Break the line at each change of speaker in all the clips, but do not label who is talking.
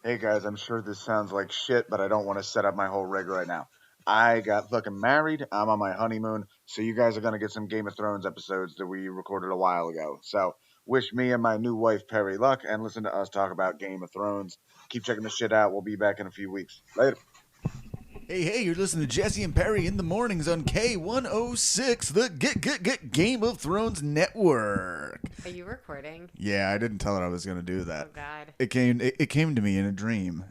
Hey guys, I'm sure this sounds like shit, but I don't want to set up my whole rig right now. I got fucking married. I'm on my honeymoon, so you guys are gonna get some Game of Thrones episodes that we recorded a while ago. So wish me and my new wife Perry luck, and listen to us talk about Game of Thrones. Keep checking the shit out. We'll be back in a few weeks. Later.
Hey, you're listening to Jesse and Perry in the mornings on K106, the Game of Thrones network.
Are you recording?
Yeah, I didn't tell her I was going to do that.
Oh, God.
It came to me in a dream.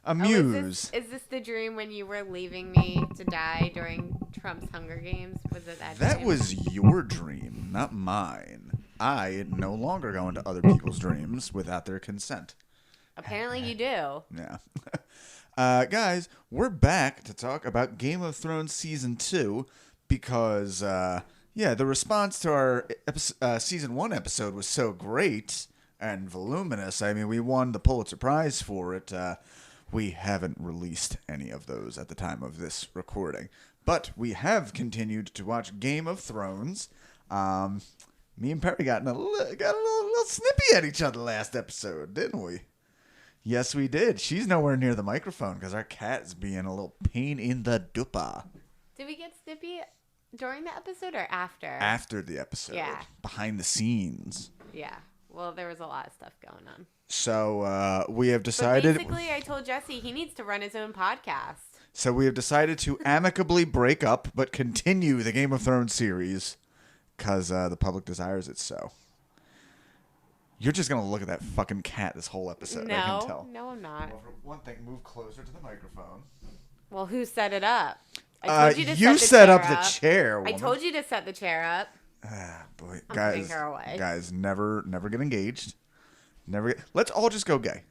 A
Oh,
muse.
is this the dream when you were leaving me to die during Trump's Hunger Games? Was it that dream?
Was your dream, not mine. I no longer go into other people's dreams without their consent.
Apparently you do.
Yeah. Guys, we're back to talk about Game of Thrones Season 2 because, the response to our Season 1 episode was so great and voluminous. I mean, we won the Pulitzer Prize for it. We haven't released any of those at the time of this recording. But we have continued to watch Game of Thrones. Me and Perry got a little snippy at each other last episode, didn't we? Yes, we did. She's nowhere near the microphone because our cat's being a little pain in the dupa.
Did we get snippy during the episode or after?
After the episode.
Yeah.
Behind the scenes.
Yeah. Well, there was a lot of stuff going on.
So we have decided...
But basically, I told Jesse he needs to run his own podcast.
So we have decided to amicably break up but continue the Game of Thrones series because the public desires it so. You're just going to look at that fucking cat this whole episode, I can tell.
No, I'm not.
Well, for one thing, move closer to the microphone.
Well, who set it up? I told you to
you set up the chair, woman.
I told you to set the chair up.
Ah, boy.
I'm
Guys,
putting her away.
Guys, never get engaged. Let's all just go gay.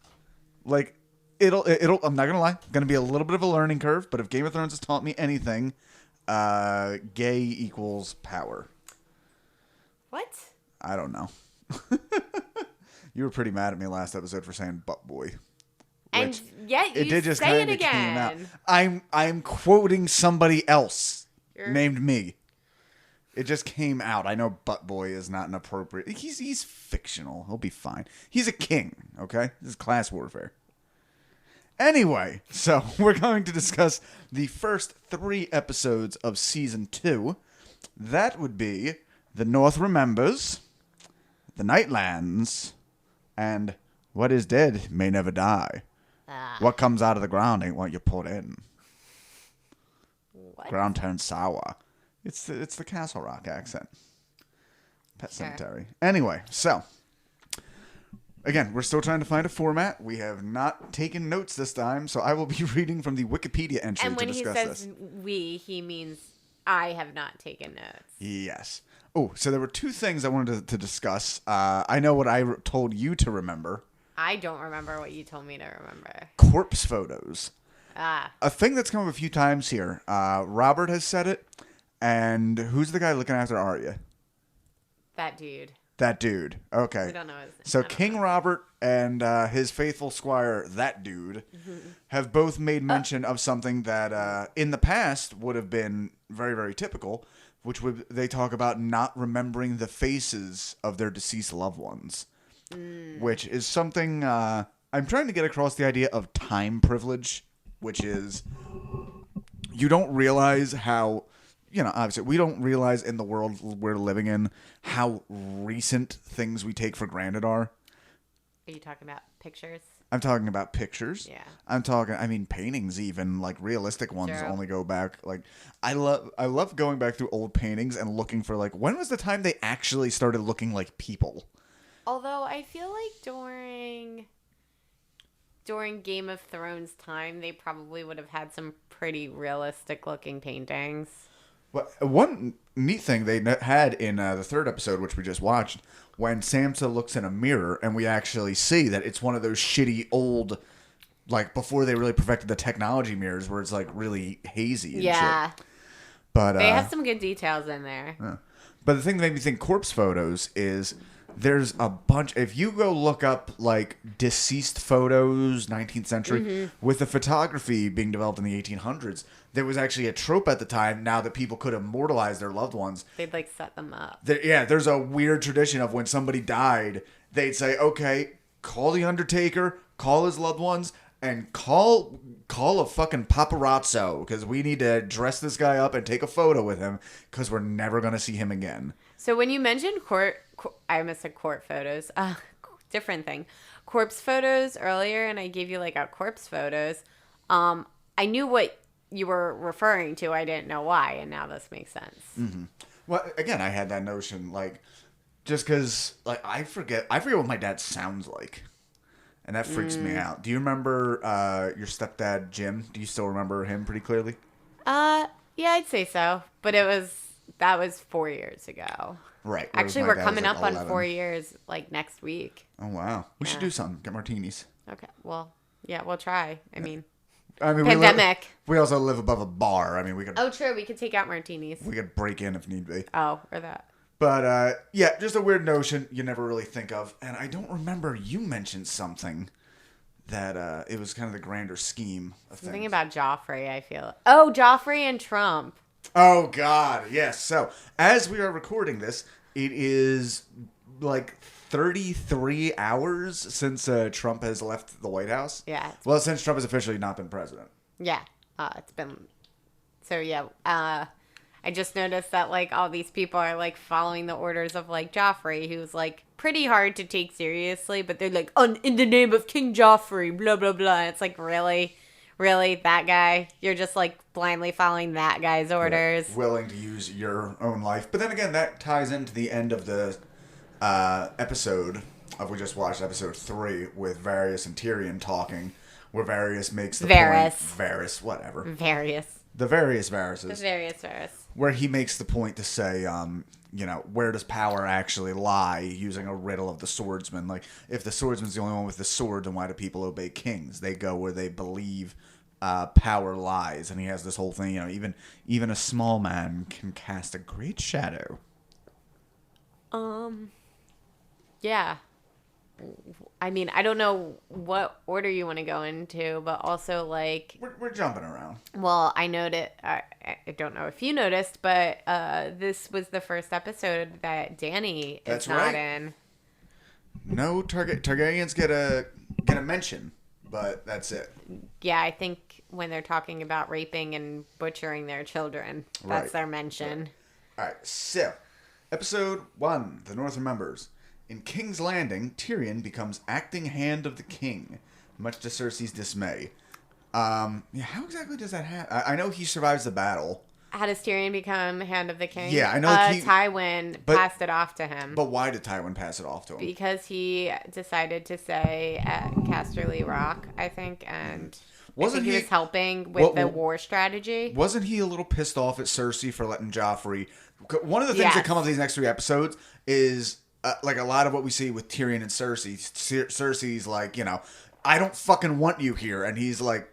Like, it'll I'm not going to lie. Going to be a little bit of a learning curve, but if Game of Thrones has taught me anything, gay equals power.
What?
I don't know. You were pretty mad at me last episode for saying butt boy.
And yet you
it did just
say it
kinda came out.
again.
I'm quoting somebody else named me. It just came out. I know butt boy is not an appropriate. He's fictional. He'll be fine. He's a king, okay? This is class warfare. Anyway, so we're going to discuss the first 3 episodes of season 2. That would be The North Remembers, The Nightlands, and What is Dead May Never Die. What comes out of the ground ain't what you put in.
What?
Ground turns sour. It's the Castle Rock accent. Pet Cemetery. Anyway, so again, we're still trying to find a format. We have not taken notes this time, so I will be reading from the Wikipedia entry
And
to
when he
discuss
says
this.
we, he means I have not taken notes.
Yes. Oh, so there were 2 things I wanted to discuss. I know what I told you to remember.
I don't remember what you told me to remember.
Corpse photos.
Ah.
A thing that's come up a few times here. Robert has said it. And who's the guy looking after Arya?
That dude.
That dude. Okay.
We don't know his name.
So King Robert and his faithful squire, that dude, have both made mention of something that in the past would have been very, very typical, which would they talk about not remembering the faces of their deceased loved ones, which is something I'm trying to get across the idea of time privilege, which is you don't realize how... obviously, we don't realize in the world we're living in how recent things we take for granted are.
Are you talking about pictures?
I'm talking about pictures.
Yeah.
Paintings even, like realistic ones
Sure.
only go back. Like, I love going back through old paintings and looking for, like, when was the time they actually started looking like people?
Although I feel like during Game of Thrones time, they probably would have had some pretty realistic looking paintings.
Well, one neat thing they had in the 3rd episode, which we just watched, when Sansa looks in a mirror and we actually see that it's one of those shitty old, like before they really perfected the technology mirrors where it's like really hazy and shit. But
they have some good details in there.
Yeah. But the thing that made me think corpse photos is there's a bunch. If you go look up like deceased photos, 19th century, with the photography being developed in the 1800s, there was actually a trope at the time now that people could immortalize their loved ones.
They'd like set them up.
There's a weird tradition of when somebody died, they'd say, okay, call the undertaker, call his loved ones, and call a fucking paparazzo because we need to dress this guy up and take a photo with him because we're never gonna see him again.
So when you mentioned I almost said court photos. Different thing. Corpse photos earlier, and I gave you like a corpse photos. I knew what you were referring to. I didn't know why, and now this makes sense.
Mm-hmm. Well, again, I had that notion, like, just because, like, I forget what my dad sounds like, and that freaks me out. Do you remember your stepdad, Jim? Do you still remember him pretty clearly?
Yeah, I'd say so, but that was 4 years ago.
Right.
Actually, we're coming up on 4 years, like, next week.
Oh, wow. We should do something. Get martinis.
Okay. Well, yeah, we'll try. I mean,
pandemic. We also live above a bar. I mean, we could.
Oh, true. We could take out martinis.
We could break in if need be.
Oh, or that.
But, yeah, just a weird notion you never really think of. And I don't remember you mentioned something that it was kind of the grander scheme of
Something
things.
about Joffrey, I feel. Oh, Joffrey and Trump.
Oh, God. Yes. So, as we are recording this, it is like 33 hours since Trump has left the White House.
Yeah.
Well, since Trump has officially not been president.
Yeah. It's been... So, yeah. I just noticed that, like, all these people are, like, following the orders of, like, Joffrey, who's, like, pretty hard to take seriously, but they're like, in the name of King Joffrey, blah, blah, blah. It's like, really? Really? That guy? You're just, like, blindly following that guy's orders?
Willing to use your own life. But then again, that ties into the end of the episode of we just watched episode 3 with Varys and Tyrion talking, where Varys makes the point... Varys, whatever.
Various.
The various Varyses.
The various Varys.
Where he makes the point to say, where does power actually lie, using a riddle of the swordsman. Like, if the swordsman's the only one with the sword, then why do people obey kings? They go where they believe power lies. And he has this whole thing, even a small man can cast a great shadow.
Yeah. I mean, I don't know what order you want to go into, but also, like...
We're jumping around.
Well, I noted... I don't know if you noticed, but this was the first episode that Dany is not in.
No Targaryens get a mention, but that's it.
Yeah, I think when they're talking about raping and butchering their children, that's their mention.
Right. All right, so, episode 1, The North Remembers. In King's Landing, Tyrion becomes acting hand of the king, much to Cersei's dismay. How exactly does that happen? I know he survives the battle.
How does Tyrion become hand of the king?
Yeah, I know.
Tywin passed it off to him.
But why did Tywin pass it off to him?
Because he decided to stay at Casterly Rock, I think, and he was helping with the war strategy.
Wasn't he a little pissed off at Cersei for letting Joffrey... One of the things that come up these next 3 episodes is... like a lot of what we see with Tyrion and Cersei. Cersei's like, I don't fucking want you here. And he's like,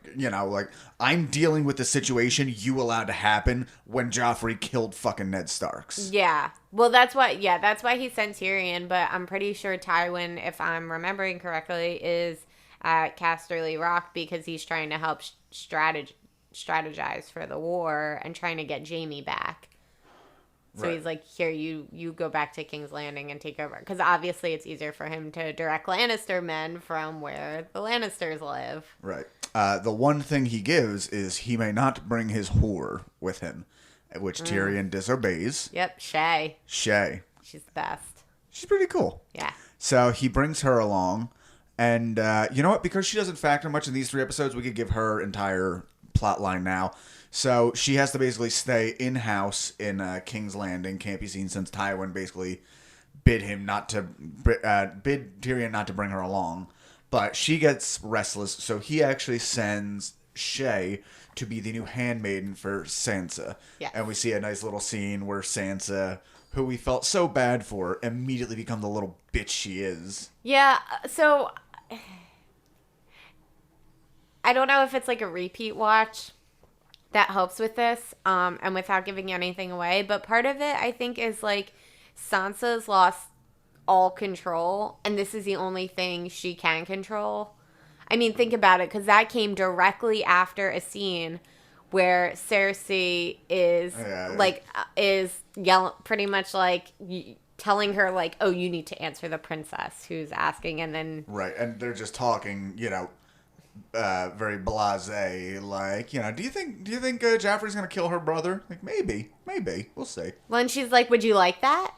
I'm dealing with the situation you allowed to happen when Joffrey killed fucking Ned Starks.
Yeah. Well, that's why he sent Tyrion, but I'm pretty sure Tywin, if I'm remembering correctly, is at Casterly Rock because he's trying to help strategize for the war and trying to get Jaime back. So he's like, here, you go back to King's Landing and take over. Because obviously it's easier for him to direct Lannister men from where the Lannisters live.
Right. The one thing he gives is he may not bring his whore with him, which Tyrion disobeys.
Yep, Shay. She's the best.
She's pretty cool.
Yeah.
So he brings her along. And you know what? Because she doesn't factor much in these 3 episodes, we could give her entire plot line now. So she has to basically stay in-house in King's Landing. Can't be seen since Tywin basically bid Tyrion not to bring her along. But she gets restless, so he actually sends Shay to be the new handmaiden for Sansa.
Yes.
And we see a nice little scene where Sansa, who we felt so bad for, immediately becomes the little bitch she is.
Yeah, so... I don't know if it's like a repeat watch that helps with this, and without giving anything away. But part of it, I think, is like Sansa's lost all control, and this is the only thing she can control. I mean, think about it, because that came directly after a scene where Cersei is is yelling, pretty much like telling her like, "Oh, you need to answer the princess who's asking," and then
and they're just talking, very blasé. Like, do you think Joffrey's gonna kill her brother? Like, maybe, we'll see.
Well, and she's like, "Would you like that?"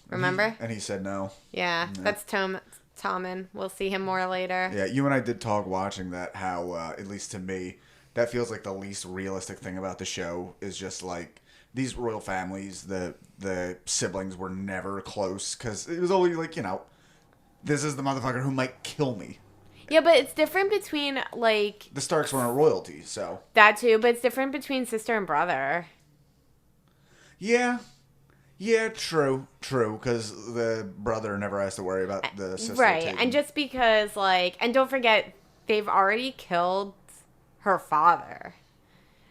Remember?
And he said no.
Yeah, that's Tommen. We'll see him more later.
Yeah, you and I did talk watching that. How, at least to me, that feels like the least realistic thing about the show is just like these royal families. The siblings were never close because it was always like, this is the motherfucker who might kill me.
Yeah, but it's different between, like...
The Starks weren't royalty, so...
That too, but it's different between sister and brother.
Yeah, true, because the brother never has to worry about the sister.
Right,
taking...
and just because, like... And don't forget, they've already killed her father.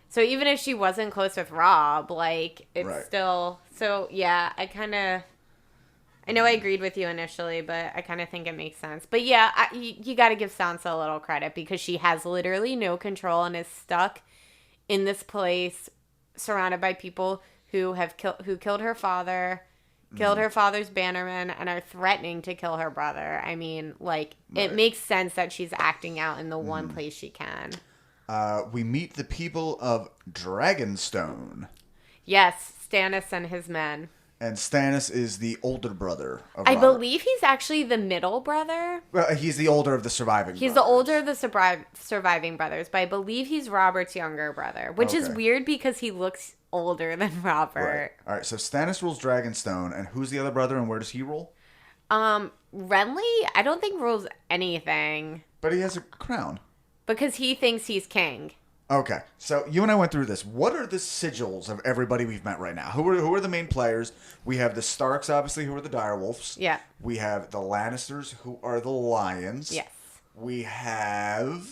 So even if she wasn't close with Rob, like, it's still... So, yeah, I know I agreed with you initially, but I kind of think it makes sense. But yeah, you got to give Sansa a little credit because she has literally no control and is stuck in this place surrounded by people who killed her father, killed her father's bannerman, and are threatening to kill her brother. I mean, like, it makes sense that she's acting out in the one place she can.
We meet the people of Dragonstone.
Yes, Stannis and his men.
And Stannis is the older brother of
I
Robert.
believe he's actually the middle brother.
Well, he's the older of the surviving
He's
brothers.
the older of the surviving brothers, but I believe he's Robert's younger brother, which is weird because he looks older than Robert.
Right. All right, so Stannis rules Dragonstone, and who's the other brother, and where does he rule?
Renly, I don't think rules anything.
But he has a crown.
Because he thinks he's king.
Okay, so you and I went through this. What are the sigils of everybody we've met right now? Who are the main players? We have the Starks, obviously, who are the direwolves.
Yeah.
We have the Lannisters, who are the lions.
Yes.
We have...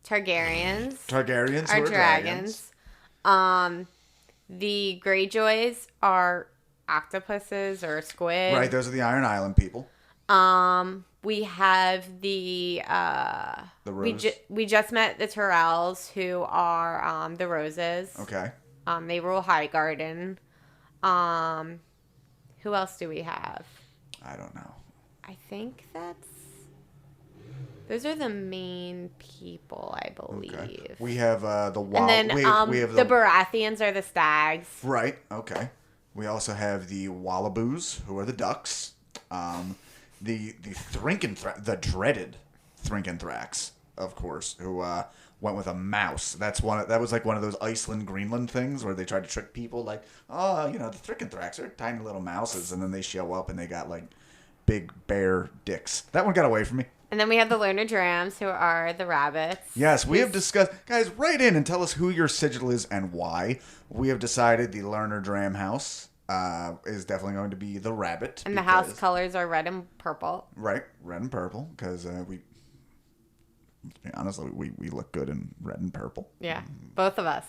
Targaryens.
Who
Are
are dragons.
The Greyjoys are octopuses or squid.
Right, those are the Iron Island people.
We have the
Rose.
we just met the Tyrells, who are the Roses.
Okay.
They rule Highgarden. Who else do we have?
I don't know.
I think those are the main people, I believe.
Okay. We have the
And then
we have
the Baratheons are the stags.
Right. Okay. We also have the Wallaboos, who are the ducks. The the dreaded Thrinkenthrax, of course, who went with a mouse. That was like one of those Iceland Greenland things where they tried to trick people, like, the Thrinkenthrax are tiny little mouses, and then they show up and they got like big bear dicks. That one got away from me.
And then we have the Lerner Drahams, who are the rabbits.
Yes, we have discussed... Guys, write in and tell us who your sigil is and why. We have decided the Lerner Draham house is definitely going to be the rabbit.
And the house colors are red and purple.
Right, red and purple, because let's be honest, we look good in red and purple.
Yeah, both of us.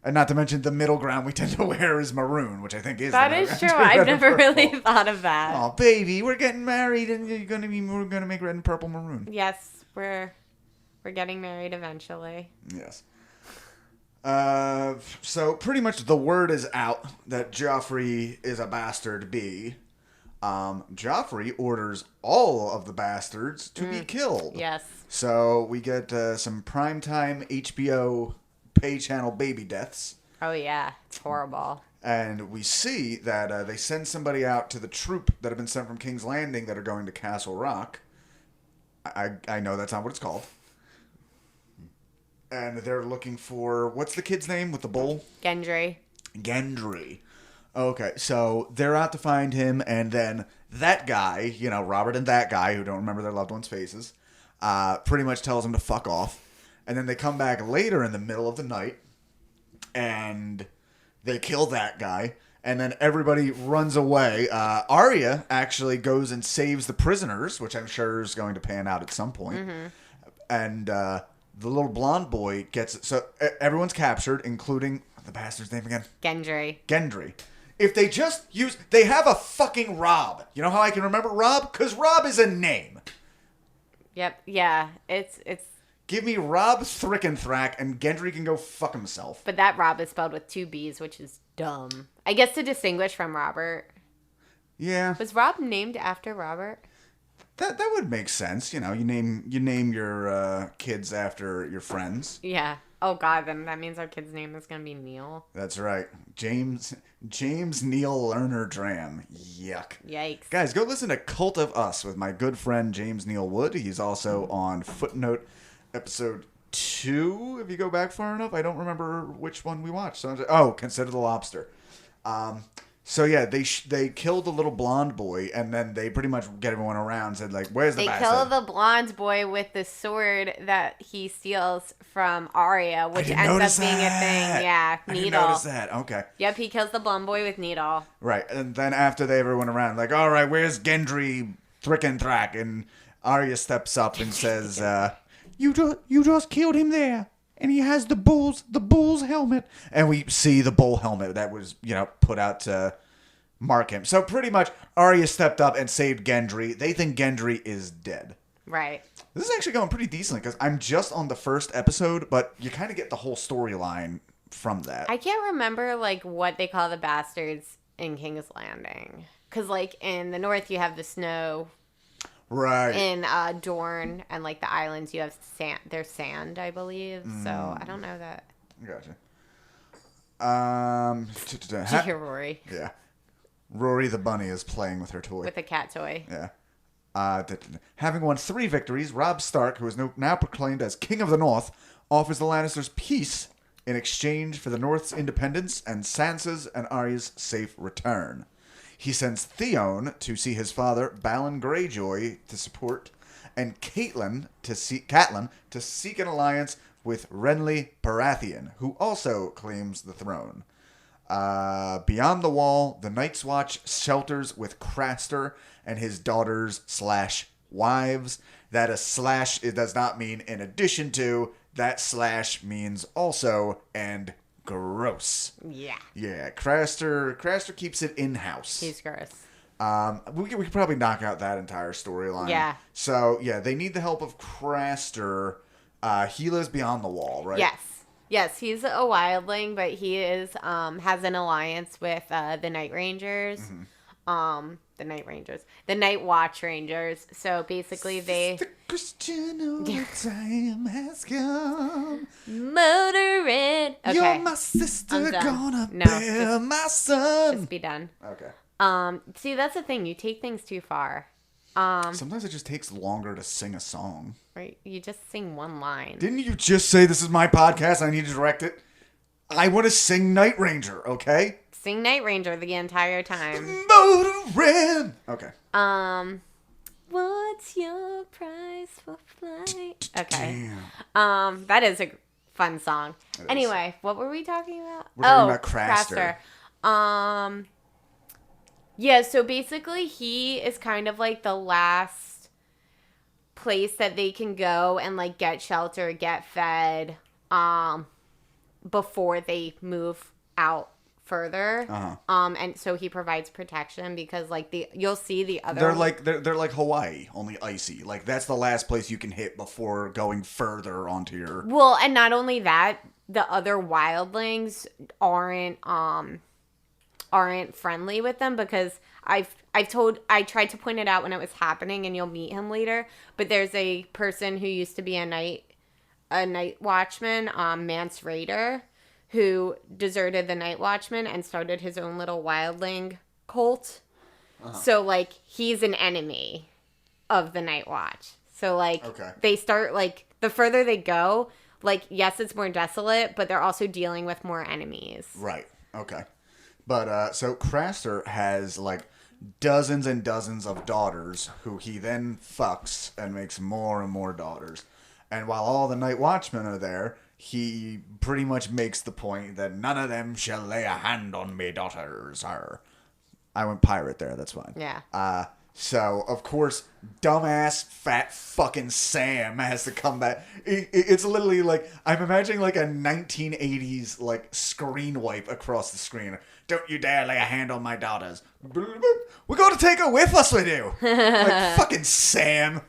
And not to mention the middle ground we tend to wear is maroon, which I think is
that is true. I've never really thought of that.
Oh, baby, we're getting married, and we're gonna make red and purple maroon.
Yes, we're getting married eventually.
Yes. So pretty much the word is out that Joffrey is a bastard bee. Joffrey orders all of the bastards to be killed.
Yes.
So we get some primetime HBO pay channel baby deaths.
Oh, yeah. It's horrible.
And we see that they send somebody out to the troop that have been sent from King's Landing that are going to Castle Rock. I know that's not what it's called. And they're looking for... What's the kid's name with the bull?
Gendry.
Okay, so they're out to find him, and then that guy, Robert and that guy, who don't remember their loved ones' faces, pretty much tells them to fuck off. And then they come back later in the middle of the night, and they kill that guy, and then everybody runs away. Arya actually goes and saves the prisoners, which I'm sure is going to pan out at some point. Mm-hmm. And the little blonde boy gets it. So everyone's captured, including the bastard's name again? Gendry. If they just use... They have a fucking Rob. You know how I can remember Rob? Because Rob is a name.
Yep. Yeah. It's...
Give me Rob Thrinkenthrack and Gendry can go fuck himself.
But that Rob is spelled with 2 B's, which is dumb. I guess to distinguish from Robert.
Yeah.
Was Rob named after Robert?
That would make sense. You know, you name your kids after your friends.
Yeah. Oh God, then that means our kid's name is gonna be Neil.
That's right. James Neil Lerner Draham. Yuck.
Yikes.
Guys, go listen to Cult of Us with my good friend James Neil Wood. He's also on Footnote episode 2. If you go back far enough, I don't remember which one we watched. So Consider the Lobster. So yeah, they killed the little blonde boy, and then they pretty much get everyone around and said, like, where's the bastard?
They kill the blonde boy with the sword that he steals from Arya, which ends up being a thing. Yeah,
I
Needle.
didn't notice that. Okay.
Yep, he kills the blonde boy with Needle.
Right, and then after they everyone around, like, all right, where's Gendry Thrick and Thrack? And Arya steps up and says, you just killed him there. And he has the bull's helmet. And we see the bull helmet that was, put out to mark him. So pretty much Arya stepped up and saved Gendry. They think Gendry is dead.
Right.
This is actually going pretty decently because I'm just on the first episode, but you kind of get the whole storyline from that.
I can't remember, like, what they call the bastards in King's Landing. Because, like, in the north you have the snow.
Right.
In Dorne and, like, the islands, you have sand. There's sand, I believe. So, I don't know that.
Gotcha.
Did you hear Rory?
Yeah. Rory the bunny is playing with her toy.
With a cat toy.
Yeah. Having won 3 victories, Robb Stark, who is now proclaimed as King of the North, offers the Lannisters peace in exchange for the North's independence and Sansa's and Arya's safe return. He sends Theon to see his father, Balon Greyjoy, to support, and Catelyn to seek an alliance with Renly Baratheon, who also claims the throne. Beyond the Wall, the Night's Watch shelters with Craster and his daughters/wives. That a slash, it does not mean in addition to. That slash means also and gross.
Yeah.
Yeah, Craster keeps it in-house.
He's gross.
We could probably knock out that entire storyline.
Yeah.
So, yeah, they need the help of Craster. He lives beyond the wall, right?
Yes, he's a wildling, but he has an alliance with the Night Rangers.
Mm-hmm.
The Night Watch Rangers. So basically
The Christian time has come.
Motoring. Okay.
You're my sister, gonna bear my son.
Just be done.
Okay.
See, that's the thing. You take things too far.
Sometimes it just takes longer to sing a song.
Right? You just sing one line.
Didn't you just say this is my podcast? I need to direct it. I want to sing Night Ranger, okay?
Sing Night Ranger the entire time.
Motorin. Okay.
What's your price for flight? Okay. That is a fun song. Anyway, what were we talking about?
We're talking about Craster.
Yeah, so basically he is kind of like the last place that they can go and like get shelter, get fed, before they move out further. And so he provides protection because like you'll see the other
they're like Hawaii, only icy. Like that's the last place you can hit before going further onto your.
Well, and not only that, the other wildlings aren't friendly with them because I tried to point it out when it was happening, and you'll meet him later. But there's a person who used to be a night watchman, Mance Rayder, who deserted the Night Watchman and started his own little wildling cult. So like he's an enemy of the Night Watch. So like they start like the further they go, like yes, it's more desolate, but they're also dealing with more enemies.
Right. Okay. But so Craster has like dozens and dozens of daughters who he then fucks and makes more and more daughters. And while all the Night Watchmen are there, he pretty much makes the point that none of them shall lay a hand on me daughters. I went pirate there, that's fine.
Yeah.
So, of course, dumbass fat fucking Sam has to come back. It's literally like, I'm imagining like a 1980s like screen wipe across the screen. Don't you dare lay a hand on my daughters. We're going to take her with us with you. Like, fucking Sam.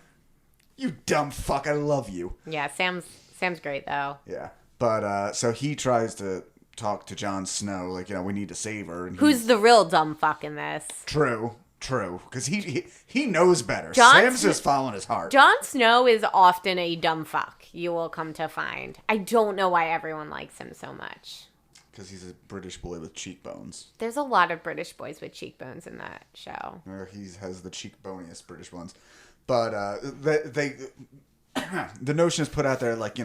You dumb fuck, I love you.
Yeah, Sam's great, though.
Yeah. But, so he tries to talk to Jon Snow, like, we need to save her. And
who's the real dumb fuck in this?
True. True, because he knows better.
Jon
Sam's
Sn-
just following his heart.
Jon Snow is often a dumb fuck, you will come to find. I don't know why everyone likes him so much.
Because he's a British boy with cheekbones.
There's a lot of British boys with cheekbones in that show.
He has the cheekboniest British ones. But they the notion is put out there like,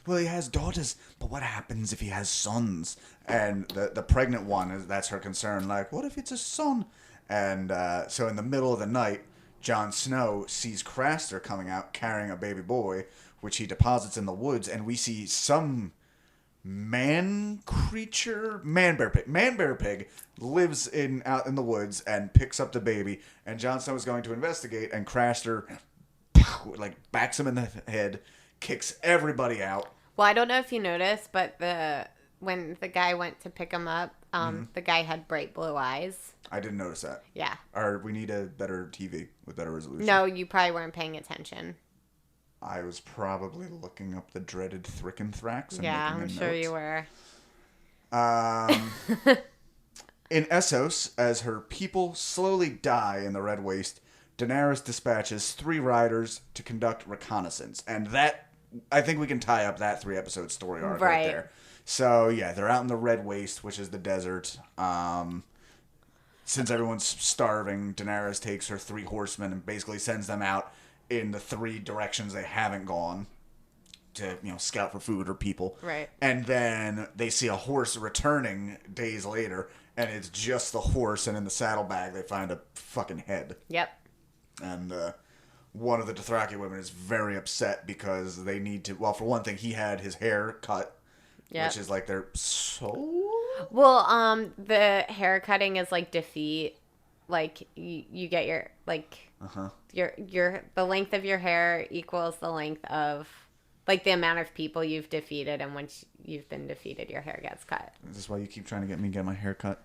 well, he has daughters, but what happens if he has sons? And the pregnant one, that's her concern. Like, what if it's a son? And so in the middle of the night, Jon Snow sees Craster coming out carrying a baby boy, which he deposits in the woods, and we see some man bear pig lives out in the woods and picks up the baby, and Jon Snow is going to investigate, and Craster backs him in the head, kicks everybody out.
Well, I don't know if you noticed, but when the guy went to pick him up, the guy had bright blue eyes.
I didn't notice that.
Yeah.
Or we need a better TV with better resolution.
No, you probably weren't paying attention.
I was probably looking up the dreaded Thrax.
Yeah, I'm sure you were.
In Essos, as her people slowly die in the Red Waste, Daenerys dispatches 3 riders to conduct reconnaissance. And that, I think we can tie up that 3-episode story arc right there. So, yeah, they're out in the Red Waste, which is the desert. Since everyone's starving, Daenerys takes her 3 horsemen and basically sends them out in the 3 directions they haven't gone to, scout for food or people.
Right.
And then they see a horse returning days later, and it's just the horse, and in the saddlebag they find a fucking head.
Yep.
And one of the Dothraki women is very upset because they need to... Well, for one thing, he had his hair cut, which is like their soul?
Well, the hair cutting is like defeat. Like, you get your... Your the length of your hair equals the length of the amount of people you've defeated, and once you've been defeated, your hair gets cut.
Is this why you keep trying to get me to get my hair cut?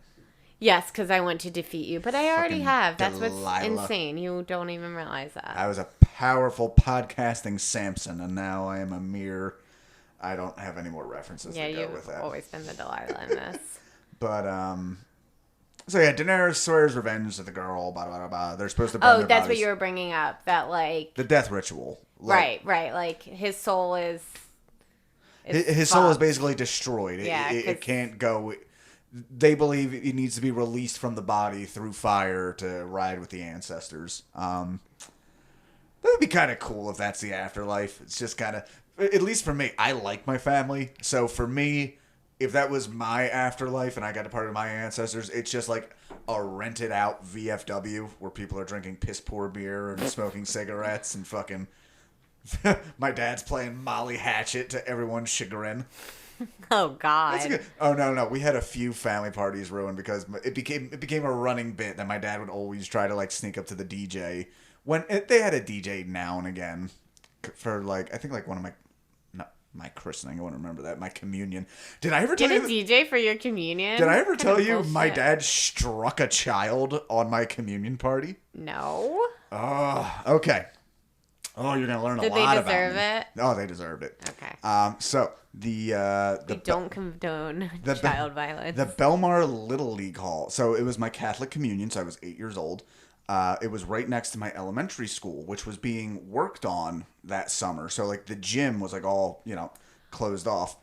Yes, because I want to defeat you, but I already have. That's
Delilah.
what's insane. You don't even realize that.
I was a powerful podcasting Samson, and now I am a mere... I don't have any more references to go with that.
You've always been the Delilah in this.
But, so yeah, Daenerys swears revenge to the girl, blah, blah, blah, blah. They're supposed to burn their
that's
bodies.
what you were bringing up, that,
the death ritual.
Right, like, his soul is
his soul is basically destroyed.
Yeah,
it can't go... They believe it needs to be released from the body through fire to ride with the ancestors. That would be kind of cool if that's the afterlife. It's just kind of... At least for me, I like my family. So for me, if that was my afterlife and I got a part of my ancestors, it's just like a rented out VFW where people are drinking piss poor beer and smoking cigarettes and fucking... My dad's playing Molly Hatchet to everyone's chagrin.
Oh, God.
Oh, no. We had a few family parties ruined because it became a running bit that my dad would always try to sneak up to the DJ. They had a DJ now and again for I think one of my christening. I want to remember that. My communion. Did I ever tell you?
Get a DJ for your communion?
Did I ever tell you my dad struck a child on my communion party?
No.
Oh, okay. Oh, you're gonna learn a lot about me.
Did they deserve it?
Oh, they deserved it.
Okay.
So the
we don't condone child violence.
The Belmar Little League Hall. So it was my Catholic communion. So I was 8 years old. It was right next to my elementary school, which was being worked on that summer. So the gym was all closed off.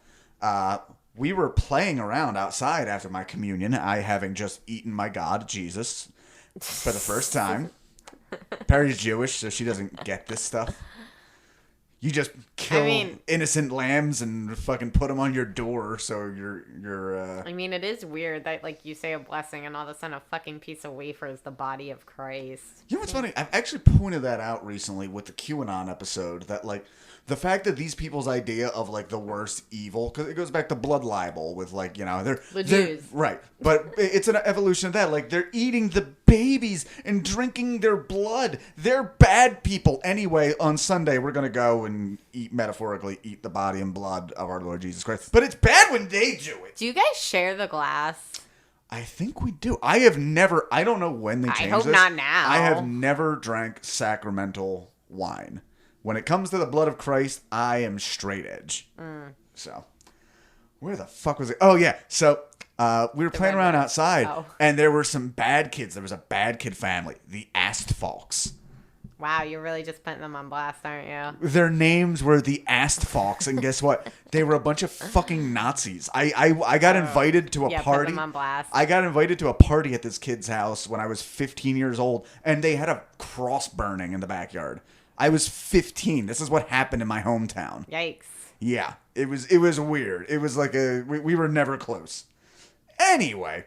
We were playing around outside after my communion. I having just eaten my God Jesus for the first time. Perry's Jewish, so she doesn't get this stuff. You just kill innocent lambs and fucking put them on your door, so you're.
I mean, it is weird that you say a blessing and all of a sudden a fucking piece of wafer is the body of Christ.
You know what's funny? I've actually pointed that out recently with the QAnon episode that the fact that these people's idea of the worst evil, because it goes back to blood libel with they're
the Jews,
right? But it's an evolution of that. They're eating the babies and drinking their blood. They're bad people anyway. On Sunday, we're gonna go and metaphorically eat the body and blood of our Lord Jesus Christ. But it's bad when they do it.
Do you guys share the glass?
I think we do. I have never. I don't know when they changed this.
I hope not now.
I have never drank sacramental wine. When it comes to the blood of Christ, I am straight edge. So, where the fuck was it? Oh, yeah. So, We were playing around
regular-
outside,
Oh.
and there were some bad kids. There was a bad kid family, the Astfolks.
Wow, you're really just putting them on blast, aren't you?
Their names were the Astfolks, and guess what? They were a bunch of fucking Nazis. I got invited to a
Yeah, put
party.
them on blast.
I got invited to a party at this kid's house when I was 15 years old, and they had a cross burning in the backyard. I was 15. This is what happened in my hometown.
Yikes.
Yeah, it was weird. It was like we were never close. Anyway,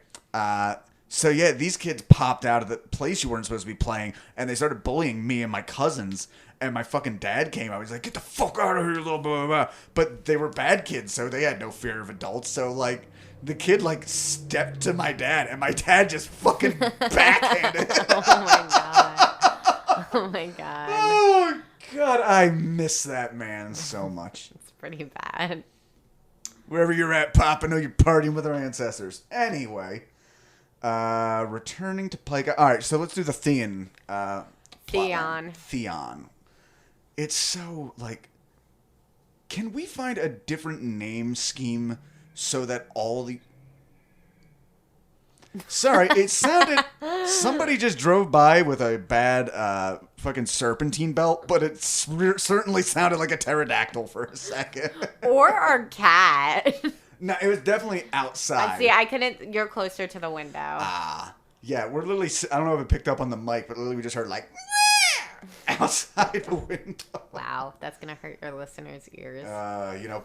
so yeah, these kids popped out of the place you weren't supposed to be playing, and they started bullying me and my cousins. And my fucking dad came out. He's like, "Get the fuck out of here, little blah, blah, blah." But they were bad kids, so they had no fear of adults. So like, the kid like stepped to my dad, and my dad just fucking backhanded him.
Oh my god. Oh my god.
Oh god, I miss that man so much.
It's pretty bad.
Wherever you're at, Pop, I know you're partying with our ancestors. Anyway, returning to play. All right, so let's do the Theon.
Theon.
Theon. It's so like. Can we find a different name scheme so that all the. Sorry, it sounded. Somebody just drove by with a bad fucking serpentine belt, but it certainly sounded like a pterodactyl for a second.
Or our cat.
No, it was definitely outside.
See, I couldn't. You're closer to the window.
Yeah, we're literally. I don't know if it picked up on the mic, but literally we just heard like outside the window.
Wow, that's gonna hurt your listeners' ears.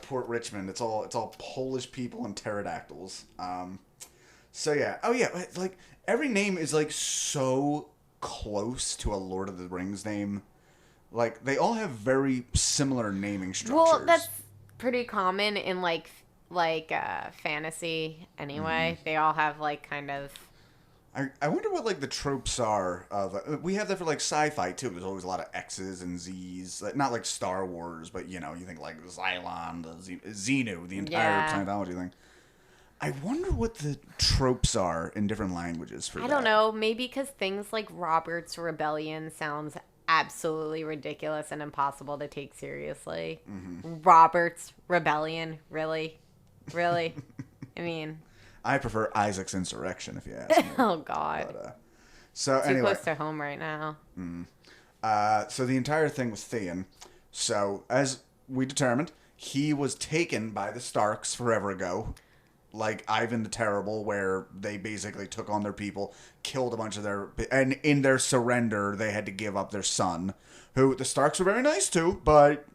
Port Richmond. It's all Polish people and pterodactyls. So yeah. Oh yeah. Like every name is like so close to a Lord of the Rings name. Like they all have very similar naming structures.
Well, that's pretty common in like fantasy anyway.
Mm-hmm.
They all have like kind of.
I wonder what like the tropes are of. We have that for like sci-fi too. There's always a lot of X's and Z's. Like, not like Star Wars, but you think like Xylon, Xenu, the entire Scientology thing. I wonder what the tropes are in different languages for that.
I don't know. Maybe because things like Robert's Rebellion sounds absolutely ridiculous and impossible to take seriously. Mm-hmm. Robert's Rebellion, really? I mean,
I prefer Isaac's Insurrection, if you ask me.
oh God.
But, so
Too
anyway,
close to home right now.
so the entire thing was Theon. So as we determined, he was taken by the Starks forever ago. Like Ivan the Terrible, where they basically took on their people, killed a bunch of and in their surrender, they had to give up their son, who the Starks were very nice to, but,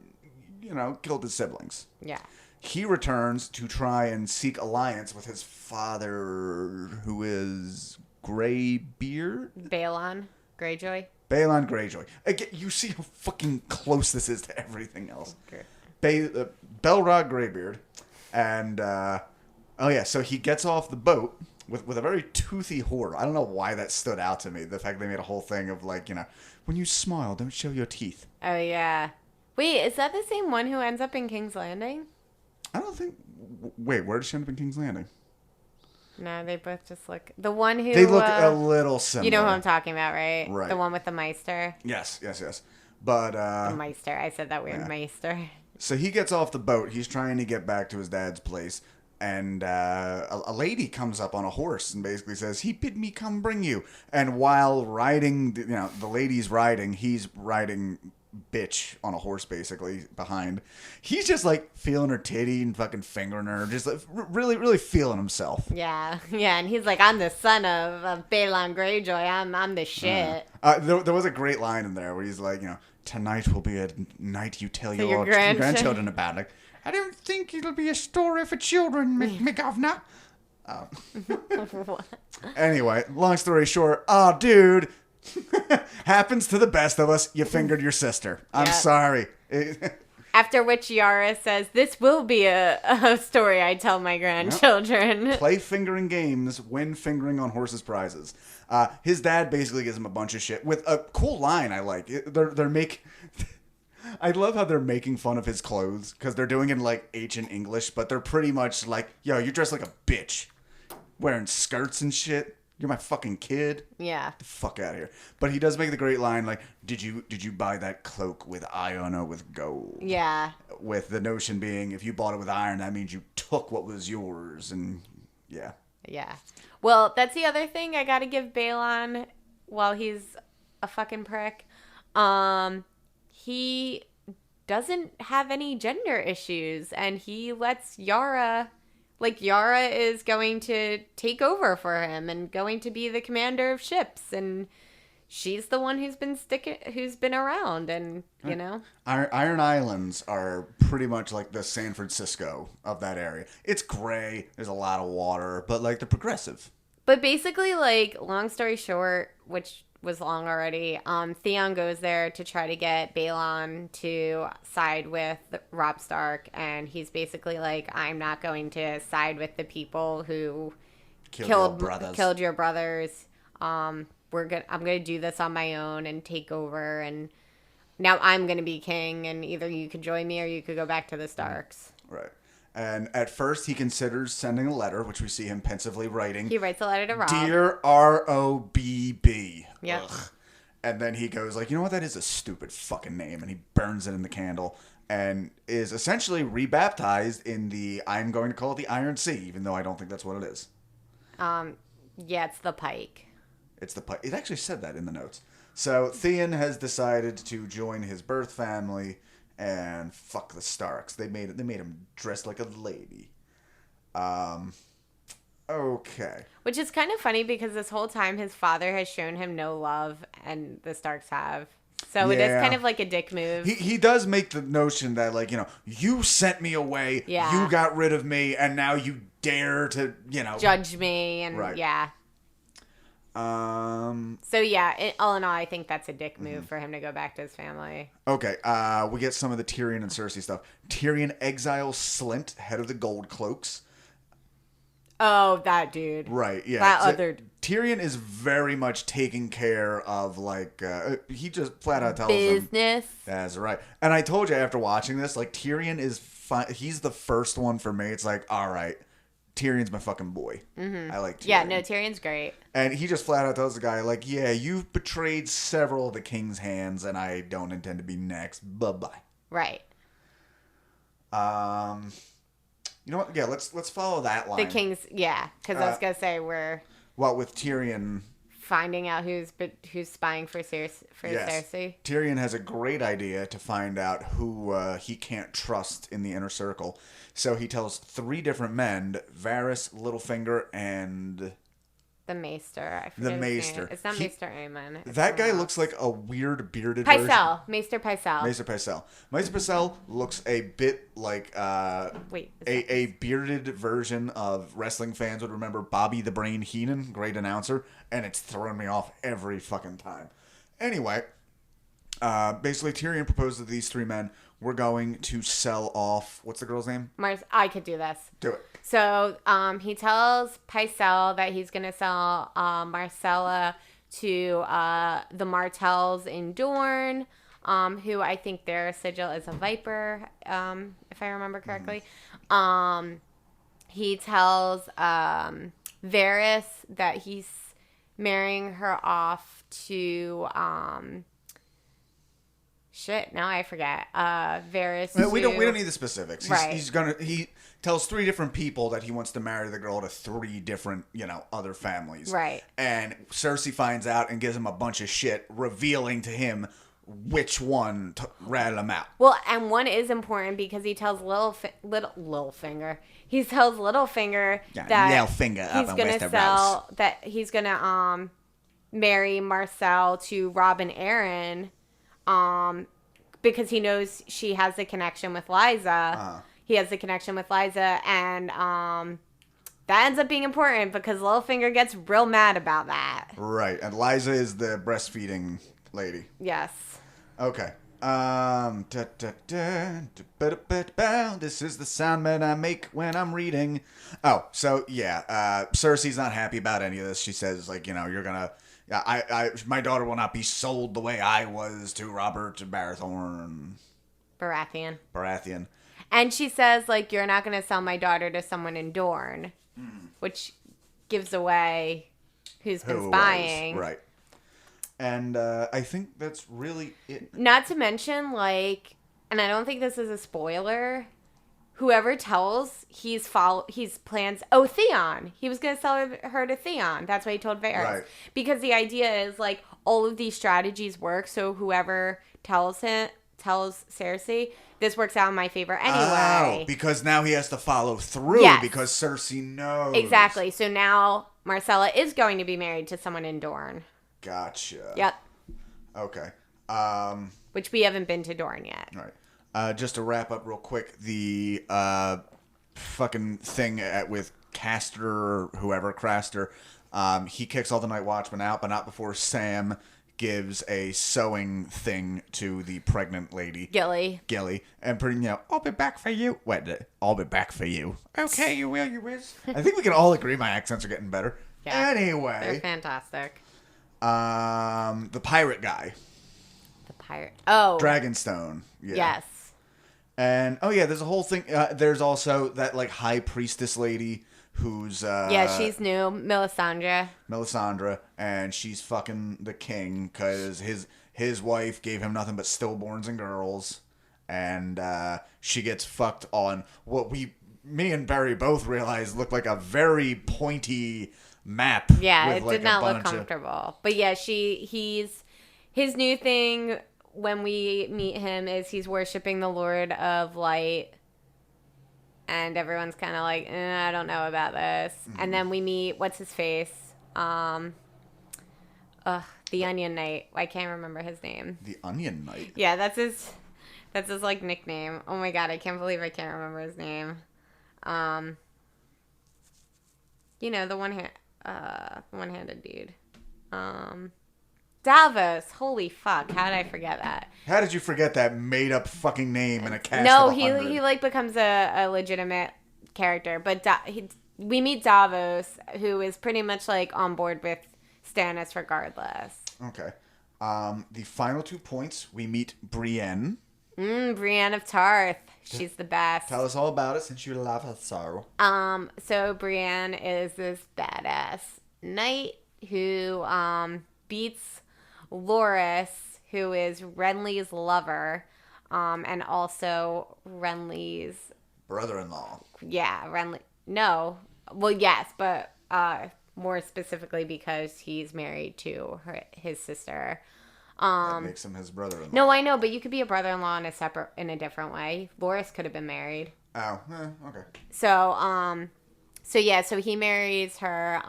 killed his siblings.
Yeah.
He returns to try and seek alliance with his father, who is Greybeard?
Balon Greyjoy.
Balon Greyjoy. Again, you see how fucking close this is to everything else.
Okay.
Belrog Greybeard. And, so he gets off the boat with a very toothy whore. I don't know why that stood out to me. The fact they made a whole thing of like, when you smile, don't show your teeth.
Oh, yeah. Wait, is that the same one who ends up in King's Landing?
I don't think... Wait, where did she end up in King's Landing?
No, they both just look... The one who...
They look a little similar.
You know who I'm talking about, right?
Right.
The one with the Meister.
Yes. But,
The Meister. I said that weird,
yeah.
Meister.
So he gets off the boat. He's trying to get back to his dad's place. And a lady comes up on a horse and basically says, "He bid me come bring you." And while riding, the lady's riding, he's riding bitch on a horse basically behind. He's just like feeling her titty and fucking fingering her, just like really, really feeling himself.
Yeah, and he's like, "I'm the son of Balon Greyjoy. I'm the shit."
There was a great line in there where he's like, "Tonight will be a night you tell your grandchildren about." Like, I don't think it'll be a story for children, McGovernor. Anyway, long story short, dude, happens to the best of us. You fingered your sister. I'm sorry.
After which Yara says, "This will be a story I tell my grandchildren." Yep.
Play fingering games, win fingering on horses' prizes. His dad basically gives him a bunch of shit with a cool line I like. I love how they're making fun of his clothes because they're doing it in like ancient English, but they're pretty much like, "Yo, you dress like a bitch, wearing skirts and shit. You're my fucking kid.
Yeah.
Get the fuck out of here." But he does make the great line like, "Did you buy that cloak with iron or with gold?"
Yeah.
With the notion being, if you bought it with iron, that means you took what was yours, and yeah.
Yeah. Well, that's the other thing I gotta give Balon while he's a fucking prick. He doesn't have any gender issues, and he lets Yara, like, Yara is going to take over for him and going to be the commander of ships, and she's the one who's been around, and you know.
Iron Islands are pretty much like the San Francisco of that area. It's gray, there's a lot of water, but like they're progressive.
But basically, like, long story short, which was long already, Theon goes there to try to get Balon to side with Robb Stark, and he's basically like, I'm not going to side with the people who killed your brothers. I'm gonna do this on my own and take over, and now I'm gonna be king, and either you could join me or you could go back to the Starks.
Right. And at first, he considers sending a letter, which we see him pensively writing.
He writes a letter to Robb.
Dear R.O.B.B.
Yep.
Ugh. And then he goes like, you know what? That is a stupid fucking name. And he burns it in the candle and is essentially rebaptized in the, I'm going to call it the Iron Sea, even though I don't think that's what it is.
Yeah, it's the Pike.
It's the Pike. It actually said that in the notes. So Theon has decided to join his birth family and fuck the Starks. They made him dress like a lady. Okay.
Which is kind of funny because this whole time his father has shown him no love and the Starks have. So it is kind of like a dick move.
He does make the notion that, like, you know, you sent me away, you got rid of me, and now you dare to, you know,
judge me, and yeah. So yeah, all in all, I think that's a dick move for him to go back to his family.
Okay, we get some of the Tyrion and Cersei stuff. Tyrion exiles Slint, head of the Gold Cloaks.
Oh, that dude.
Right, yeah.
That other...
Tyrion is very much taking care of, like, he just flat out tells
business.
him. That's right. And I told you after watching this, like, Tyrion is he's the first one for me. It's like, all right, Tyrion's my fucking boy. I like Tyrion.
Yeah, no, Tyrion's great.
And he just flat out tells the guy, like, yeah, you've betrayed several of the king's hands, and I don't intend to be next. Bye-bye.
Right.
You know what? Yeah, let's follow that line.
The king's, yeah, because I was going to say we're...
Well, with Tyrion...
Finding out who's spying for Cersei.
Tyrion has a great idea to find out who he can't trust in the inner circle. So he tells 3 different men, Varys, Littlefinger, and...
The Maester. I forget
the Maester.
It's not Maester Aemon.
That guy looks like a weird bearded version.
Maester Pycelle.
Maester Pycelle. Maester Pycelle looks a bit like a bearded version of wrestling fans would remember Bobby the Brain Heenan, great announcer, and it's thrown me off every fucking time. Anyway, basically Tyrion proposes to these 3 men, we're going to sell off, what's the girl's name?
I could do this.
Do it.
So he tells Pycelle that he's going to sell Marcella to the Martells in Dorne, who I think their sigil is a viper, if I remember correctly. He tells Varys that he's marrying her off to... Shit, now I forget. Varys.
We don't need the specifics.
Right.
He tells 3 different people that he wants to marry the girl to 3 different, other families.
Right.
And Cersei finds out and gives him a bunch of shit, revealing to him which one ratted him out.
Well, and one is important because he tells Littlefinger. He tells Littlefinger that he's gonna marry Marcel to Robb and Aaron. Because he knows she has the connection with Liza. He has the connection with Liza, and that ends up being important because Littlefinger gets real mad about that.
Right, and Liza is the breastfeeding lady.
Yes.
Okay. This is the sound that I make when I'm reading. Oh, so yeah, Cersei's not happy about any of this. She says, like, you're gonna... my daughter will not be sold the way I was to Robert Baratheon. Baratheon.
And she says, like, you're not going to sell my daughter to someone in Dorne, which gives away who's been spying.
Right. And I think that's really it.
Not to mention, like, and I don't think this is a spoiler, whoever tells, he's plans. Oh, Theon. He was going to sell her to Theon. That's why he told Varys.
Right.
Because the idea is like all of these strategies work. So whoever tells Cersei, this works out in my favor anyway.
Oh, because now he has to follow through because Cersei knows.
Exactly. So now Marcella is going to be married to someone in Dorne.
Gotcha.
Yep.
Okay.
Which we haven't been to Dorne yet.
All right. Just to wrap up real quick, the fucking thing with Castor or whoever, Craster, he kicks all the Night Watchmen out, but not before Sam gives a sewing thing to the pregnant lady. Gilly. And pretty, I'll be back for you. Wait, I'll be back for you. Okay, you will, you whiz. I think we can all agree my accents are getting better.
Yeah.
Anyway.
They're fantastic.
The pirate guy.
The pirate. Oh.
Dragonstone. Yeah.
Yes.
And, there's a whole thing. There's also that, like, high priestess lady who's...
she's new.
Melisandre. And she's fucking the king because his wife gave him nothing but stillborns and girls. And she gets fucked on what me and Barry both realized looked like a very pointy map.
Yeah, it did not look comfortable. But yeah, his new thing... when we meet him is he's worshiping the Lord of Light, and everyone's kind of like, I don't know about this. Mm-hmm. And then we meet what's his face, the Onion Knight. I can't remember his name.
The Onion Knight.
Yeah, that's his like nickname. Oh my god, I can't believe I can't remember his name. The one-handed dude. Davos. Holy fuck. How did I forget that?
How did you forget that made-up fucking name in a cast
No,
of 100?
he like becomes a legitimate character. But we meet Davos, who is pretty much like on board with Stannis regardless.
Okay. The final 2 points, we meet Brienne.
Brienne of Tarth. She's the best.
Tell us all about it since you love her so.
So Brienne is this badass knight who beats Loras, who is Renly's lover, and also Renly's
brother-in-law.
Yeah, Renly. No, well, yes, but more specifically because he's married to his sister.
That makes him his brother-in-law.
No, I know, but you could be a brother-in-law in a different way. Loras could have been married.
Oh, okay.
So he marries her,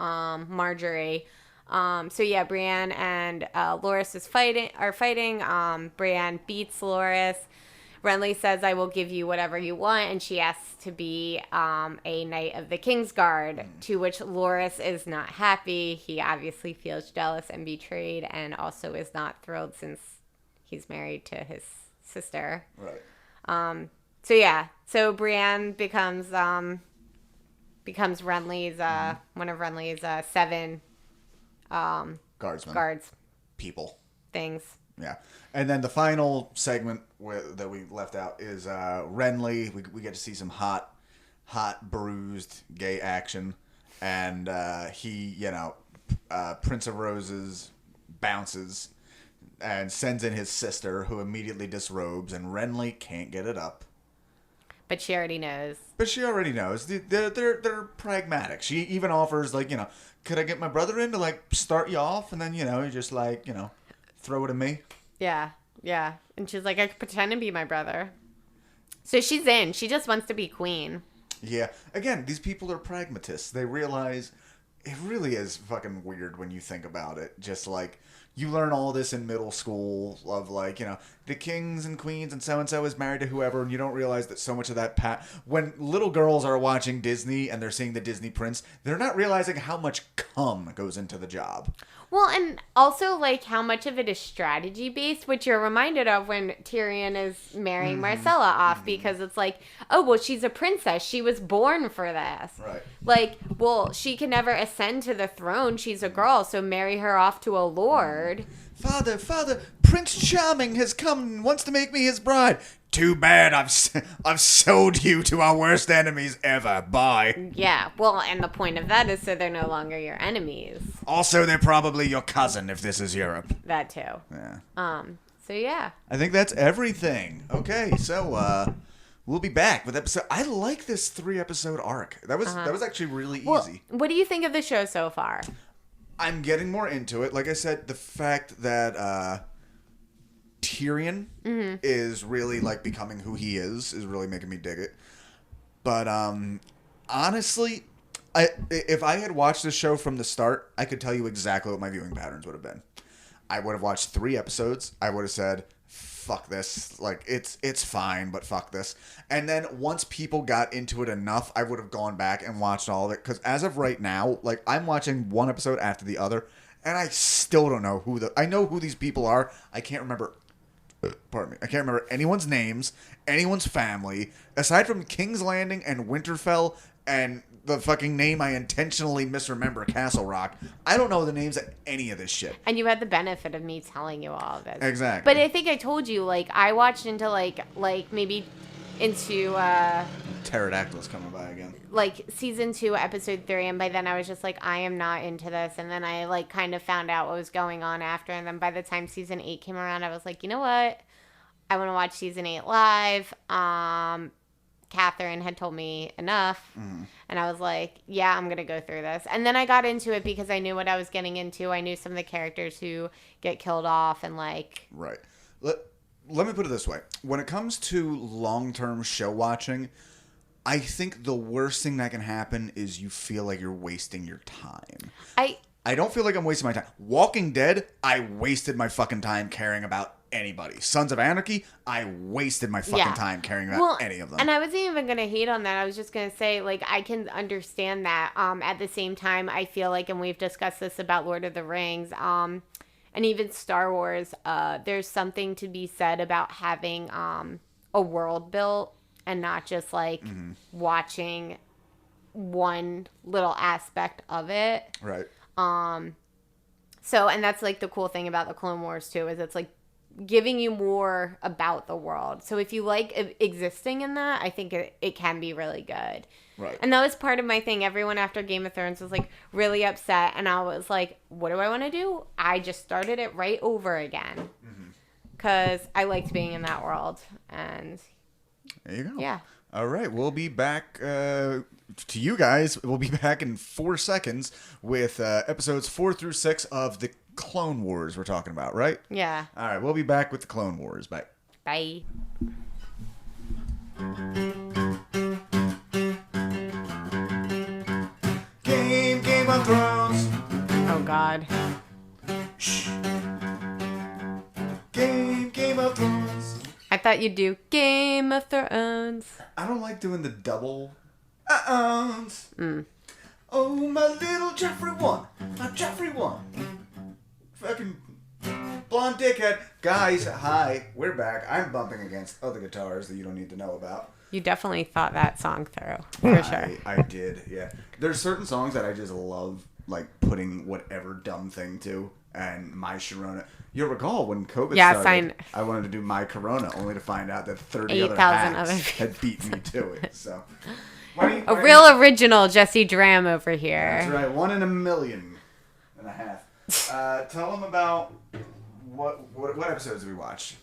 Marjorie. Brienne and Loras are fighting. Brienne beats Loras. Renly says, I will give you whatever you want, and she asks to be a knight of the Kingsguard, to which Loras is not happy. He obviously feels jealous and betrayed, and also is not thrilled since he's married to his sister.
Right.
So Brienne becomes Renly's one of Renly's 7 guards
people
things.
Yeah. And then the final segment that we left out is Renly. We get to see some hot bruised gay action, and Prince of Roses bounces and sends in his sister, who immediately disrobes, and Renly can't get it up.
But she already knows.
They're pragmatic. She even offers, could I get my brother in to, start you off? And then, you just, throw it at me.
Yeah. And she's like, I could pretend to be my brother. So she's in. She just wants to be queen.
Yeah. Again, these people are pragmatists. They realize it really is fucking weird when you think about it. Just, you learn all this in middle school of the kings and queens and so is married to whoever, and you don't realize that so much of that when little girls are watching Disney and they're seeing the Disney prince, they're not realizing how much cum goes into the job.
Well, and also how much of it is strategy based, which you're reminded of when Tyrion is marrying Marcella off, because it's she's a princess. She was born for this.
Right.
She can never ascend to the throne. She's a girl, so marry her off to a lord.
Father, Prince Charming has come and wants to make me his bride. Too bad, I've sold you to our worst enemies ever. Bye.
Yeah, well, and the point of that is so they're no longer your enemies.
Also, they're probably your cousin if this is Europe.
That too.
Yeah.
So yeah.
I think that's everything. Okay, so we'll be back with episode. I like this 3-episode arc. That was actually really easy.
What do you think of the show so far?
I'm getting more into it. Like I said, the fact that Tyrion is really like becoming who he is really making me dig it. But honestly, if I had watched the show from the start, I could tell you exactly what my viewing patterns would have been. I would have watched 3 episodes. I would have said, fuck this. Like, it's fine, but fuck this. And then once people got into it enough, I would have gone back and watched all of it. Because as of right now, like, I'm watching one episode after the other, and I still don't know I know who these people are. I can't remember. Pardon me. I can't remember anyone's names, anyone's family, aside from King's Landing and Winterfell and the fucking name I intentionally misremember, Castle Rock. I don't know the names of any of this shit.
And you had the benefit of me telling you all of this.
Exactly.
But I think I told you, like, I watched into, like maybe into,
Pterodactyl's coming by again.
like, season 2, episode 3, and by then I was just like, I am not into this. And then I, like, kind of found out what was going on after. And then by the time season 8 came around, I was like, you know what? I want to watch season 8 live. Catherine had told me enough, and I was like, yeah, I'm going to go through this. And then I got into it because I knew what I was getting into. I knew some of the characters who get killed off and, like...
Right. Let me put it this way. When it comes to long-term show watching, I think the worst thing that can happen is you feel like you're wasting your time. I don't feel like I'm wasting my time. Walking Dead, I wasted my fucking time caring about anybody. Sons of Anarchy, I wasted my fucking time caring about any of them.
And I wasn't even going to hate on that. I was just going to say, like, I can understand that. At the same time, I feel like, and we've discussed this about Lord of the Rings, and even Star Wars, there's something to be said about having a world built and not just, like, watching one little aspect of it.
Right.
So, and that's, like, the cool thing about the Clone Wars, too, is it's, like, giving you more about the world. So if you like existing in that, I think it can be really good.
Right.
And that was part of my thing. Everyone after Game of Thrones was, like, really upset. And I was like, what do I want to do? I just started it right over again. Because I liked being in that world. And
there you go.
Yeah.
All right. We'll be back to you guys. We'll be back in 4 seconds with episodes 4 through 6 of the Clone Wars we're talking about, right?
Yeah.
All right. We'll be back with the Clone Wars. Bye.
Bye.
Game of Thrones.
Oh, God.
Shh. Game of Thrones.
I thought you'd do Game of Thrones.
I don't like doing the double Oh, my little Jeffrey one. My Jeffrey one. Fucking blonde dickhead. Guys, hi. We're back. I'm bumping against other guitars that you don't need to know about.
You definitely thought that song through, for sure.
I did, yeah. There's certain songs that I just love, like, putting whatever dumb thing to, and My Sharona. You'll recall when COVID started, I wanted to do My Corona, only to find out that 30 other hacks had beat me to it, so...
A real original Jesse Draham over here.
That's right, 1 in a million and a half. Tell them about what episodes we watched.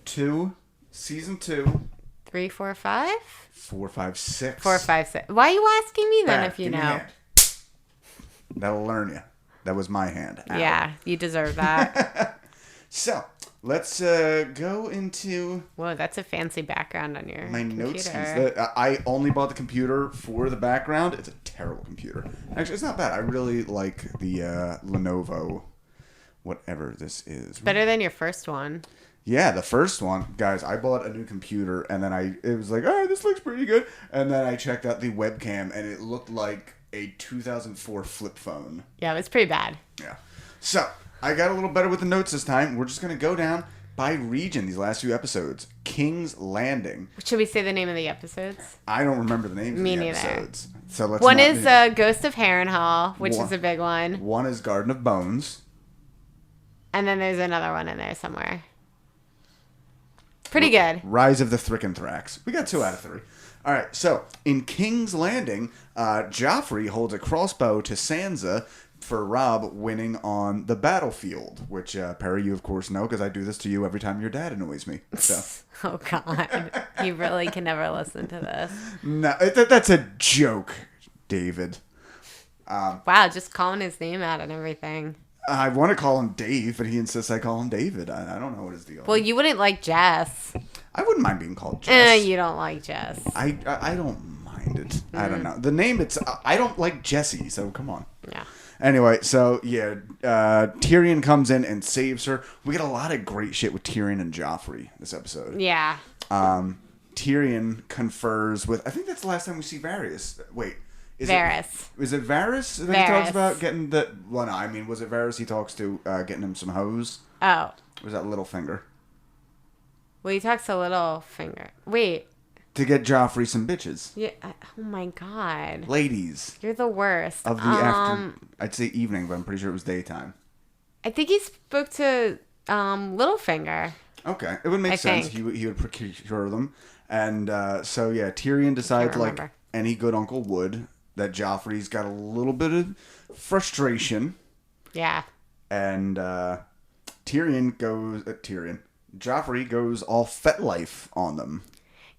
2, season 2.
3, 4, 5?
4, 5, 6.
4, 5, 6. Why are you asking me then if you
give me a
know?
hand. That'll learn you. That was my hand. Ow.
Yeah, you deserve that.
So, let's go into...
Whoa, that's a fancy background on your
notes.
computer.
I only bought the computer for the background. It's a terrible computer. Actually, it's not bad. I really like the Lenovo, whatever this is.
Better than your first one.
Yeah, the first one, guys, I bought a new computer, and then it was like, oh, this looks pretty good. And then I checked out the webcam, and it looked like a 2004 flip phone.
Yeah, it was pretty bad.
Yeah. So, I got a little better with the notes this time. We're just going to go down by region these last few episodes. King's Landing.
Should we say the name of the episodes?
I don't remember the names of the
neither.
episodes. So let's
one is Ghost of Harrenhal, which is a big one.
One is Garden of Bones.
And then there's another one in there somewhere. Pretty good.
Rise of the Thricanthrax. We got 2 out of 3. All right, so in King's Landing, Joffrey holds a crossbow to Sansa for Rob winning on the battlefield, which Perry, you of course know because I do this to you every time your dad annoys me. So.
Oh God, you really can never listen to this.
No, that's a joke, David.
Wow, just calling his name out and everything.
I want to call him Dave, but he insists I call him David. I don't know what his deal is.
Well, you wouldn't like Jess.
I wouldn't mind being called Jess.
You don't like Jess.
I don't mind it. I don't know. The name, I don't like Jesse, so come on.
Yeah.
Anyway, so yeah, Tyrion comes in and saves her. We get a lot of great shit with Tyrion and Joffrey this episode.
Yeah.
Tyrion confers with, I think that's the last time we see Varys. Wait. Is it Varys that he talks about getting the... Well, no, I mean, was it Varys he talks to getting him some hose?
Oh.
Or was that Littlefinger?
Well, he talks to Littlefinger. Wait.
To get Joffrey some bitches.
Yeah. Oh, my God.
Ladies.
You're the worst.
Of the after... I'd say evening, but I'm pretty sure it was daytime.
I think he spoke to Littlefinger.
Okay. It would make sense. He would procure them. And so, yeah, Tyrion decides, like any good uncle would... that Joffrey's got a little bit of frustration.
Yeah.
And Joffrey goes all FetLife on them.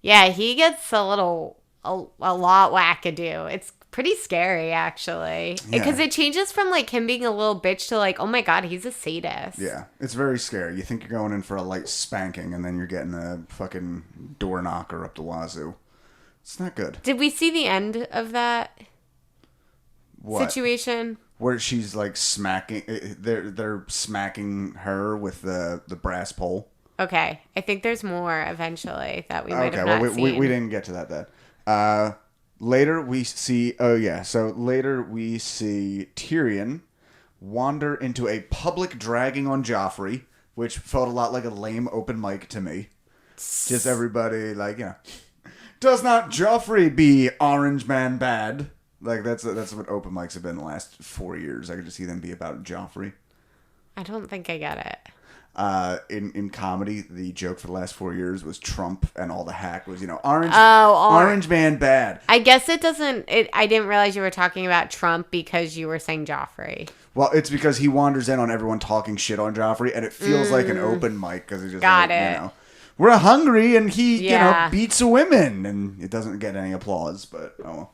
Yeah, he gets a lot wackadoo. It's pretty scary, actually. Because it changes from, like, him being a little bitch to, like, oh my God, he's a sadist.
Yeah, it's very scary. You think you're going in for a light spanking, and then you're getting a fucking door knocker up the wazoo. It's not good.
Did we see the end of that situation?
Where she's like smacking, they're smacking her with the brass pole.
Okay, I think there's more eventually that we might have not seen.
We didn't get to that. Later we see. Later we see Tyrion wander into a public dragging on Joffrey, which felt a lot like a lame open mic to me. Just everybody like, you know. Does not Joffrey be Orange Man bad? Like, that's what open mics have been the last 4 years. I could just see them be about Joffrey.
I don't think I get it.
In comedy, the joke for the last 4 years was Trump, and all the hack was, Orange Man bad.
I guess it doesn't... I didn't realize you were talking about Trump because you were saying Joffrey.
Well, it's because he wanders in on everyone talking shit on Joffrey, and it feels like an open mic, because it's just
Got it.
We're hungry, and he, beats women, and it doesn't get any applause, but oh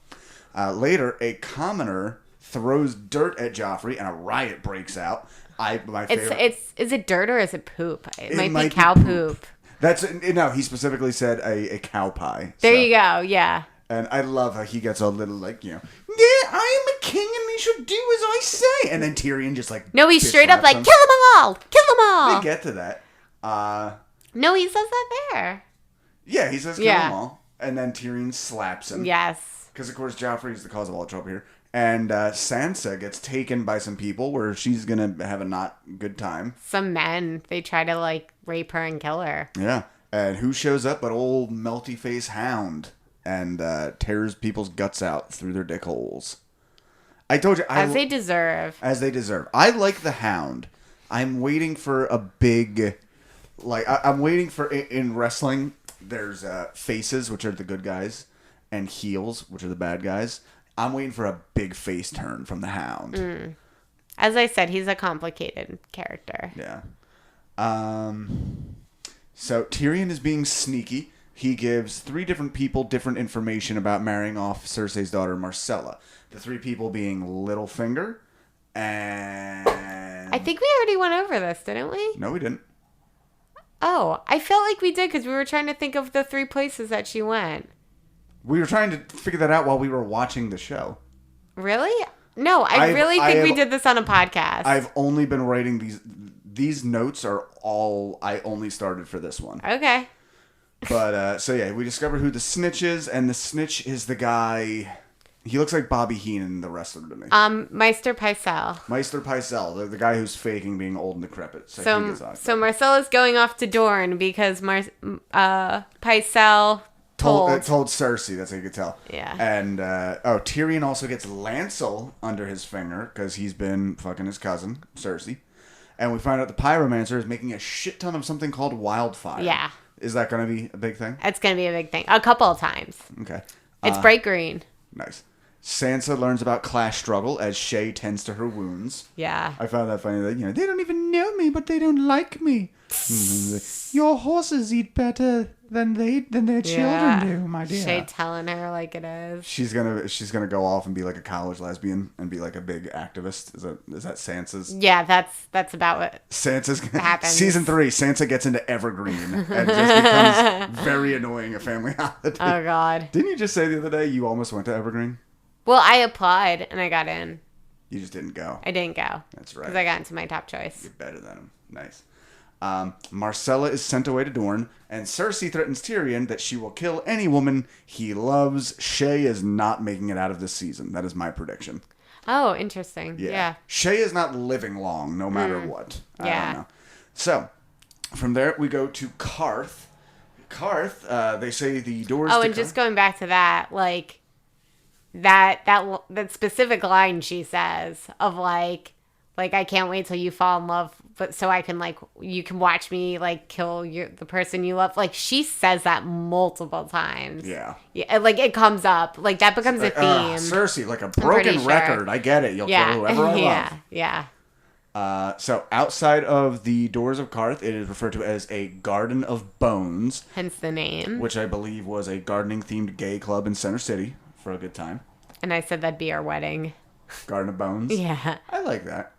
well. Later, a commoner throws dirt at Joffrey, and a riot breaks out. My favorite.
Is it dirt or is it poop? It might be cow poop.
He specifically said a cow pie.
There you go, yeah.
And I love how he gets a little like, yeah, I am a king, and they should do as I say. And then Tyrion just like...
No, he's straight up like, kill them all! Kill them all!
They get to that.
No, he says that there.
Yeah, he says kill them all. And then Tyrion slaps him.
Yes.
Because, of course, Joffrey is the cause of all trouble here. And Sansa gets taken by some people where she's going to have a not good time.
Some men. They try to, like, rape her and kill her.
Yeah. And who shows up but old melty-face Hound and tears people's guts out through their dick holes. I told you.
As they deserve.
As they deserve. I like the Hound. I'm waiting for a big... I'm waiting for... In wrestling, there's faces, which are the good guys, and heels, which are the bad guys. I'm waiting for a big face turn from the Hound. Mm.
As I said, he's a complicated character.
Yeah. So Tyrion is being sneaky. He gives 3 different people different information about marrying off Cersei's daughter, Marcella. The 3 people being Littlefinger and...
I think we already went over this, didn't we?
No, we didn't.
Oh, I felt like we did because we were trying to think of the 3 places that she went.
We were trying to figure that out while we were watching the show.
Really? No, I really think we did this on a podcast.
I've only been writing these notes are all I only started for this one.
Okay.
But so yeah, we discovered who the snitch is, and the snitch is the guy. He looks like Bobby Heenan, the wrestler to me.
Meister Pycelle.
Meister Pycelle, the guy who's faking being old and decrepit. So
Marcella's going off to Dorne because Pycelle told
Cersei. That's how you could tell.
Yeah.
And Tyrion also gets Lancel under his finger because he's been fucking his cousin Cersei, and we find out the pyromancer is making a shit ton of something called wildfire.
Yeah.
Is that going to be a big thing?
It's going to be a big thing. A couple of times.
Okay.
It's bright green.
Nice. Sansa learns about class struggle as Shay tends to her wounds.
Yeah.
I found that funny that, they don't even know me, but they don't like me. Your horses eat better than their children do, my dear.
Shay telling her like it is.
She's gonna go off and be like a college lesbian and be like a big activist. Is that Sansa's?
Yeah, that's about what
Sansa's
happens.
Season 3. Sansa gets into Evergreen and just becomes very annoying at family holiday.
Oh God!
Didn't you just say the other day you almost went to Evergreen?
Well, I applied and I got in.
You just didn't go.
I didn't go.
That's right.
Because I got into my top choice.
You're better than him. Nice. Marcella is sent away to Dorne, and Cersei threatens Tyrion that she will kill any woman he loves. Shay is not making it out of this season. That is my prediction.
Oh, interesting. Yeah.
Shay is not living long, no matter what. I
Yeah.
don't know. So, from there, we go to Karth. Karth, they say the doors
Oh,
to
and just going back to that, like, that specific line she says of, like, I can't wait till you fall in love, but so I can, like, you can watch me, like, kill the person you love. Like, she says that multiple times.
Yeah.
Yeah, like, it comes up. Like, that becomes a theme.
Cersei, like a
pretty
broken
sure.
record. I get it. You'll kill whoever I love.
Yeah.
So outside of the doors of Karth, it is referred to as a Garden of Bones.
Hence the name.
Which I believe was a gardening-themed gay club in Center City for a good time.
And I said that'd be our wedding.
Garden of Bones?
Yeah.
I like that.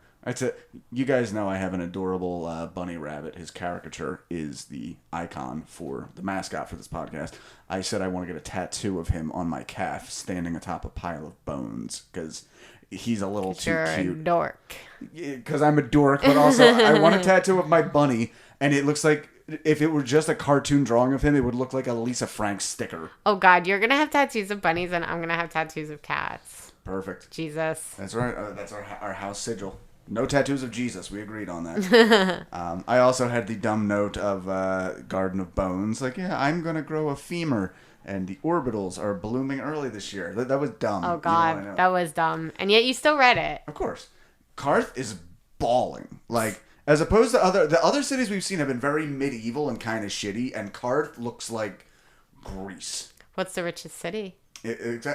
You guys know I have an adorable bunny rabbit. His caricature is the icon for the mascot for this podcast. I said I want to get a tattoo of him on my calf standing atop a pile of bones because he's a little too cute.
You're a dork.
Because I'm a dork, but also I want a tattoo of my bunny, and it looks like if it were just a cartoon drawing of him, it would look like a Lisa Frank sticker.
Oh, God, you're going to have tattoos of bunnies, and I'm going to have tattoos of cats.
Perfect.
Jesus.
That's right. That's our house sigil. No tattoos of Jesus. We agreed on that. I also had the dumb note of Garden of Bones. Like, yeah, I'm going to grow a femur, and the orbitals are blooming early this year. That was dumb.
Oh, God, that was dumb. And yet you still read it.
Of course. Karth is bawling. Like, as opposed to the other cities we've seen have been very medieval and kind of shitty, and Karth looks like Greece.
What's the richest city?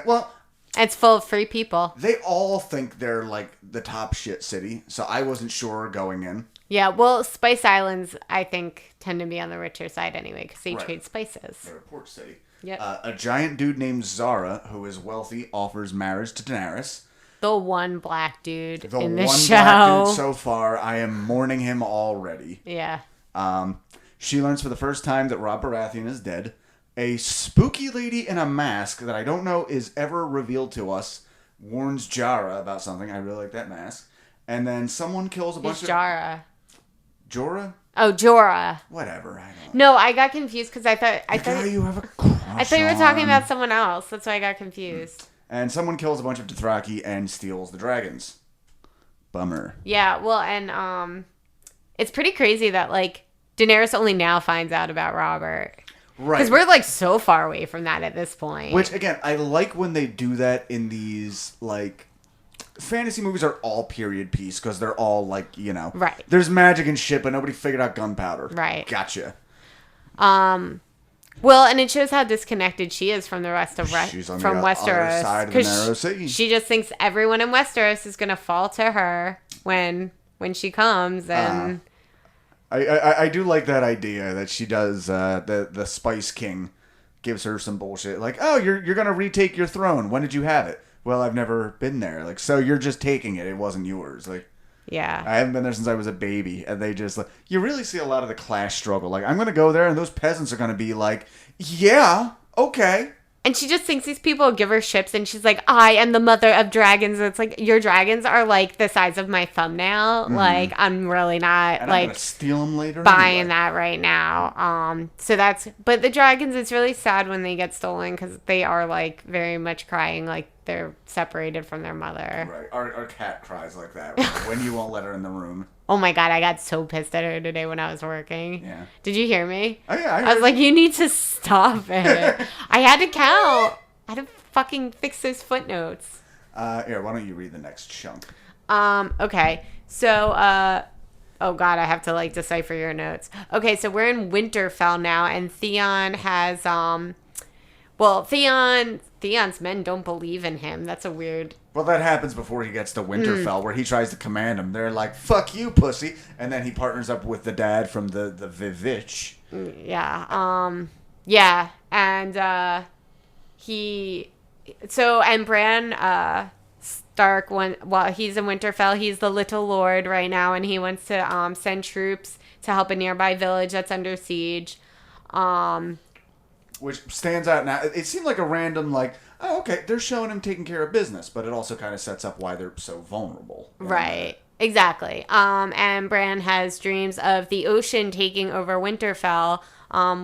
Well...
It's full of free people.
They all think they're, like, the top shit city, so I wasn't sure going in.
Yeah, well, Spice Islands, I think, tend to be on the richer side anyway, because they trade spices.
They're a port city.
Yep.
A giant dude named Zara, who is wealthy, offers marriage to Daenerys.
The one black dude in the show.
The one black dude so far. I am mourning him already.
Yeah.
She learns for the first time that Rob Baratheon is dead. A spooky lady in a mask that I don't know is ever revealed to us warns Jorah about something. I really like that mask. And then someone kills a bunch of...
Jorah?
Jorah?
Oh, Jorah.
Whatever. I don't
know. No, I got confused because I thought
you have a crush
I thought you were talking about someone else. That's why I got confused.
And someone kills a bunch of Dothraki and steals the dragons. Bummer.
Yeah, well, and it's pretty crazy that, like, Daenerys only now finds out about Robert.
Right.
Because we're, like, so far away from that at this point.
Which, again, I like when they do that in these, like... Fantasy movies are all period piece because they're all, like,
Right.
There's magic and shit, but nobody figured out gunpowder.
Right.
Gotcha.
Well, and it shows how disconnected she is from the rest of
She's on
from
the
Westeros.
other side of the narrow sea.
She just thinks everyone in Westeros is going to fall to her when she comes, and...
I do like that idea that she does. The Spice King gives her some bullshit like, "Oh, you're gonna retake your throne. When did you have it?" Well, I've never been there. Like, so you're just taking it. It wasn't yours. Like,
yeah,
I haven't been there since I was a baby. And they just like, you really see a lot of the class struggle. Like, I'm gonna go there, and those peasants are gonna be like, "Yeah, okay."
And she just thinks these people give her ships, and she's like, I am the mother of dragons. And it's like, your dragons are, like, the size of my thumbnail. Mm-hmm. Like, I'm really not,
and I'm gonna steal them later
buying that right now. But the dragons, it's really sad when they get stolen, because they are, like, very much crying, like, they're separated from their mother.
Right. Our cat cries like that when you won't let her in the room.
Oh my God, I got so pissed at her today when I was working.
Yeah.
Did you hear me?
Oh, yeah.
I was like, you need to stop it. I had to count. I had to fucking fix those footnotes.
Here, why don't you read the next chunk?
Okay. So, oh God, I have to, like, decipher your notes. Okay, so we're in Winterfell now, and Theon has, Well, Theon's men don't believe in him. That's a weird.
Well, that happens before he gets to Winterfell, where he tries to command them. They're like, "Fuck you, pussy," and then he partners up with the dad from the Vivitch.
Yeah. Yeah, and and Bran Stark, while he's in Winterfell, he's the Little Lord right now, and he wants to send troops to help a nearby village that's under siege.
Which stands out now. It seemed like a random, like, oh, okay, they're showing him taking care of business, but it also kind of sets up why they're so vulnerable.
Right. Exactly. And Bran has dreams of the ocean taking over Winterfell,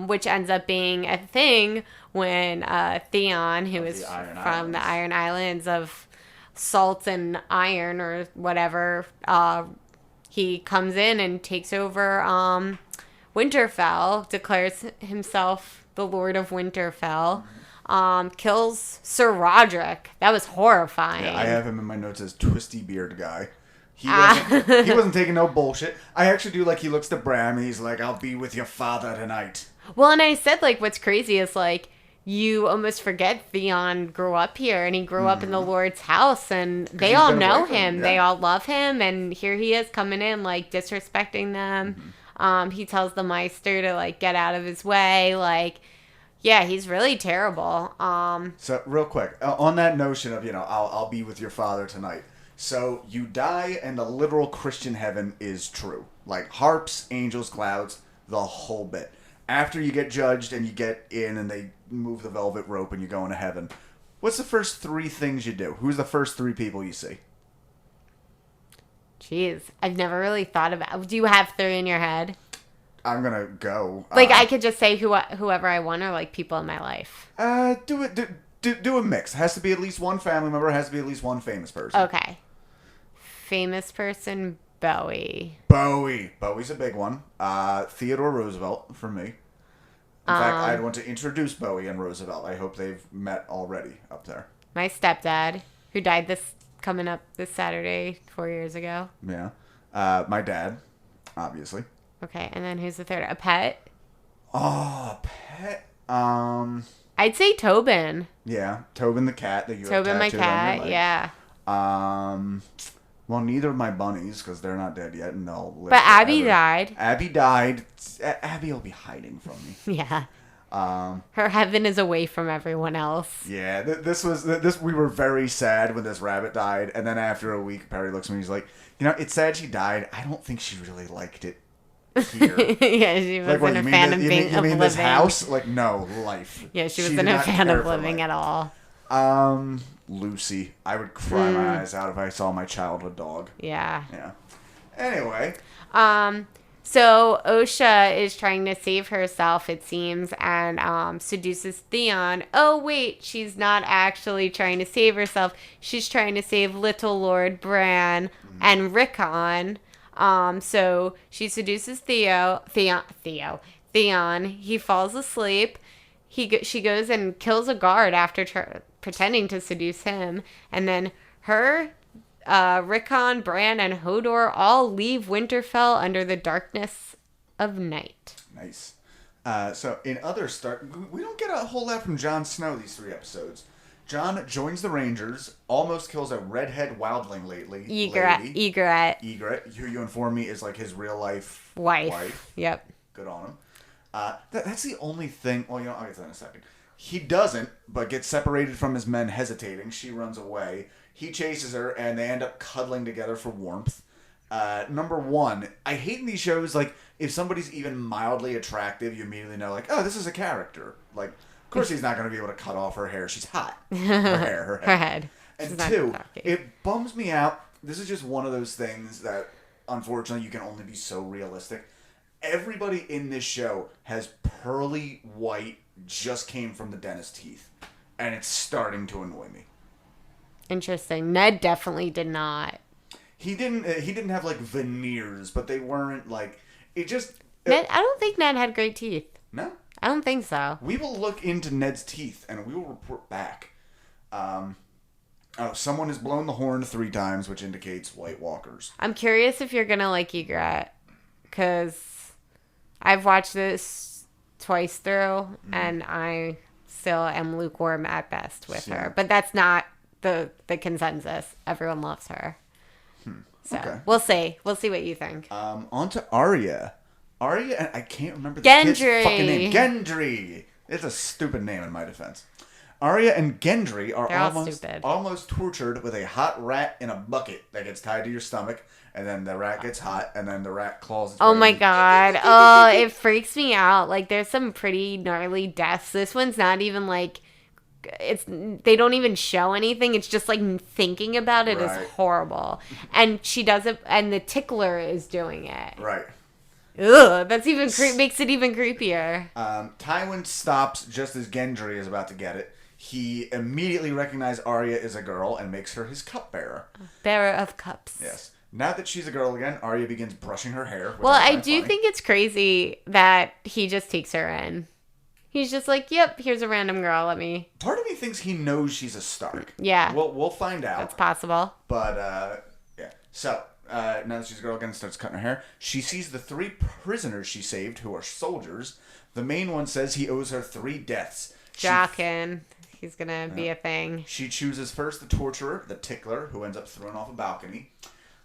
which ends up being a thing when Theon, who is from the Iron Islands of salt and iron or whatever, he comes in and takes over Winterfell, declares himself the Lord of Winterfell, kills Sir Roderick. That was horrifying.
Yeah, I have him in my notes as twisty beard guy. He wasn't taking no bullshit. I actually do like he looks to Bram and he's like, "I'll be with your father tonight."
Well, and I said, like, what's crazy is, like, you almost forget Theon grew up here, and he grew up in the Lord's house, and they all know him. Yeah. They all love him, and here he is coming in, like, disrespecting them. He tells the Meister to, like, get out of his way. Like, yeah, he's really terrible.
So, real quick, on that notion of, I'll be with your father tonight. So, you die, and the literal Christian heaven is true. Like, harps, angels, clouds, the whole bit. After you get judged and you get in and they move the velvet rope and you go into heaven, what's the first 3 things you do? Who's the first 3 people you see?
Jeez, I've never really thought about. Do you have 3 in your head?
I'm gonna go.
Like, I could just say whoever I want, or like people in my life.
Do a mix. It has to be at least one family member. It has to be at least one famous person.
Okay. Famous person, Bowie.
Bowie's a big one. Theodore Roosevelt for me. In fact, I'd want to introduce Bowie and Roosevelt. I hope they've met already up there.
My stepdad, who died coming up this Saturday 4 years ago.
Yeah. My dad, obviously.
Okay, and then who's the third? A pet?
Oh, pet.
I'd say Tobin.
Yeah, Tobin the cat that you have
Tobin, my cat. Yeah.
Well, neither of my bunnies, because they're not dead yet, and they'll live.
But Abby died.
Abby died. Abby will be hiding from me.
Yeah. Her heaven is away from everyone else.
Yeah, this. We were very sad when this rabbit died, and then after a week, Perri looks at me. He's like, "It's sad she died. I don't think she really liked it here."
Yeah, she wasn't a fan of being. You mean
this house? Like, no, life.
Yeah, she wasn't a fan of living at all.
Lucy. I would cry my eyes out if I saw my childhood dog.
Yeah.
Yeah. Anyway.
So Osha is trying to save herself, it seems, and seduces Theon. Oh, wait, she's not actually trying to save herself. She's trying to save Little Lord Bran and Rickon. So she seduces Theon. He falls asleep. She goes and kills a guard after pretending to seduce him. And then her... Rickon, Bran, and Hodor all leave Winterfell under the darkness of night.
Nice. So in other we don't get a whole lot from Jon Snow these 3 episodes. Jon joins the Rangers, almost kills a redhead wildling lately. Egret, who you inform me is like his real life wife.
Yep.
Good on him. That's the only thing. Well, I'll get to that in a second. He doesn't, but gets separated from his men hesitating. She runs away. He chases her, and they end up cuddling together for warmth. Number 1, I hate in these shows, like, if somebody's even mildly attractive, you immediately know, like, oh, this is a character. Like, of course he's not going to be able to cut off her hair. She's hot. Her head. And 2, it bums me out. This is just one of those things that, unfortunately, you can only be so realistic. Everybody in this show has pearly white, just came from the dentist's teeth. And it's starting to annoy me.
Interesting. Ned definitely did not.
He didn't have like veneers, but they weren't like it just.
Ned, I don't think Ned had great teeth.
No,
I don't think so.
We will look into Ned's teeth and we will report back. Someone has blown the horn 3 times, which indicates White Walkers.
I'm curious if you're gonna like Egret, because I've watched this twice through and I still am lukewarm at best with
Yeah.
her. But that's not the consensus. Everyone loves her. So
Okay.
we'll see. We'll see what you think.
On to Arya. Arya, and I can't remember the
Gendry.
kid's fucking name. Gendry. It's a stupid name in my defense. Arya and Gendry are
They're all stupid.
almost tortured with a hot rat in a bucket that gets tied to your stomach, and then the rat gets hot, and then the rat claws its
Oh
way
my
in.
god. Oh, it freaks me out. Like there's some pretty gnarly deaths. This one's not even like they don't even show anything. It's just like thinking about it is
Right.
horrible. And she does it and the tickler is doing it.
Right.
Ugh, that's even makes it even creepier.
Tywin stops just as Gendry is about to get it. He immediately recognizes Arya as a girl and makes her his cupbearer.
Bearer of cups.
Yes. Now that she's a girl again, Arya begins brushing her hair. Which
Well,
I
I
find
do
funny.
think it's crazy that he just takes her in. He's just like, yep, here's a random girl. Let me.
Part of me thinks he knows she's a Stark.
Yeah.
We'll find out.
That's possible.
But, yeah. So, now that she's a girl again, starts cutting her hair. She sees the 3 prisoners she saved, who are soldiers. The main one says he owes her 3 deaths.
Jockin. He's gonna be a thing.
She chooses first the torturer, the tickler, who ends up thrown off a balcony.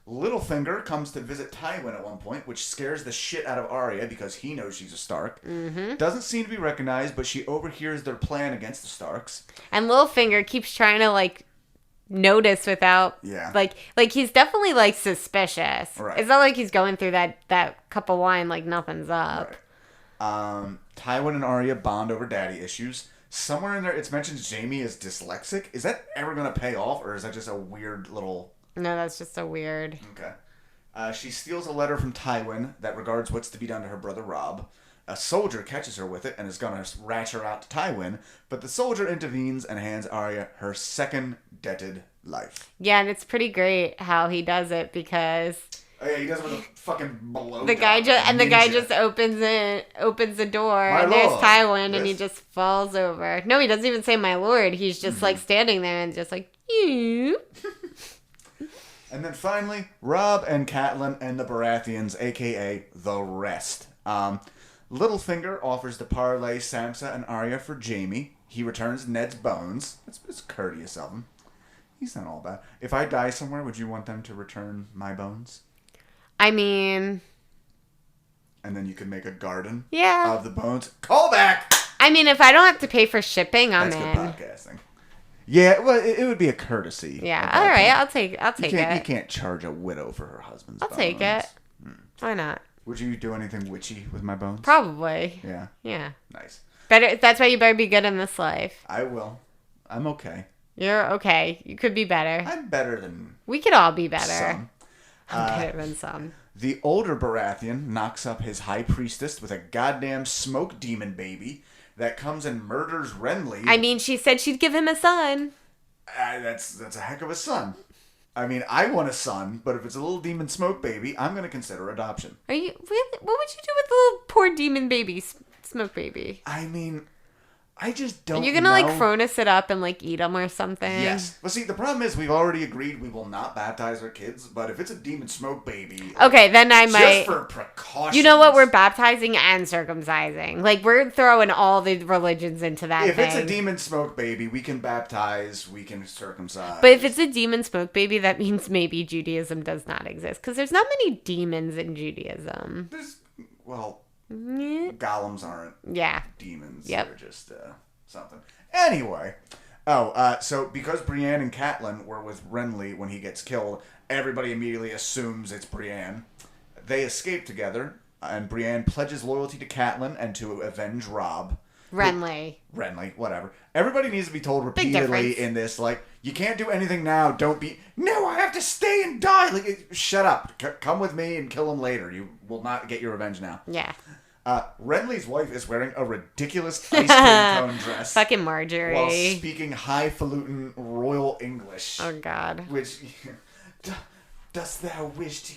Littlefinger comes to visit Tywin at one point, which scares the shit out of Arya because he knows she's a Stark. Mm-hmm. Doesn't seem to be recognized, but she overhears their plan against the Starks.
And Littlefinger keeps trying to like notice without like he's definitely like suspicious.
Right.
It's not like he's going through that cup of wine like nothing's up.
Right. Tywin and Arya bond over daddy issues. Somewhere in there, it's mentioned Jaime is dyslexic. Is that ever going to pay off, or is that just a weird little...
No, that's just so weird.
Okay. She steals a letter from Tywin that regards what's to be done to her brother Robb. A soldier catches her with it and is going to rat her out to Tywin, but the soldier intervenes and hands Arya her second debted life.
Yeah, and it's pretty great how he does it because...
Oh yeah, he does it with a fucking blow.
The guy just opens the door,
My
and there's
lord.
Tywin, and he
Yes.
just falls over. No, he doesn't even say "my lord." He's just like standing there and just like you.
And then finally, Robb and Catelyn and the Baratheons, a.k.a. the rest. Littlefinger offers to parlay Sansa and Arya for Jaime. He returns Ned's bones. It's courteous of him. He's not all bad. If I die somewhere, would you want them to return my bones?
I mean,
And then you could make a garden
yeah.
of the bones. Call back!
I mean, if I don't have to pay for shipping, I'm
That's
in.
good podcasting. Yeah, well, it would be a courtesy.
Yeah.
at
All
that
right.
point.
I'll take
You
it.
can't charge a widow for her husband's
I'll
bones.
take it. Why not?
Would you do anything witchy with my bones?
Probably.
Yeah.
Yeah.
Nice.
Better. That's why you better be good in this life.
I will. I'm okay.
You're okay. You could be better.
I'm better than
We could all be better.
some.
I'm better than some.
The older Baratheon knocks up his high priestess with a goddamn smoke demon baby that comes and murders Renly.
I mean, she said she'd give him a son.
That's a heck of a son. I mean, I want a son, but if it's a little demon smoke baby, I'm going to consider adoption.
Are you really? What would you do with the little poor demon baby, smoke baby?
I mean, I just don't
Are you gonna
know.
like Fronus it up and like eat them or something?
Yes. Well, see, the problem is we've already agreed we will not baptize our kids, but if it's a demon smoke baby...
Okay, then I
just
might.
for precautions.
You know what? We're baptizing and circumcising. Like we're throwing all the religions into that.
If
thing.
it's a demon smoke baby, we can baptize, we can circumcise.
But if it's a demon smoke baby, that means maybe Judaism does not exist because there's not many demons in Judaism.
There's, well,
Yeah.
golems aren't
Yeah.
demons.
Yep.
They're just something. Anyway. So because Brienne and Catelyn were with Renly when he gets killed, everybody immediately assumes it's Brienne. They escape together, and Brienne pledges loyalty to Catelyn and to avenge Robb.
Renly.
Whatever. Everybody needs to be told repeatedly
difference.
in this, like, you can't do anything now, don't be... No, I have to stay and die! Like, shut up. Come with me and kill him later. You will not get your revenge now.
Yeah.
Renly's wife is wearing a ridiculous ice cream cone dress.
Fucking Marjorie.
While speaking highfalutin royal English.
Oh God.
Which... Dost thou wish to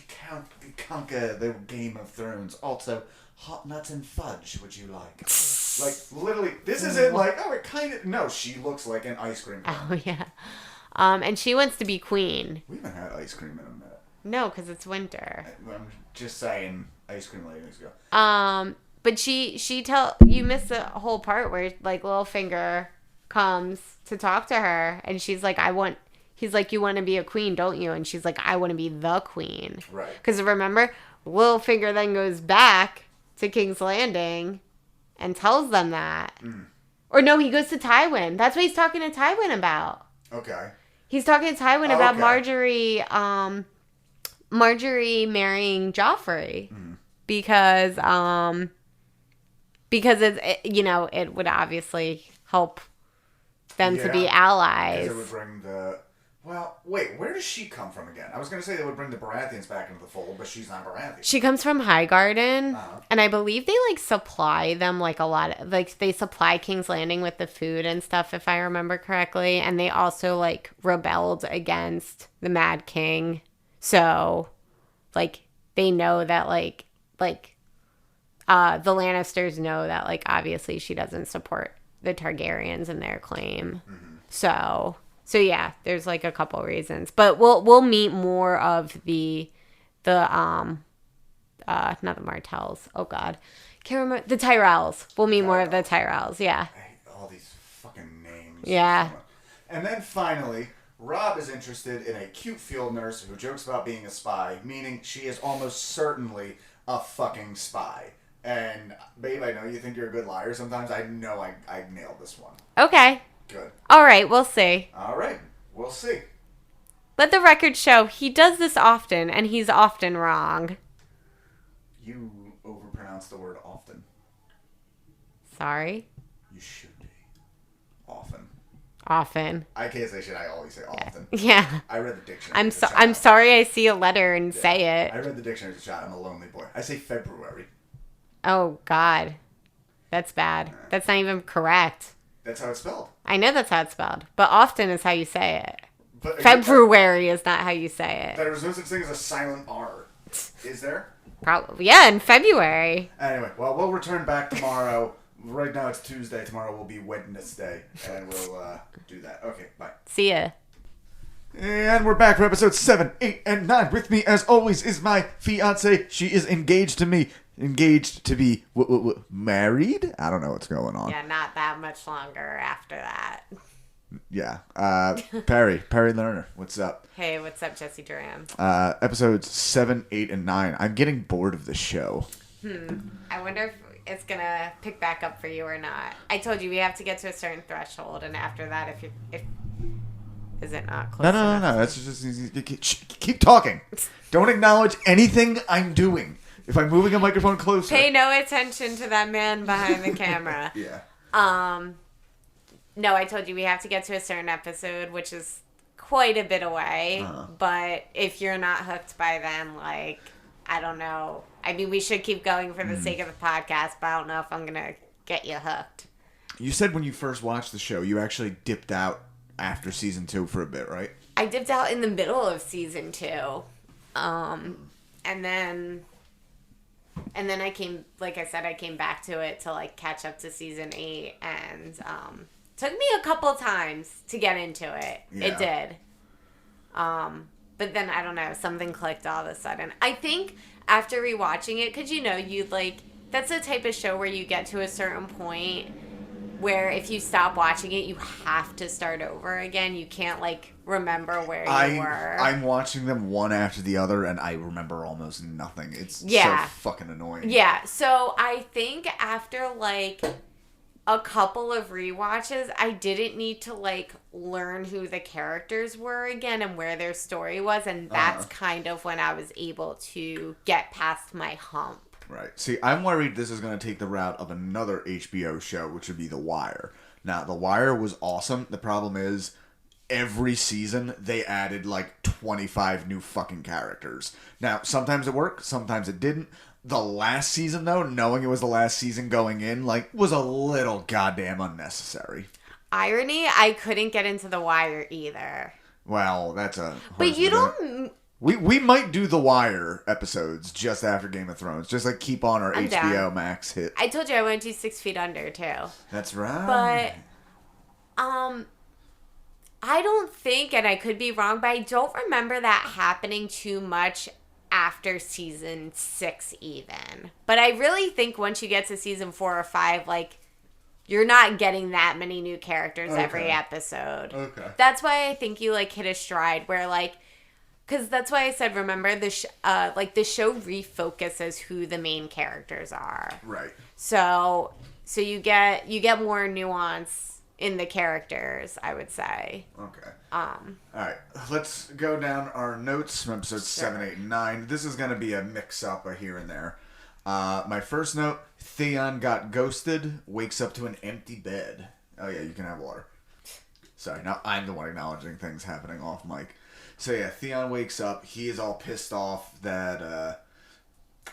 conquer the Game of Thrones? Also, hot nuts and fudge, would you like? Like, literally, this isn't like, oh, it kind of... No, she looks like an ice cream cone.
Oh yeah. And she wants to be queen.
We haven't had ice cream in a minute.
No, because it's winter.
I'm just saying, ice cream ladies go.
But you missed the whole part where like Littlefinger comes to talk to her, and she's like, he's like, you want to be a queen, don't you? And she's like, I want to be the queen.
Right.
Because remember, Littlefinger then goes back to King's Landing and tells them that.
Mm.
Or no, he goes to Tywin. That's what he's talking to Tywin about.
Okay.
He's talking to Tywin about
okay.
Marjorie marrying Joffrey. Because it would obviously help them to be allies.
It would bring wait, where does she come from again? I was going to say they would bring the Baratheons back into the fold, but she's not Baratheon.
She comes from Highgarden, and I believe they like supply them like a lot. Like they supply King's Landing with the food and stuff, if I remember correctly. And they also like rebelled against the Mad King, so like they know that like the Lannisters know that like obviously she doesn't support the Targaryens in their claim. So yeah, there's like a couple reasons, but we'll meet more of the not the Martells. Oh God, can't remember the Tyrells. We'll meet more of the Tyrells. Yeah.
I hate all these fucking names.
Yeah.
And then finally, Robb is interested in a cute field nurse who jokes about being a spy, meaning she is almost certainly a fucking spy. And babe, I know you think you're a good liar sometimes. I know I nailed this one.
Okay.
Good.
All right, we'll see.
All right, we'll see.
Let the record show he does this often, and he's often wrong.
You overpronounce the word often.
Sorry?
You should be. Often.
Often.
I can't say shit, I always say often.
Yeah.
I read the dictionary.
I'm sorry I see a letter and say it.
I read the dictionary as a child. I'm a lonely boy. I say February.
Oh, God. That's bad. That's not even correct.
That's how it's spelled.
I know that's how it's spelled, but often is how you say it.
But
February is not how you say it.
There's no such thing as a silent R. Is there?
Probably. Yeah, in February.
Anyway, well, we'll return back tomorrow. Right now it's Tuesday. Tomorrow will be Wednesday, and we'll do that. Okay, bye.
See ya.
And we're back for episodes 7, 8, and 9. With me, as always, is my fiance. She is engaged to me. Engaged to be married? I don't know what's going on.
Yeah, not that much longer after that.
Yeah. Perri Lerner, what's up?
Hey, what's up, Jesse Draham?
Episodes 7, 8, and 9. I'm getting bored of the show.
I wonder if it's going to pick back up for you or not. I told you we have to get to a certain threshold, and after that, if is it not close enough?
No. That's just keep talking. Don't acknowledge anything I'm doing. If I'm moving a microphone closer.
Pay no attention to that man behind the camera.
Yeah.
No, I told you we have to get to a certain episode, which is quite a bit away. But if you're not hooked by then, like, I don't know. I mean, we should keep going for the sake of the podcast, but I don't know if I'm going to get you hooked.
You said when you first watched the show, you actually dipped out after season 2 for a bit, right?
I dipped out in the middle of season 2. And then I came, like I said, I came back to it to like catch up to season 8, and took me a couple times to get into it. Yeah. It did. But then I don't know, something clicked all of a sudden. I think after rewatching it, because you like, that's the type of show where you get to a certain point where if you stop watching it, you have to start over again. You can't like remember where you were.
I'm watching them one after the other, and I remember almost nothing. It's so fucking annoying.
Yeah, so I think after like a couple of rewatches, I didn't need to like learn who the characters were again and where their story was, and that's kind of when I was able to get past my hump.
Right. See, I'm worried this is going to take the route of another HBO show, which would be The Wire. Now, The Wire was awesome. The problem is, every season, they added like 25 new fucking characters. Now, sometimes it worked, sometimes it didn't. The last season, though, knowing it was the last season going in, like, was a little goddamn unnecessary.
Irony, I couldn't get into The Wire either.
Well, that's a...
But you don't...
We might do The Wire episodes just after Game of Thrones. Just like keep on our
I'm
HBO
down.
Max hit.
I told you I want to do 6 Feet Under too.
That's right.
But I don't think, and I could be wrong, but I don't remember that happening too much after season 6 even. But I really think once you get to season 4 or 5, like, you're not getting that many new characters every episode.
Okay.
That's why I think you, like, hit a stride where, like, because that's why I said, remember, the show refocuses who the main characters are.
Right.
So you get more nuance in the characters, I would say.
Okay. All right. Let's go down our notes from episodes 7, 8, and 9. This is going to be a mix-up here and there. My first note, Theon got ghosted, wakes up to an empty bed. Oh, yeah, you can have water. Sorry, now I'm the one acknowledging things happening off mic. So, yeah, Theon wakes up. He is all pissed off that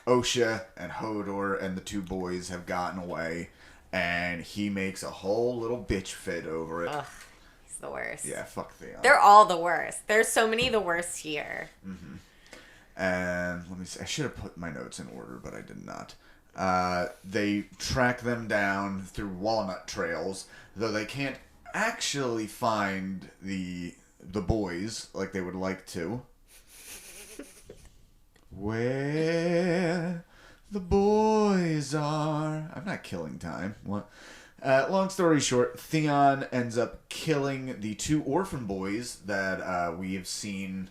Osha and Hodor and the 2 boys have gotten away. And he makes a whole little bitch fit over it.
Ugh, he's the worst.
Yeah, fuck Theon.
They're all the worst. There's so many the worst here.
Mm-hmm. And let me see. I should have put my notes in order, but I did not. They track them down through walnut trails, though they can't actually find the boys like they would like to. Where the boys are. I'm not killing time. What? Long story short, Theon ends up killing the 2 orphan boys that we have seen.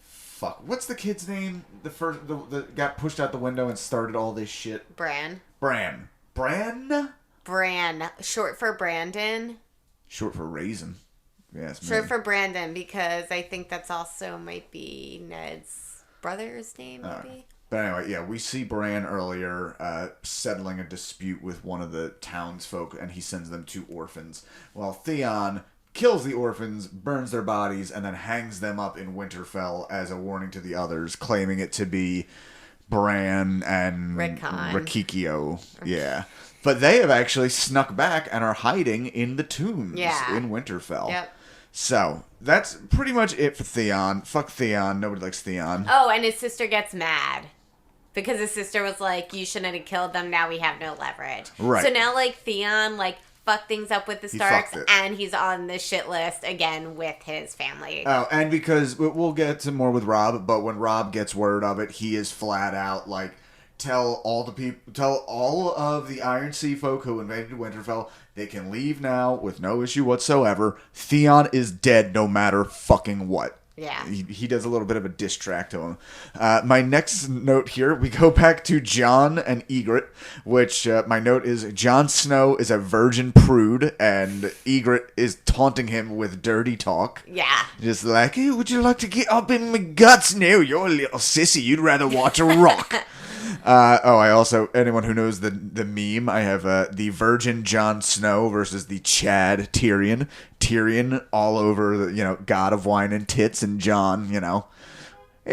Fuck. What's the kid's name? The got pushed out the window and started all this shit.
Bran.
Bran.
Short for Brandon.
Short for Raisin. Yes.
Short for Brandon, because I think that's also might be Ned's brother's name, maybe.
But anyway, yeah, we see Bran earlier settling a dispute with one of the townsfolk, and he sends them 2 orphans. While Theon kills the orphans, burns their bodies, and then hangs them up in Winterfell as a warning to the others, claiming it to be Bran and Rakikio. Yeah. But they have actually snuck back and are hiding in the tombs in Winterfell.
Yep.
So, that's pretty much it for Theon. Fuck Theon. Nobody likes Theon.
Oh, and his sister gets mad. Because his sister was like, you shouldn't have killed them, now we have no leverage.
Right.
So now, like, Theon, like, fucked things up with the Starks, and he's on the shit list again with his family.
Oh, and because, we'll get to more with Robb, but when Robb gets word of it, he is flat out, like, tell all of the Iron Sea folk who invaded Winterfell, they can leave now with no issue whatsoever. Theon is dead no matter fucking what.
Yeah.
He does a little bit of a diss track to him. My next note here, we go back to Jon and Ygritte, which my note is Jon Snow is a virgin prude, and Ygritte is taunting him with dirty talk.
Yeah.
Just like, hey, would you like to get up in my guts? No, you're a little sissy. You'd rather watch a rock. I also, anyone who knows the meme, I have the virgin Jon Snow versus the Chad Tyrion. Tyrion all over the, god of wine and tits, and Jon, ew,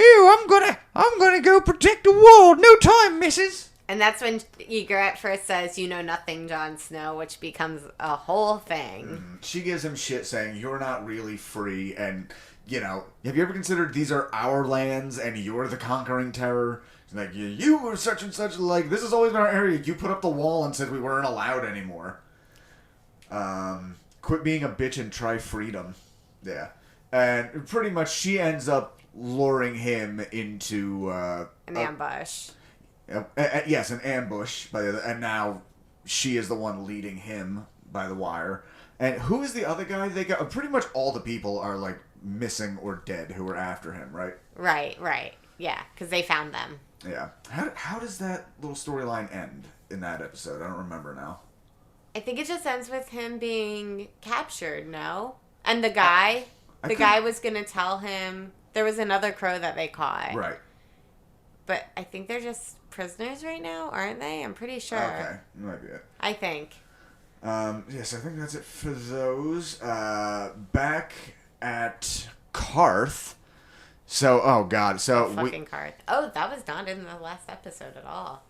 I'm gonna go protect the wall. No time, missus.
And that's when Ygritte first says, you know nothing, Jon Snow, which becomes a whole thing.
She gives him shit saying, you're not really free, and, have you ever considered these are our lands, and you're the conquering terror? Like, you were such and such, like, this has always been our area. You put up the wall and said we weren't allowed anymore. Quit being a bitch and try freedom. Yeah. And pretty much she ends up luring him into...
an ambush.
Yes, an ambush. And now she is the one leading him by the wire. And who is the other guy? They got pretty much all the people are, like, missing or dead who were after him, right?
Right. Yeah, because they found them.
Yeah. How does that little storyline end in that episode? I don't remember now.
I think it just ends with him being captured, no? And the guy, guy was going to tell him there was another crow that they caught.
Right.
But I think they're just prisoners right now, aren't they? I'm pretty sure.
Okay. That might be it.
I think.
Yes, I think that's it for those. Back at Karth. So, oh god, so
fucking Karth. Oh, that was not in the last episode at all.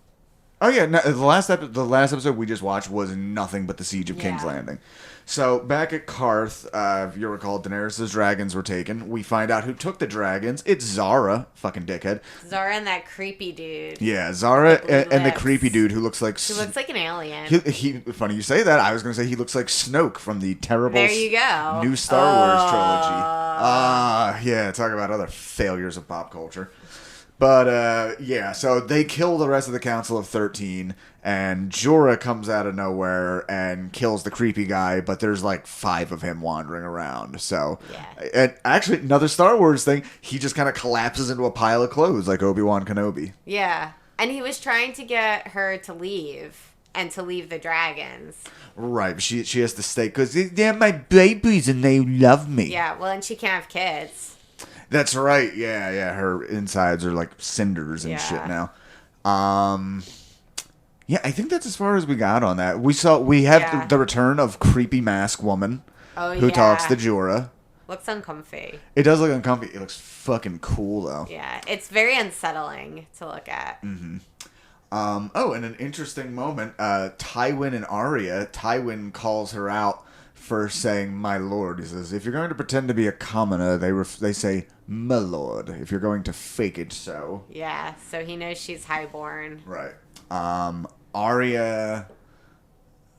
Oh yeah, no, the last episode we just watched was nothing but the Siege of King's Landing. So back at Karth, if you recall, Daenerys' dragons were taken. We find out who took the dragons. It's Zara, fucking dickhead.
Zara and that creepy dude.
Yeah, Zara and the creepy dude who looks like...
He looks like an alien.
He funny you say that. I was going to say he looks like Snoke from the terrible
there you go.
new Star Wars trilogy. Yeah, talk about other failures of pop culture. But, yeah, so they kill the rest of the Council of 13, and Jorah comes out of nowhere and kills the creepy guy, but there's like 5 of him wandering around. So,
Yeah.
and actually, another Star Wars thing, he just kind of collapses into a pile of clothes like Obi-Wan Kenobi.
Yeah. And he was trying to get her to leave and to leave the dragons.
Right, but she has to stay because they're my babies and they love me.
Yeah, well, and she can't have kids.
That's right. Yeah. Her insides are like cinders and shit now. Yeah, I think that's as far as we got on that. We have the return of creepy mask woman who talks to Jorah.
Looks uncomfy.
It does look uncomfy. It looks fucking cool though.
Yeah, it's very unsettling to look at.
Mm-hmm. And an interesting moment. Tywin and Arya. Tywin calls her out for saying "my lord." He says, "If you're going to pretend to be a commoner, they say my lord. If you're going to fake it, so."
Yeah, so he knows she's highborn.
Right. Arya.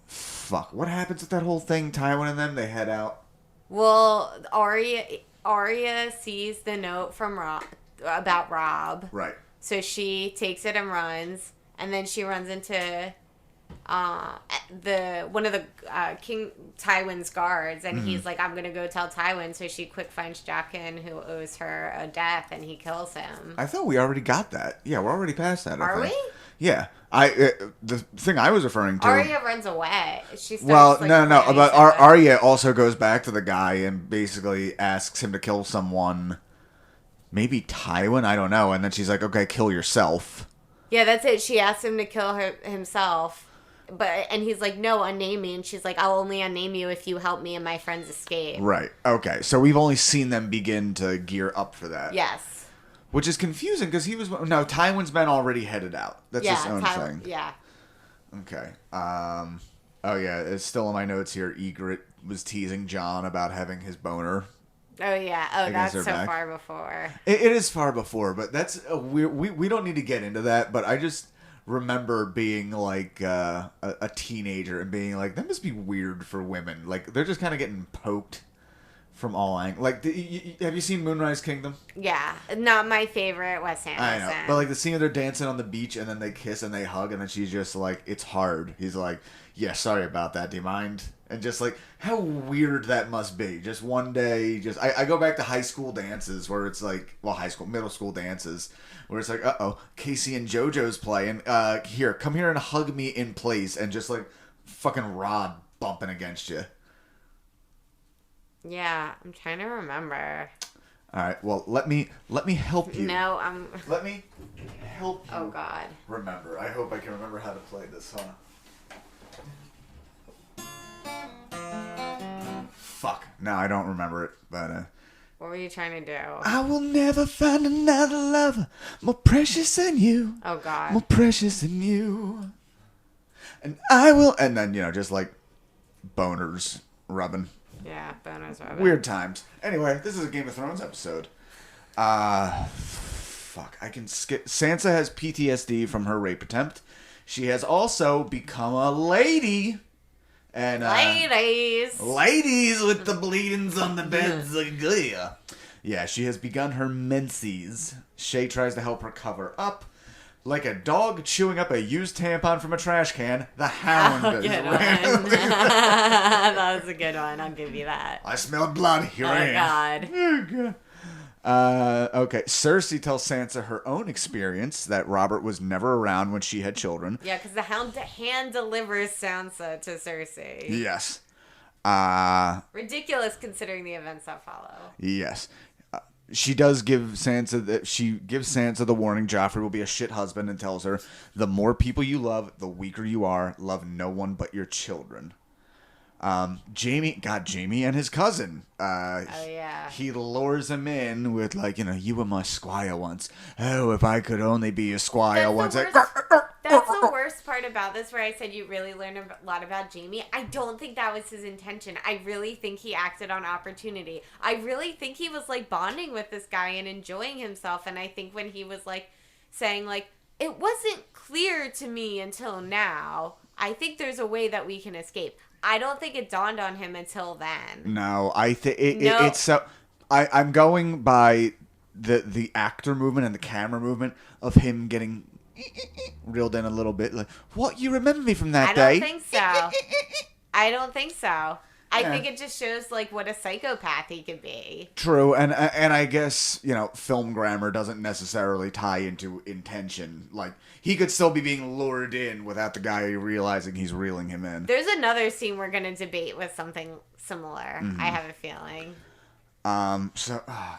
Fuck. What happens with that whole thing? Tywin and them, they head out.
Well, Arya sees the note from Rob about Rob.
Right.
So she takes it and runs, and then she runs into one of the King Tywin's guards, and he's like, "I'm gonna go tell Tywin." So she quick finds Jaqen, who owes her a death, and he kills him.
I thought we already got that. Yeah, we're already past that.
Are we?
Yeah. The thing I was referring to.
Arya runs away. She starts,
well,
like,
no.
planning
But
something.
Arya also goes back to the guy and basically asks him to kill someone. Maybe Tywin, I don't know. And then she's like, "Okay, kill yourself."
Yeah, that's it. She asked him to kill himself. And he's like, "No, unname me." And she's like, "I'll only unname you if you help me and my friends escape."
Right. Okay. So we've only seen them begin to gear up for that.
Yes.
Which is confusing because Tywin's been already headed out. That's his own thing.
Yeah.
Okay. Oh yeah, it's still in my notes here. Ygritte was teasing Jon about having his boner.
Oh yeah. Oh, that's so
back.
far before.
It is far before, but that's we don't need to get into that. But I just remember being like a teenager and being like, that must be weird for women. Like they're just kind of getting poked from all angles. Like, have you seen Moonrise Kingdom?
Yeah, not my favorite Wes Anderson.
I know, but like the scene of they're dancing on the beach and then they kiss and they hug and then she's just like, it's hard. He's like, yeah, sorry about that. Do you mind? And just like how weird that must be. Just one day, I go back to high school dances where it's like, well, middle school dances where it's like, Casey and JoJo's playing. Here, come here and hug me in place, and just like fucking Rod bumping against you.
Yeah, I'm trying to remember.
All right, well, let me help you.
No,
Let me help you.
Oh God.
Remember, I hope I can remember how to play this, huh? Fuck. No, I don't remember it, but
What were you trying to do?
I will never find another lover more precious than you.
Oh God.
More precious than you. And I will, and then, just like boners rubbing.
Yeah, bonus rabbit.
Weird times. Anyway, this is a Game of Thrones episode. Fuck. I can skip. Sansa has PTSD from her rape attempt. She has also become a lady. And ladies with the bleedings on the beds. Yeah, she has begun her menses. Shay tries to help her cover up. Like a dog chewing up a used tampon from a trash can, the hound is randomly.
That was a good one. I'll give you that.
I smelled blood. Here I am.
God.
Oh, God. Okay, Cersei tells Sansa her own experience that Robert was never around when she had children.
Yeah, because the hound hand delivers Sansa to Cersei.
Yes.
Ridiculous considering the events that follow.
Yes. She does give Sansa the warning Joffrey will be a shit husband, and tells her, the more people you love, the weaker you are. Love no one but your children. Jamie and his cousin. He lures him in with like, you were my squire once. Oh, if I could only be your squire once.
That's the worst part about this, where I said you really learn a lot about Jamie. I don't think that was his intention. I really think he acted on opportunity. I really think he was like bonding with this guy and enjoying himself. And I think when he was like saying like, it wasn't clear to me until now, I think there's a way that we can escape. I don't think it dawned on him until then.
No, I think it's so. I'm going by the actor movement and the camera movement of him getting reeled in a little bit. Like, what? You remember me from that day?
I don't think so. I don't think so. I
Yeah.
think it just shows like what a psychopath he could be.
True, and I guess, you know, film grammar doesn't necessarily tie into intention. Like, he could still be being lured in without the guy realizing he's reeling him in.
There's another scene we're gonna debate with something similar.
Mm-hmm.
I have a feeling.
Oh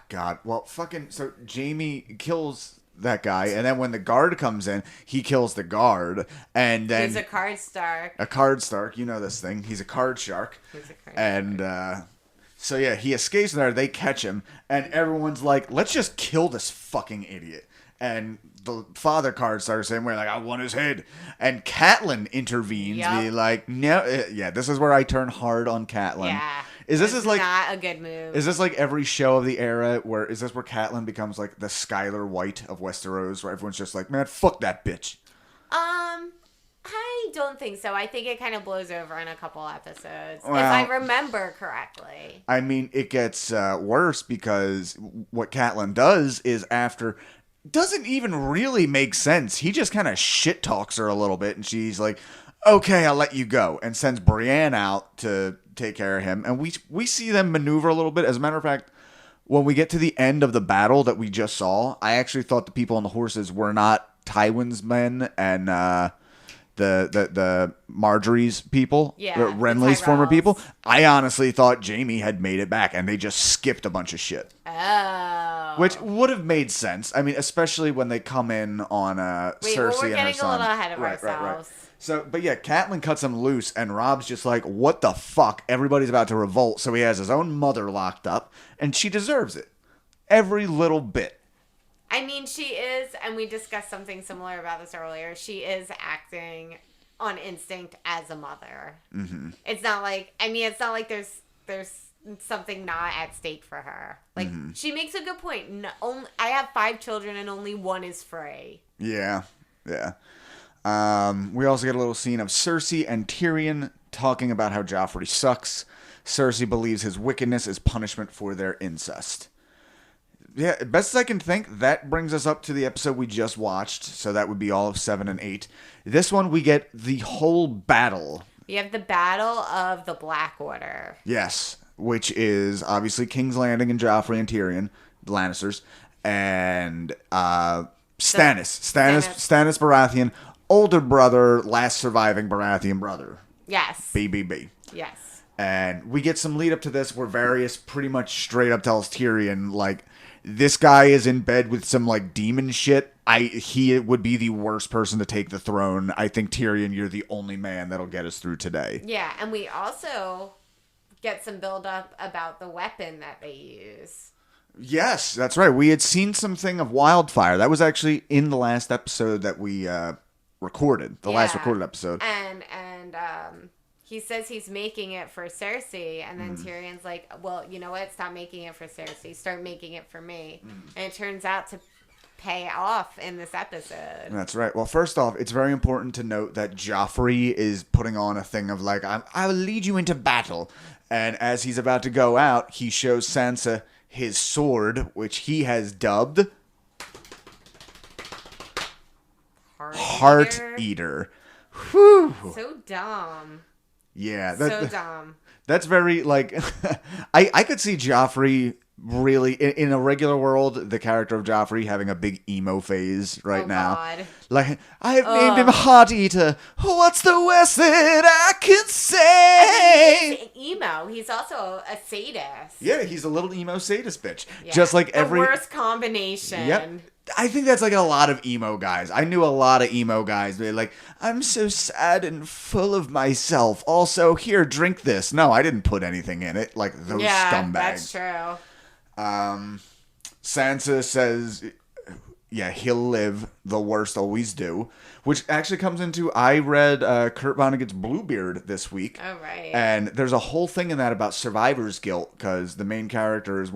God. Well, so Jamie kills that guy, and then when the guard comes in, he kills the guard, and then
He's a card star.
a card shark. You know this thing. He's a card shark.
He's a card
And so yeah, he escapes there. They catch him, and everyone's like, "Let's just kill this fucking idiot." And the father card starts saying, "We're like, I want his head." And Catelyn intervenes,
Yep.
be like, "No, yeah, this is where I turn hard on Catelyn."
Yeah.
This is like
not a good move.
Is this like every show of the era where Catelyn becomes like the Skylar White of Westeros, where everyone's just like, "Man, fuck that bitch."
I don't think so. I think it kind of blows over in a couple episodes,
Well,
if I remember correctly.
I mean, it gets worse because what Catelyn does is doesn't even really make sense. He just kind of shit talks her a little bit, and she's like, "Okay, I'll let you go," and sends Brienne out to take care of him. And we see them maneuver a little bit. As a matter of fact, when we get to the end of the battle that we just saw, I actually thought the people on the horses were not Tywin's men and the Marjorie's people,
Yeah,
Renly's
the
former
Tyrells.
people. I honestly thought Jamie had made it back, and they just skipped a bunch of shit.
Oh.
Which would have made sense. I mean, especially when they come in on
Wait,
Cersei
we're
and her
getting a
son.
little ahead of
Right.
ourselves.
So, but yeah, Catelyn cuts him loose, and Rob's just like, "What the fuck? Everybody's about to revolt." So he has his own mother locked up, and she deserves it. Every little bit.
I mean, she is, and we discussed something similar about this earlier. She is acting on instinct as a mother. Mm-hmm. It's not like there's something not at stake for her. Like, she makes a good point. No, I have 5 children and only one is free.
Yeah. We also get a little scene of Cersei and Tyrion talking about how Joffrey sucks. Cersei believes his wickedness is punishment for their incest. Yeah, best as I can think, that brings us up to the episode we just watched. So that would be all of 7 and 8. This one, we get the whole battle.
We have the Battle of the Blackwater.
Yes, which is obviously King's Landing and Joffrey and Tyrion, the Lannisters, and Stannis Baratheon, older brother, last surviving Baratheon brother.
Yes.
BBB.
Yes.
And we get some lead up to this where Varys pretty much straight up tells Tyrion, like, this guy is in bed with some, like, demon shit. He would be the worst person to take the throne. I think, Tyrion, you're the only man that'll get us through today.
Yeah, and we also get some build up about the weapon that they use.
Yes, that's right. We had seen something of wildfire. That was actually in the last episode that we recorded. The last recorded episode.
And he says he's making it for Cersei, and then Tyrion's like, "Well, you know what? Stop making it for Cersei. Start making it for me." And it turns out to pay off in this episode.
That's right. Well, first off, it's very important to note that Joffrey is putting on a thing of like, I will lead you into battle. And as he's about to go out, he shows Sansa his sword, which he has dubbed Heart Eater. Whew.
So dumb.
Yeah.
So dumb.
That's very, like, I could see Joffrey really, in a regular world, the character of Joffrey having a big emo phase right now.
God.
Like, I have named him Heart Eater. What's the worst that I can say?
He's emo. He's also a sadist.
Yeah, he's a little emo sadist bitch.
Yeah.
Just like
the worst combination.
Yep. I think that's like a lot of emo guys. I knew a lot of emo guys. They're like, I'm so sad and full of myself. Also, here, drink this. No, I didn't put anything in it. Like those scumbags.
That's true.
Sansa says, yeah, he'll live. The worst always do. Which actually comes into, I read Kurt Vonnegut's Bluebeard this week.
Oh, right.
And there's a whole thing in that about survivor's guilt, because the main character is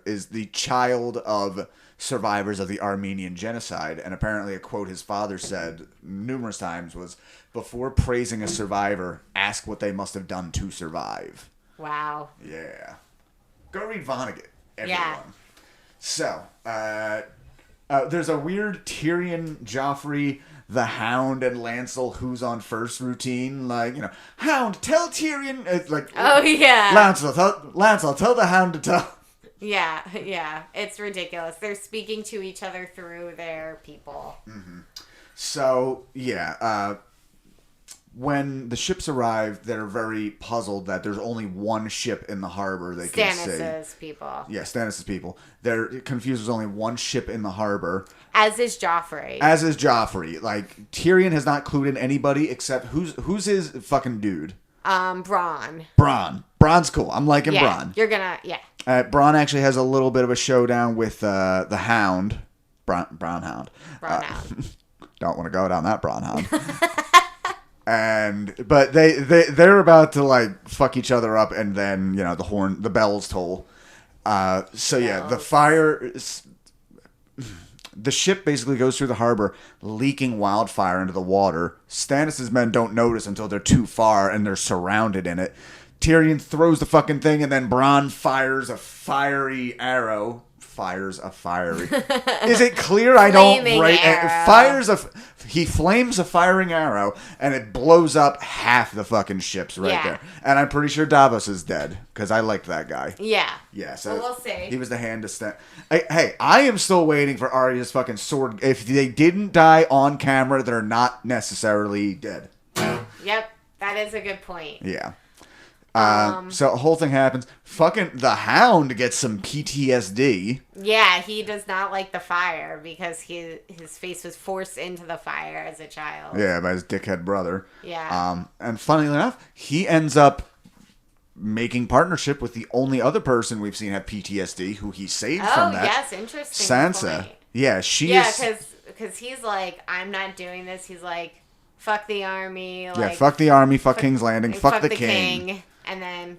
is the child of survivors of the Armenian genocide. And apparently a quote his father said numerous times was, before praising a survivor, ask what they must have done to survive.
Wow.
Yeah. Go read Vonnegut, everyone.
Yeah.
So, there's a weird Tyrion, Joffrey, the Hound, and Lancel who's on first routine. Like, Hound, tell Tyrion. It's like,
Oh, yeah.
Lancel, tell the Hound to tell.
Yeah. It's ridiculous. They're speaking to each other through their people.
Mm-hmm. So, yeah. When the ships arrive, they're very puzzled that there's only one ship in the harbor they can see.
Stannis' people.
Yeah, Stannis' people. They're confused there's only one ship in the harbor.
As is Joffrey.
Like, Tyrion has not clued in anybody except who's his fucking dude?
Bronn.
Bronn's cool. I'm liking
yeah,
Bronn.
You're gonna, yeah.
Bronn actually has a little bit of a showdown with the Hound. Brown Hound.
Hound.
Don't want to go down that Bronn Hound. But they're about to like fuck each other up, and then the bells toll. The ship basically goes through the harbor, leaking wildfire into the water. Stannis' men don't notice until they're too far, and they're surrounded in it. Tyrion throws the fucking thing, and then Bronn fires a fiery arrow. Is it clear? I don't write. He flames a firing arrow, and it blows up half the fucking ships there. And I'm pretty sure Davos is dead because I liked that guy.
Yeah.
Yeah. So
we'll see.
He was the hand to stand. Hey, I am still waiting for Arya's fucking sword. If they didn't die on camera, they're not necessarily dead.
Yep, that is a good point.
Yeah. So the whole thing happens. Fucking the Hound gets some PTSD.
Yeah, he does not like the fire because his face was forced into the fire as a child.
Yeah, by his dickhead brother.
Yeah.
And funnily enough, he ends up making partnership with the only other person we've seen have PTSD, who he saved from that. Oh,
yes, interesting.
Sansa.
Point.
Yeah,
because he's like, I'm not doing this. He's like, fuck the army.
Like, fuck the army, fuck King's Landing, fuck the king.
And then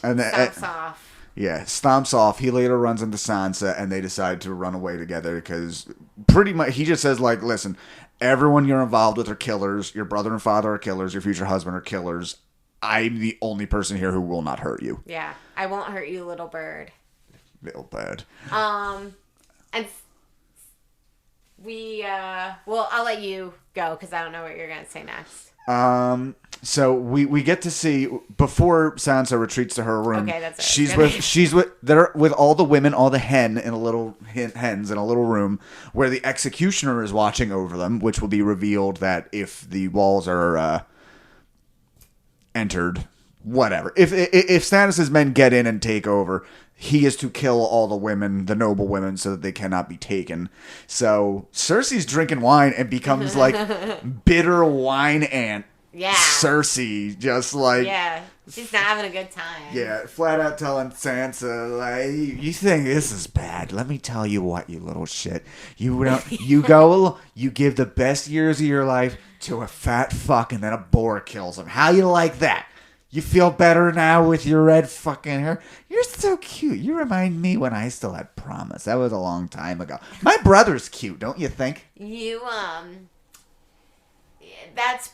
stomps
off.
Yeah, stomps off. He later runs into Sansa, and they decide to run away together because pretty much he just says, like, listen, everyone you're involved with are killers. Your brother and father are killers. Your future husband are killers. I'm the only person here who will not hurt you.
Yeah, I won't hurt you, little bird.
Little bird.
And we, I'll let you go because I don't know what you're going to say next.
So we get to see before Sansa retreats to her room.
Okay, that's it.
She's with all the women, all the hens in a little room where the executioner is watching over them, which will be revealed that if the walls are entered, whatever. If Stannis' men get in and take over, he is to kill all the women, the noble women, so that they cannot be taken. So Cersei's drinking wine and becomes like bitter wine ant.
Yeah.
Cersei, just like...
Yeah, she's not having a good time.
Yeah, flat out telling Sansa, like, you think this is bad? Let me tell you what, you little shit. You give the best years of your life to a fat fuck and then a boar kills him. How you like that? You feel better now with your red fucking hair? You're so cute. You remind me when I still had promise. That was a long time ago. My brother's cute, don't you think?
That's...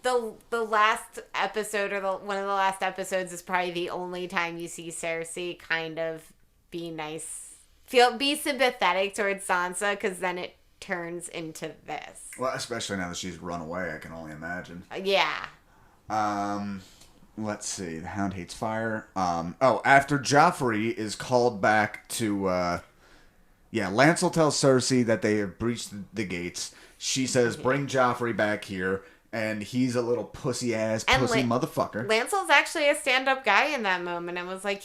The last episode or one of the last episodes is probably the only time you see Cersei kind of be nice, be sympathetic towards Sansa, because then it turns into this.
Well, especially now that she's run away, I can only imagine.
Yeah.
Let's see. The Hound hates fire. After Joffrey is called back to, Lancel tells Cersei that they have breached the gates. She says, bring Joffrey back here. And he's a little pussy motherfucker.
Lancel's actually a stand-up guy in that moment. And was like,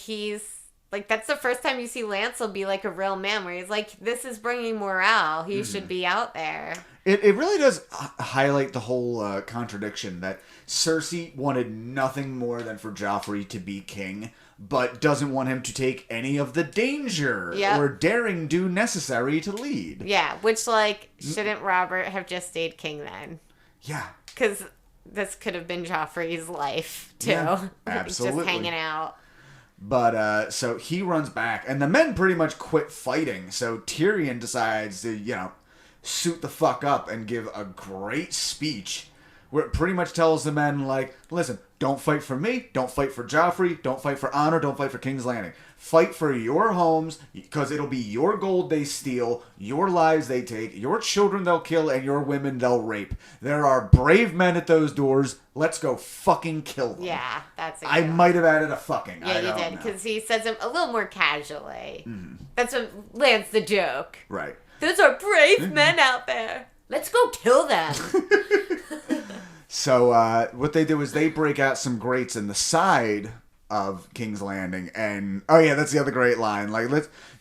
that's the first time you see Lancel be like a real man, where he's like, this is bringing morale. He should be out there.
It really does highlight the whole contradiction that Cersei wanted nothing more than for Joffrey to be king, but doesn't want him to take any of the danger or daring do necessary to lead.
Yeah, which, like, shouldn't Robert have just stayed king then?
Yeah.
Because this could have been Joffrey's life, too.
Yeah, absolutely.
Just hanging out.
But, so he runs back, and the men pretty much quit fighting, so Tyrion decides to, suit the fuck up and give a great speech, where it pretty much tells the men, like, listen, don't fight for me, don't fight for Joffrey, don't fight for honor, don't fight for King's Landing. Fight for your homes, because it'll be your gold they steal, your lives they take, your children they'll kill, and your women they'll rape. There are brave men at those doors. Let's go fucking kill them.
Yeah, that's a good
I
one.
might have added a fucking.
Yeah, you did, because he says it a little more casually. That's what lands the joke.
Right.
Those are brave men out there. Let's go kill them.
So what they do is they break out some grates in the side of King's Landing, and oh yeah, that's the other great line. Like,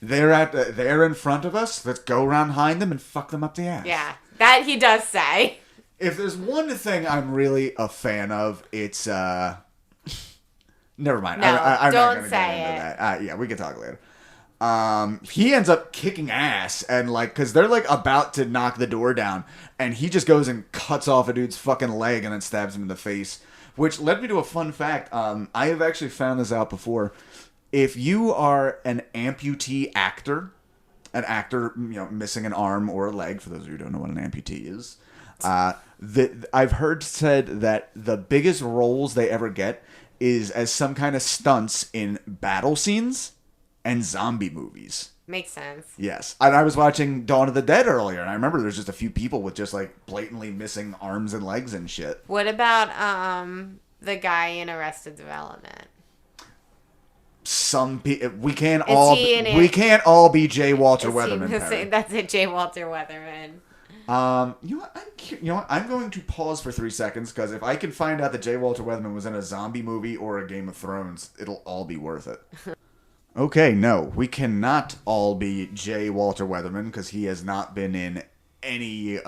they're in front of us. Let's go around behind them and fuck them up the ass.
Yeah, that he does say.
If there's one thing I'm really a fan of, it's never mind.
No,
I'm not
don't
gonna
say
get into
it.
that. Yeah, we can talk later. He ends up kicking ass, and like, cause they're like about to knock the door down, and he just goes and cuts off a dude's fucking leg and then stabs him in the face. Which led me to a fun fact. I have actually found this out before. If you are an amputee actor, missing an arm or a leg, for those of you who don't know what an amputee is, I've heard said that the biggest roles they ever get is as some kind of stunts in battle scenes and zombie movies.
Makes sense.
Yes. And I was watching Dawn of the Dead earlier, and I remember there's just a few people with just, like, blatantly missing arms and legs and shit.
What about the guy in Arrested Development?
Some people... We can't all be J. Walter Weatherman, Perri.
That's it, J. Walter Weatherman.
You know what? I'm going to pause for 3 seconds, because if I can find out that J. Walter Weatherman was in a zombie movie or a Game of Thrones, it'll all be worth it. Okay, no, we cannot all be J. Walter Weatherman, because he has not been in any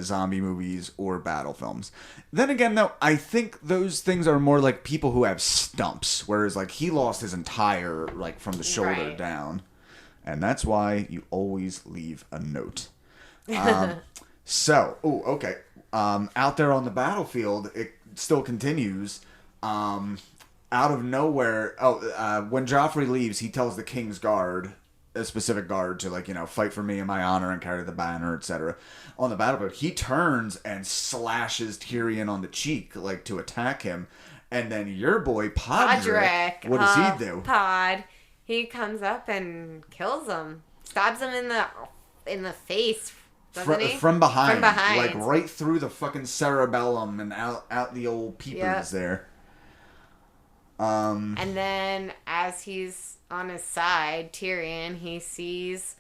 zombie movies or battle films. Then again, though, I think those things are more like people who have stumps, whereas like he lost his entire, like, from the shoulder down. And that's why you always leave a note. Okay. Out there on the battlefield, it still continues. Out of nowhere, when Joffrey leaves, he tells the King's Guard, a specific guard, to, like, fight for me and my honor and carry the banner, etc. On the battlefield, he turns and slashes Tyrion on the cheek, like, to attack him. And then your boy, Podrick, what does he do?
He comes up and kills him. Stabs him in the face, doesn't he?
From behind. Like, right through the fucking cerebellum and out the old peepers there.
And then, as he's on his side, Tyrion, he sees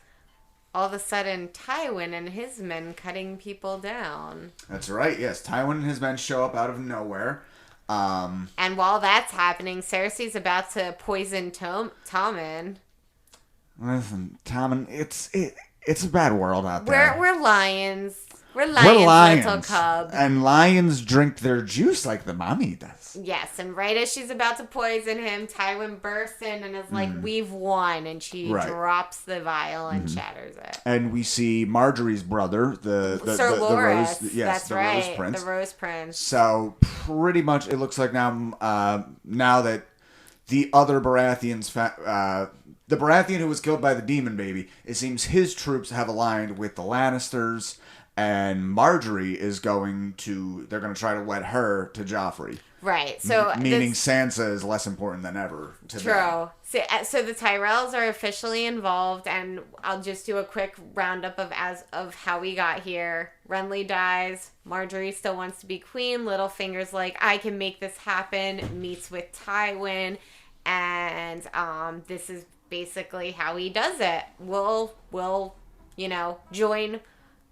all of a sudden Tywin and his men cutting people down.
That's right, yes. Tywin and his men show up out of nowhere.
And while that's happening, Cersei's about to poison Tommen.
Listen, Tommen, it's a bad world out there.
We're lions. We're lions, little cub.
And lions drink their juice like the mommy does.
Yes, and right as she's about to poison him, Tywin bursts in and is like, we've won. And she drops the vial and shatters it.
And we see Marjorie's brother, the
Sir Loras.
Rose Prince.
The Rose Prince.
So pretty much it looks like now that the other Baratheons... the Baratheon who was killed by the demon baby, it seems his troops have aligned with the Lannisters... And Marjorie is they're going to try to wed her to Joffrey.
Right. So
meaning Sansa is less important than ever to them.
True. So the Tyrells are officially involved, and I'll just do a quick roundup of how we got here. Renly dies. Marjorie still wants to be queen. Littlefinger's like, I can make this happen. Meets with Tywin, and this is basically how he does it. We'll join.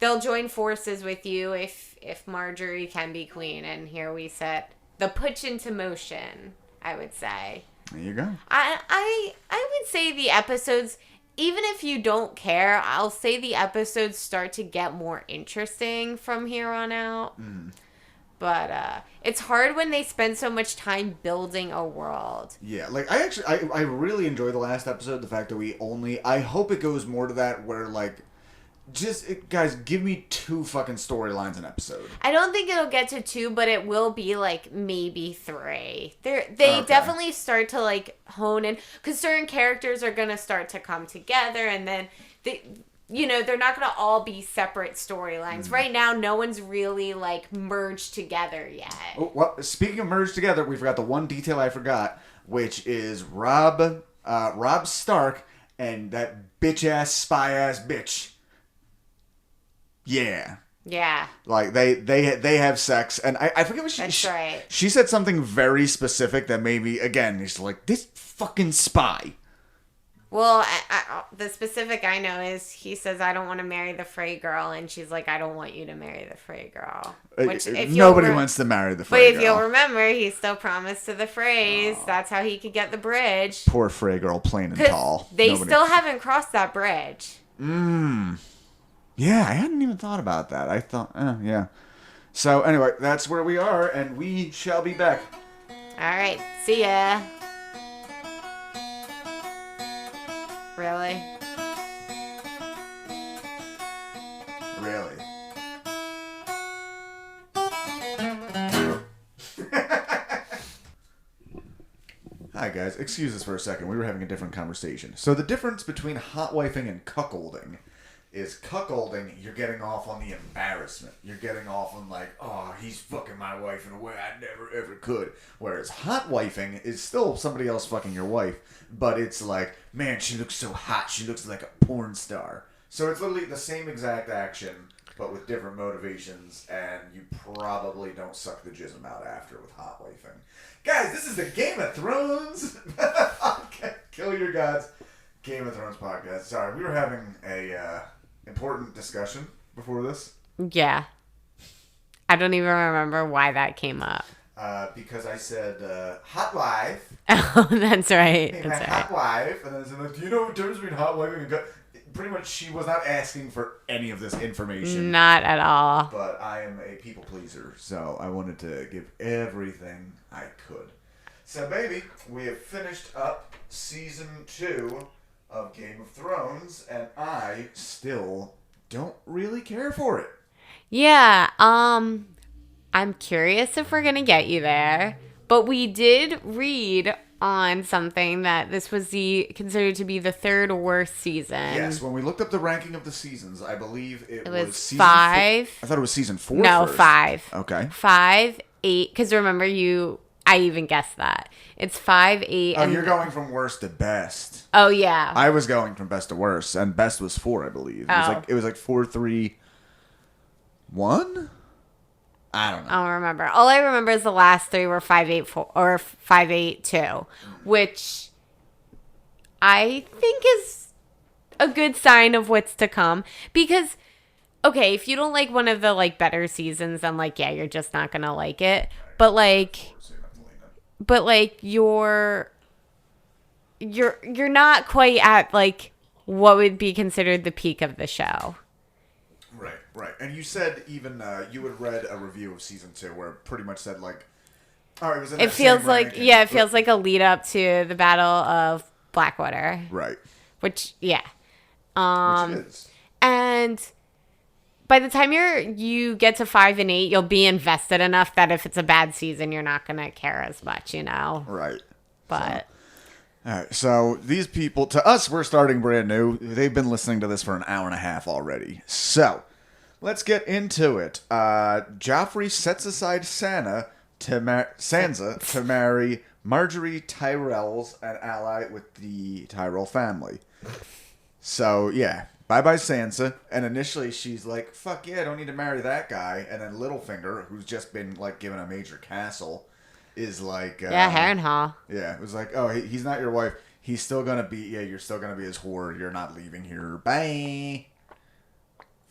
They'll join forces with you if Marjorie can be queen. And here we set the putsch into motion, I would say.
There you go.
I would say the episodes, even if you don't care, I'll say the episodes start to get more interesting from here on out. But it's hard when they spend so much time building a world.
Yeah, like I really enjoy the last episode. The fact that I hope it goes more to that where like, guys, give me 2 fucking storylines an episode.
I don't think it'll get to 2, but it will be like maybe 3. They definitely start to like hone in because certain characters are gonna start to come together, and then they're not going to all be separate storylines. Right now, no one's really, like, merged together yet.
Oh, well, speaking of merged together, we forgot the one detail I forgot, which is Rob Stark and that bitch-ass, spy-ass bitch. Yeah.
Yeah.
Like, they have sex, and I forget what
That's right.
She said something very specific that made me, again, he's like, this fucking spy.
Well, the specific I know is he says, I don't want to marry the Frey girl. And she's like, I don't want you to marry the Frey girl. Which,
nobody wants to marry the Frey girl.
But if you'll remember, he still promised to the Freys. That's how he could get the bridge.
Poor Frey girl, plain and tall.
They still haven't crossed that bridge.
Yeah, I hadn't even thought about that. I thought, yeah. So, anyway, that's where we are, and we shall be back.
All right. See ya. Really?
Really? Hi guys, excuse us for a second. We were having a different conversation. So the difference between hot-wifing and cuckolding is cuckolding, you're getting off on the embarrassment. You're getting off on like, oh, he's fucking my wife in a way I never ever could. Whereas hot-wifing is still somebody else fucking your wife, but it's like, man, she looks so hot. She looks like a porn star. So it's literally the same exact action, but with different motivations, and you probably don't suck the jism out after with hot-wifing. Guys, this is the Game of Thrones. Kill your gods. Game of Thrones podcast. Sorry, we were having a important discussion before this.
Yeah. I don't even remember why that came up.
Because I said, hot wife.
Oh, that's right.
Hey,
that's right.
hot wife. And then I said, like, do you know the difference between hot wifing and pretty much she was not asking for any of this information.
Not at all.
But I am a people pleaser, so I wanted to give everything I could. So, baby, we have finished up season 2 of Game of Thrones, and I still don't really care for it.
Yeah, I'm curious if we're going to get you there. But we did read on something that this was considered to be the 3rd worst season.
Yes, when we looked up the ranking of the seasons, I believe it was season
5.
I thought it was season 4
No,
first.
5.
Okay.
5, 8, because remember I even guessed that. It's 5, 8.
Oh, you're going from worst to best.
Oh, yeah.
I was going from best to worst, and best was 4, I believe. It was like 4, 3, 1? I don't know.
I don't remember. All I remember is the last 3 were 5, 8, 4, or 5, 8, 2, which I think is a good sign of what's to come. Because, okay, if you don't like one of the, like, better seasons, then, like, yeah, you're just not going to like it. But, like, you're not quite at, like, what would be considered the peak of the show.
Right. And you said even you had read a review of season 2 where it pretty much said like, oh, it was in
it
that
feels
same
like
ranking.
it feels like a lead up to the Battle of Blackwater.
Right.
Which yeah.
Which is.
And by the time you get to 5 and 8, you'll be invested enough that if it's a bad season, you're not gonna care as much, you know.
Right.
But.
All right, so these people, to us, we're starting brand new. They've been listening to this for an hour and a half already. So, let's get into it. Joffrey sets aside Sansa to marry Marjorie Tyrell's an ally with the Tyrell family. So, yeah, bye-bye Sansa. And initially she's like, fuck yeah, I don't need to marry that guy. And then Littlefinger, who's just been, like, given a major castle, is like...
yeah, Harrenhal.
Yeah, it was like, oh, he's not your wife. He's still going to be... Yeah, you're still going to be his whore. You're not leaving here. Bye.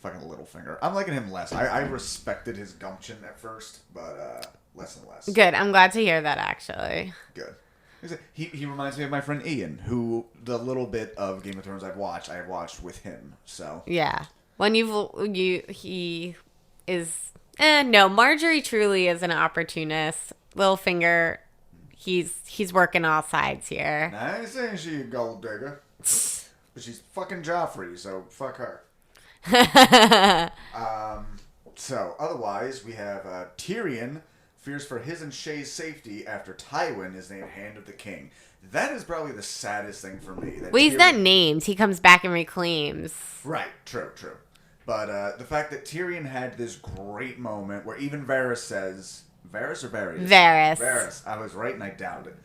Fucking Littlefinger. I'm liking him less. I respected his gumption at first, but less and less.
Good. I'm glad to hear that, actually.
Good. He reminds me of my friend Ian, who the little bit of Game of Thrones I have watched with him, so... Yeah.
When he is... no, Marjorie truly is an opportunist. Littlefinger, he's working all sides here.
I ain't saying she's a gold digger, but she's fucking Joffrey, so fuck her. So otherwise we have Tyrion fears for his and Shay's safety after Tywin is named Hand of the King. That is probably the saddest thing for me. That
Well, he's
Tyrion...
not named. He comes back and reclaims.
Right, true. But the fact that Tyrion had this great moment where even Varys says... Varys or Varys? Varys. I was right and I doubted it.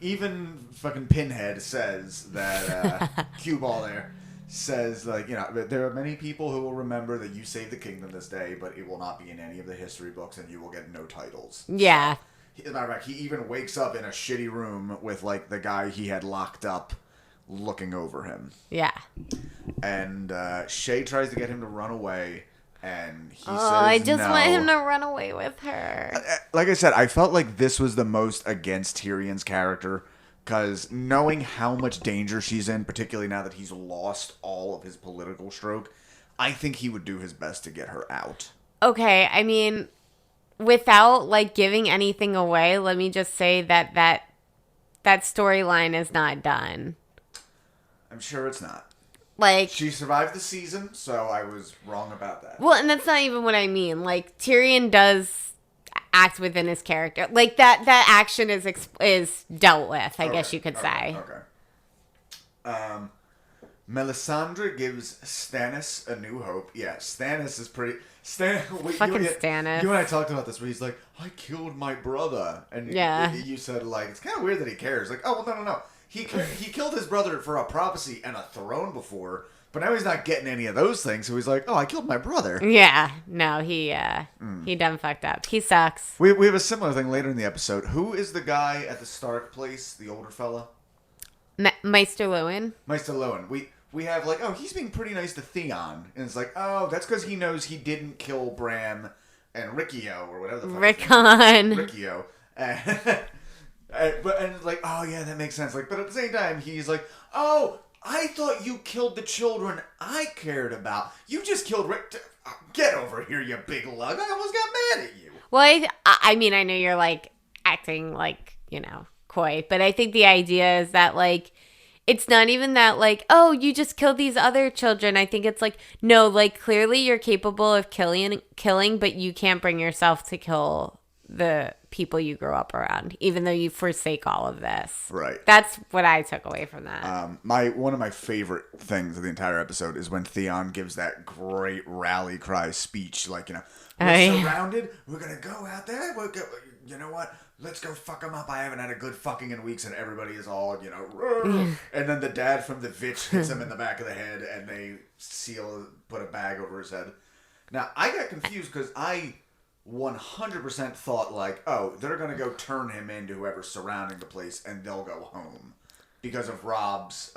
Even fucking Pinhead says that... Cue ball there. Says, like, you know, there are many people who will remember that you saved the kingdom this day, but it will not be in any of the history books and you will get no titles.
Yeah.
As a matter of fact, he even wakes up in a shitty room with, like, the guy he had locked up looking over him.
Yeah.
And Shay tries to get him to run away, and he says
I just
no.
want him to run away with her.
Like I said, I felt like this was the most against Tyrion's character, because knowing how much danger she's in, particularly now that he's lost all of his political stroke, I think he would do his best to get her out.
Okay, I mean, without, like, giving anything away, let me just say that storyline is not done.
I'm sure it's not.
Like,
She survived the season, so I was wrong about that.
well, and that's not even what I mean. Like, Tyrion does act within his character. Like, that action is dealt with, I guess you could say.
Okay. Melisandre gives Stannis a new hope. Yeah, Stannis is pretty...
Fucking Stannis.
You and I talked about this where he's like, I killed my brother. And
yeah.
you said, like, it's kind of weird that he cares. Like, oh, well, no. He killed his brother for a prophecy and a throne before, but now he's not getting any of those things, so he's like, oh, I killed my brother.
Yeah. No, he done fucked up. He sucks.
We have a similar thing later in the episode. Who is the guy at the Stark place, the older fella?
Maester Lewin.
Maester Lewin. We have, like, oh, he's being pretty nice to Theon. And it's like, oh, that's because he knows he didn't kill Bran and Rickio, or whatever the fuck.
Rickon.
Rickio. And it's like, oh, yeah, that makes sense. Like, but at the same time, he's like, oh, I thought you killed the children I cared about. You just killed Rick. Get over here, you big lug. I almost got mad at you.
Well, I mean, I know you're, like, acting, like, you know, coy, but I think the idea is that, like, it's not even that, like, oh, you just killed these other children. I think it's like, no, like, clearly you're capable of killing, but you can't bring yourself to kill the people you grew up around, even though you forsake all of this.
Right.
That's what I took away from that.
One of my favorite things of the entire episode is when Theon gives that great rally cry speech, like, you know, we're surrounded, we're gonna go out there, you know what, let's go fuck them up, I haven't had a good fucking in weeks, and everybody is all, you know, and then the dad from the Vitch hits him in the back of the head, and they put a bag over his head. Now, I got confused, because I 100% thought, like, oh, they're gonna go turn him into whoever's surrounding the place, and they'll go home, because of Robb's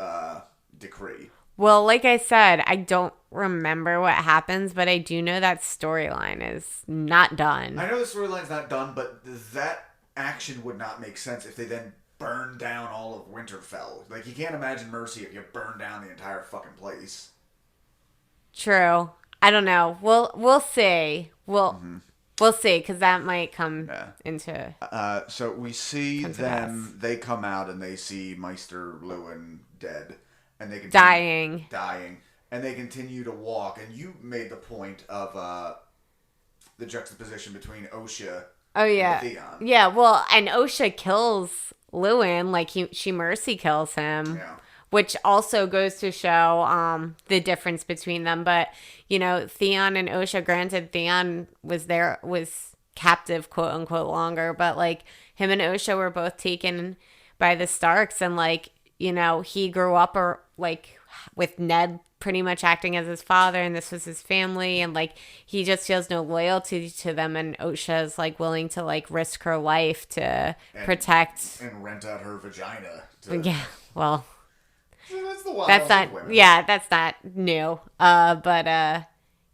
decree.
Well, like I said, I don't remember what happens, but I do know that storyline is not done.
I know the storyline's not done, but that action would not make sense if they then burn down all of Winterfell. Like, you can't imagine mercy if you burn down the entire fucking place.
True. I don't know. We'll see. We'll see, because that might come into...
So we see them, they come out and they see Maester Lewin dead. And they continue, dying. And they continue to walk. And you made the point of the juxtaposition between Osha and Theon.
Yeah, well, and Osha kills Lewin, like she mercy kills him.
Yeah.
Which also goes to show the difference between them. But, you know, Theon and Osha, granted, Theon was captive, quote unquote, longer. But, like, him and Osha were both taken by the Starks. And, like, you know, he grew up with Ned pretty much acting as his father, and this was his family, and, like, he just feels no loyalty to them, and Osha is, like, willing to, like, risk her life to protect
and rent out her vagina.
Yeah, well,
that's the wild
that's not
women.
Yeah, that's not new.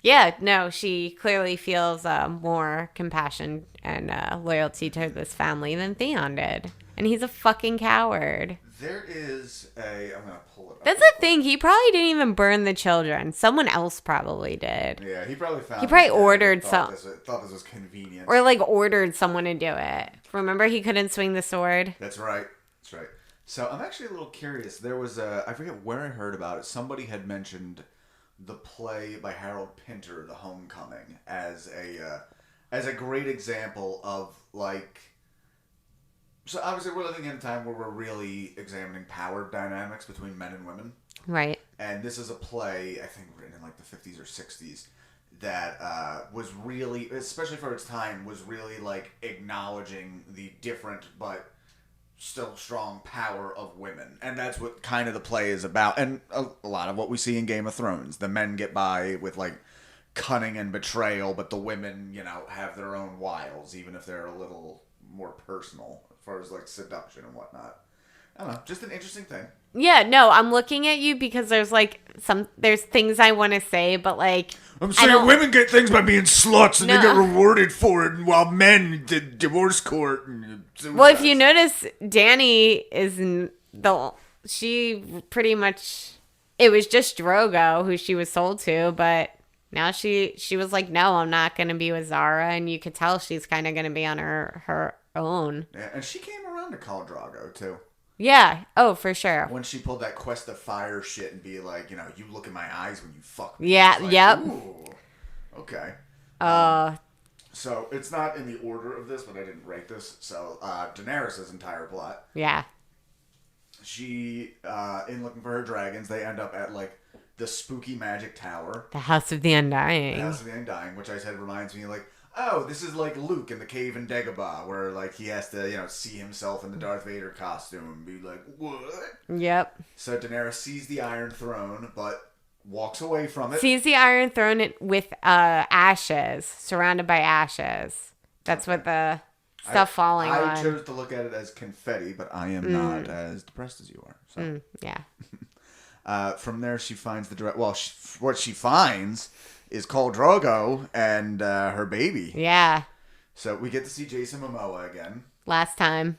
Yeah, no, she clearly feels more compassion and loyalty to this family than Theon did, and he's a fucking coward.
There is I'm going to pull it up.
That's the thing. He probably didn't even burn the children. Someone else probably did.
Yeah, he probably found...
He probably ordered some...
Thought this was convenient.
Or, like, ordered someone to do it. Remember, he couldn't swing the sword?
That's right. So, I'm actually a little curious. There was I forget where I heard about it. Somebody had mentioned the play by Harold Pinter, The Homecoming, as as a great example of, like... So obviously we're living in a time where we're really examining power dynamics between men and women.
Right.
And this is a play, I think, written in like the 50s or 60s, that was really, especially for its time, was really like acknowledging the different but still strong power of women. And that's what kind of the play is about. And a lot of what we see in Game of Thrones. The men get by with like cunning and betrayal, but the women, you know, have their own wiles, even if they're a little more personal as far as like seduction and whatnot. I don't know, just an interesting thing.
Yeah, no, I'm looking at you because there's things I want to say, but like
I'm saying women get things by being sluts and
No.
they get rewarded for it, while men did divorce court. And
well, if you notice, Dany she pretty much, it was just Drogo who she was sold to, but now she was like, no, I'm not going to be with Zara, and you could tell she's kind of going to be on her own.
Yeah, and she came around to Khal Drogo too.
Yeah. Oh, for sure.
When she pulled that Quest of Fire shit and be like, you know, you look in my eyes when you fuck me.
Yeah.
Like,
yep.
Ooh, okay. So it's not in the order of this, but I didn't rate this. So Daenerys' entire plot.
Yeah.
She, in looking for her dragons, they end up at like the spooky magic tower.
The House of the Undying.
The House of the Undying, which I said reminds me like, oh, this is like Luke in the cave in Dagobah, where like he has to, you know, see himself in the Darth Vader costume and be like, what?
Yep.
So Daenerys sees the Iron Throne, but walks away from it.
Sees the Iron Throne with ashes, surrounded by ashes. That's what the stuff falling on.
I chose to look at it as confetti, but I am not as depressed as you are. So.
Yeah.
From there, she finds what she finds is Khal Drogo and her baby.
Yeah.
So we get to see Jason Momoa again.
Last time.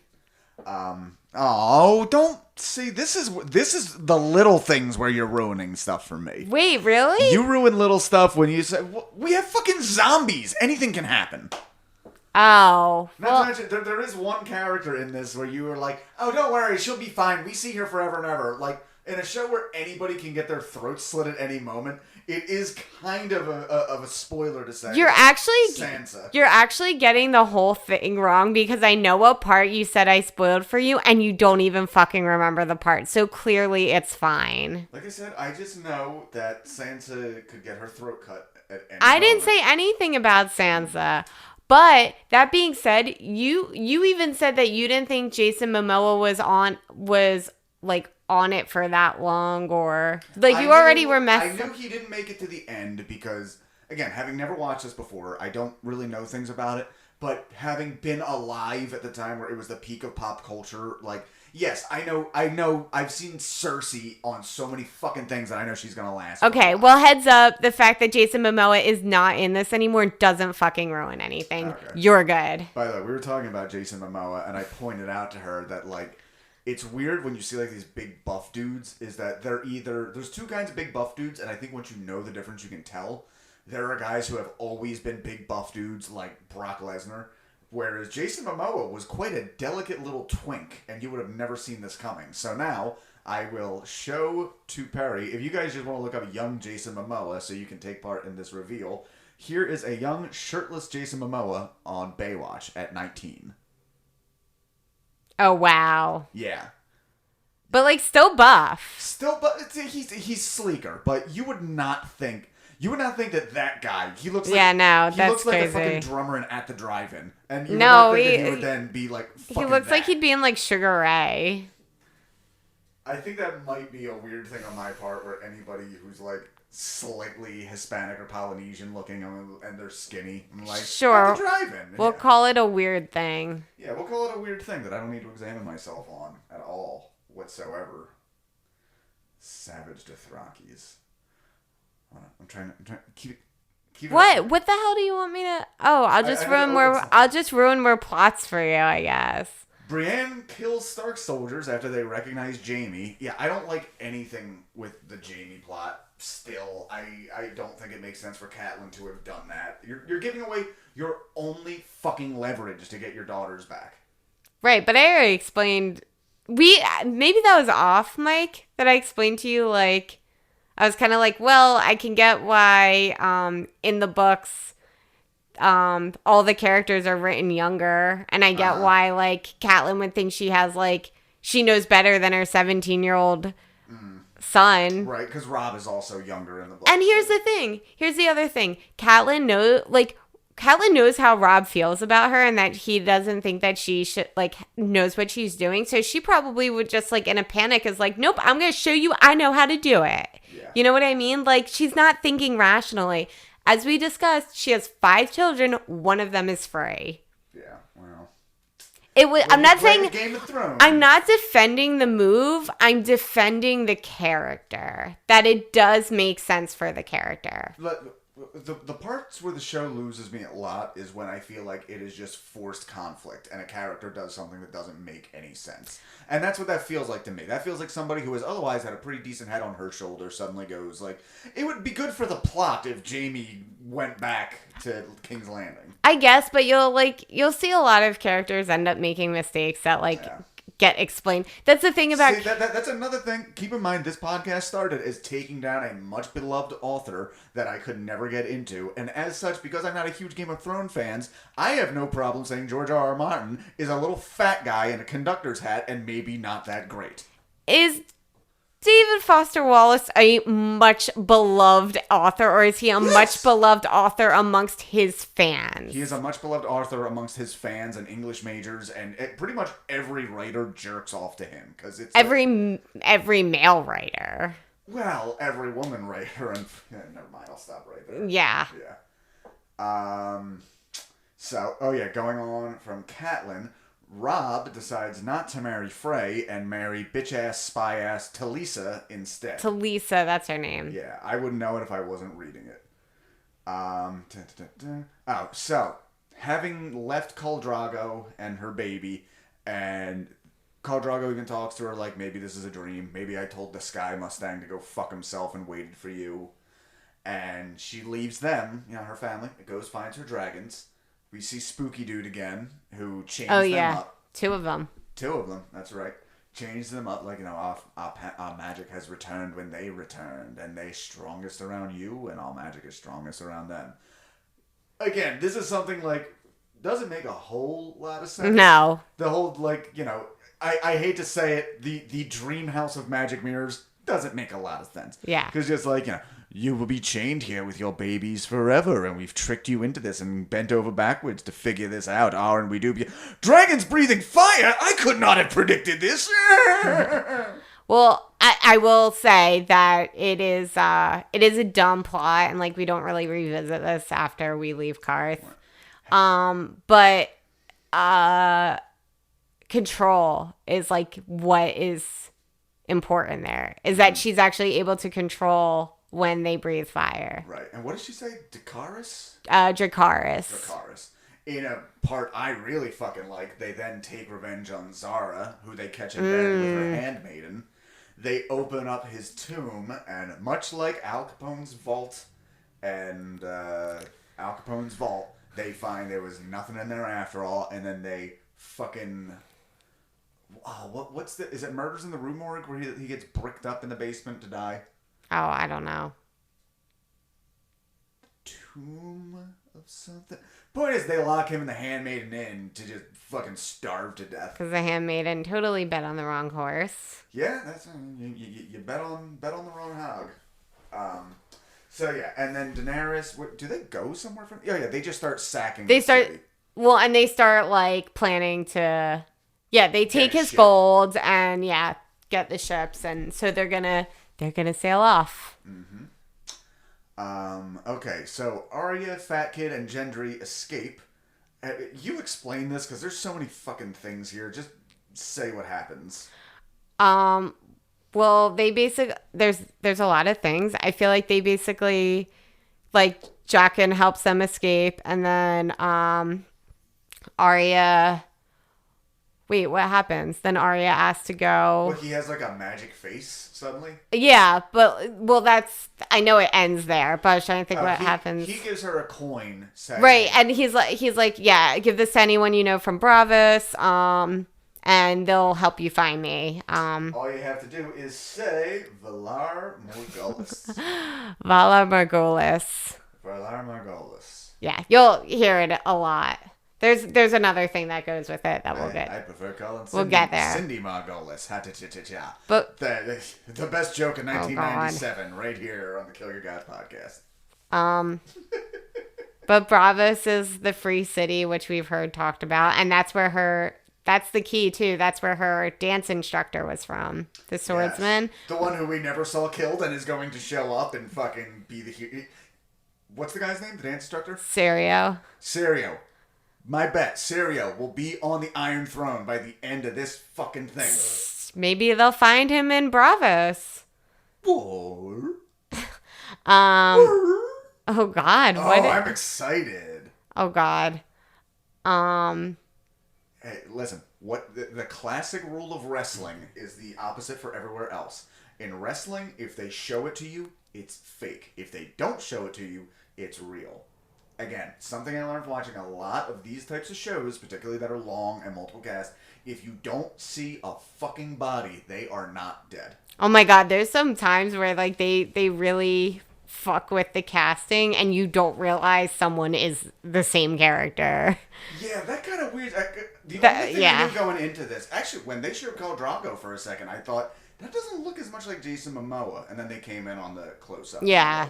Oh, don't see. This is the little things where you're ruining stuff for me.
Wait, really?
You ruin little stuff when you say we have fucking zombies. Anything can happen.
Oh.
Not to mention, there is one character in this where you were like, oh, don't worry, she'll be fine. We see her forever and ever. Like, in a show where anybody can get their throat slit at any moment, it is kind of a spoiler to say.
You're actually
Sansa.
You're actually getting the whole thing wrong, because I know what part you said I spoiled for you, and you don't even fucking remember the part. So clearly it's fine.
Like I said, I just know that Sansa could get her throat cut at any
I
moment.
didn't say anything about Sansa. But that being said, you even said that you didn't think Jason Momoa was like on it for that long, or like you already were messing.
I knew he didn't make it to the end because, again, having never watched this before, I don't really know things about it. But having been alive at the time where it was the peak of pop culture, like, yes, I know, I've seen Cersei on so many fucking things that I know she's gonna last.
Okay, well, heads up, the fact that Jason Momoa is not in this anymore doesn't fucking ruin anything. Okay. You're good.
By the way, we were talking about Jason Momoa, and I pointed out to her that, like, it's weird when you see, like, these big buff dudes, is that there's two kinds of big buff dudes, and I think once you know the difference, you can tell. There are guys who have always been big buff dudes, like Brock Lesnar, whereas Jason Momoa was quite a delicate little twink, and you would have never seen this coming. So now, I will show to Perri, if you guys just want to look up young Jason Momoa so you can take part in this reveal, here is a young, shirtless Jason Momoa on Baywatch at 19.
Oh, wow.
Yeah.
But, like, still buff.
But he's sleeker, but you would not think that guy, he looks like,
he
looks like
crazy.
a fucking drummer in At the Drive-In. And you
no,
would not think that he would then be like fucking
he looks
that.
like he'd be in, like, Sugar Ray.
I think that might be a weird thing on my part, where anybody who's like slightly Hispanic or Polynesian looking and they're skinny, I'm like,
sure,
At the Drive-In.
We'll call it a weird thing.
Yeah, we'll call it a weird thing that I don't need to examine myself on at all whatsoever. Savage Dothrakis. I'm trying to keep it.
What? What the hell do you want me to? Oh, I'll just ruin more plots for you, I guess.
Brienne kills Stark soldiers after they recognize Jaime. Yeah, I don't like anything with the Jaime plot. Still, I don't think it makes sense for Catelyn to have done that. You're giving away your only fucking leverage to get your daughters back. Right,
but I already explained. Maybe that was off, Mike. That I explained to you, like. I was kind of like, well, I can get why in the books all the characters are written younger, and I get why like Catelyn would think she has like she knows better than her 17-year-old son.
Right, because Rob is also younger in the book.
And here's the thing. Here's the other thing. Catelyn knows how Rob feels about her and that he doesn't think that she should like knows what she's doing. So she probably would just like in a panic is like, nope, I'm going to show you I know how to do it.
Yeah.
You know what I mean? Like she's not thinking rationally. As we discussed, she has 5 children. One of them is free.
Yeah, well.
I'm not saying
Game of Thrones.
I'm not defending the move. I'm defending the character. That it does make sense for the character.
The parts where the show loses me a lot is when I feel like it is just forced conflict and a character does something that doesn't make any sense. And that's what that feels like to me. That feels like somebody who has otherwise had a pretty decent head on her shoulder suddenly goes like, it would be good for the plot if Jaime went back to King's Landing.
I guess, but you'll see a lot of characters end up making mistakes that get explained. That's the thing about...
See, that's another thing. Keep in mind, this podcast started as taking down a much beloved author that I could never get into. And as such, because I'm not a huge Game of Thrones fan, I have no problem saying George R.R. Martin is a little fat guy in a conductor's hat and maybe not that great.
Is David Foster Wallace a much beloved author, or is he a much beloved author amongst his fans?
He is a much beloved author amongst his fans and English majors, and pretty much every writer jerks off to him because it's
every male writer.
Well, every woman writer, and never mind, I'll stop right there.
Yeah.
So, going on from Catelyn. Rob decides not to marry Frey and marry bitch-ass, spy-ass Talisa instead.
Talisa, that's her name.
Yeah, I wouldn't know it if I wasn't reading it. So, having left Khal Drogo and her baby, and Khal Drogo even talks to her like, maybe this is a dream. Maybe I told the Sky Mustang to go fuck himself and waited for you. And she leaves them, her family, finds her dragons. We see Spooky Dude again, who chains them up.
2 of them.
2 of them, that's right. Chains them up like, our magic has returned when they returned, and they strongest around you, and our magic is strongest around them. Again, this is something, doesn't make a whole lot of sense.
No.
The whole, I hate to say it, the dream house of magic mirrors doesn't make a lot of sense.
Yeah.
Because just you will be chained here with your babies forever, and we've tricked you into this and bent over backwards to figure this out. And we do. Dragons breathing fire? I could not have predicted this.
Well, I will say that it is a dumb plot, and we don't really revisit this after we leave Karth. But control is what is important there. Is that she's actually able to control when they breathe fire.
Right. And what did she say? Dracarys?
Dracarys.
In a part I really fucking like, they then take revenge on Zara, who they catch in bed with her handmaiden. They open up his tomb, and much like Al Capone's vault, they find there was nothing in there after all, and then they fucking... is it Murders in the Rue Morgue where he gets bricked up in the basement to die?
Oh, I don't know.
Tomb of something. Point is, they lock him and the handmaiden in to just fucking starve to death.
Because the handmaiden totally bet on the wrong horse.
Yeah, that's you bet on the wrong hog. And then Daenerys. Do they go somewhere from? Yeah, they just start sacking.
They
the city.
and they start planning to. Yeah, they take his gold and get the ships, and so they're gonna sail off.
Mm-hmm. Okay, so Arya, Fat Kid, and Gendry escape. You explain this because there's so many fucking things here. Just say what happens.
Well, they basically there's a lot of things. I feel like they basically Jaqen helps them escape, and then Arya. Wait, what happens? Then Arya asks to go.
Well, he has a magic face suddenly.
Yeah, that's I know it ends there, but I was trying to think what happens.
He gives her a coin,
right? And he's like, yeah, give this to anyone you know from Bravos, and they'll help you find me.
All you have to do is say Valar Morghulis.
Valar Morghulis.
Valar Morghulis.
Yeah, you'll hear it a lot. There's another thing that goes with it that we'll
I
get.
prefer calling Cindy,
We'll get there.
Cindy Margolis. Ha-ta-cha-cha-cha.
But
The best joke in
God.
1997 right here on the Kill Your Guys podcast.
But Bravos is the free city, which we've heard talked about, and that's the key too. That's where her dance instructor was from, the swordsman.
Yes. The one who we never saw killed and is going to show up and fucking be the... What's the guy's name? The dance instructor?
Serio.
My bet, Serio will be on the Iron Throne by the end of this fucking thing.
Maybe they'll find him in Bravos.
Or...
Oh God!
I'm excited.
Oh God.
Hey, listen. What the classic rule of wrestling is the opposite for everywhere else. In wrestling, if they show it to you, it's fake. If they don't show it to you, it's real. Again, something I learned from watching a lot of these types of shows, particularly that are long and multiple casts. If you don't see a fucking body, they are not dead.
Oh my God! There's some times where like they really fuck with the casting and you don't realize someone is the same character.
Yeah, that kind of weird. Only thing I knew going into this, actually, when they showed Khal Drogo for a second, I thought, that doesn't look as much like Jason Momoa. And then they came in on the close-up.
Yeah.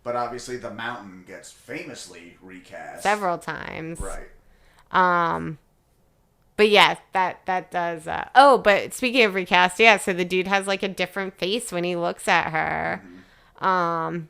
But obviously the Mountain gets famously recast.
Several times.
Right.
But yeah, that does... but speaking of recast, yeah, so the dude has like a different face when he looks at her. Mm-hmm.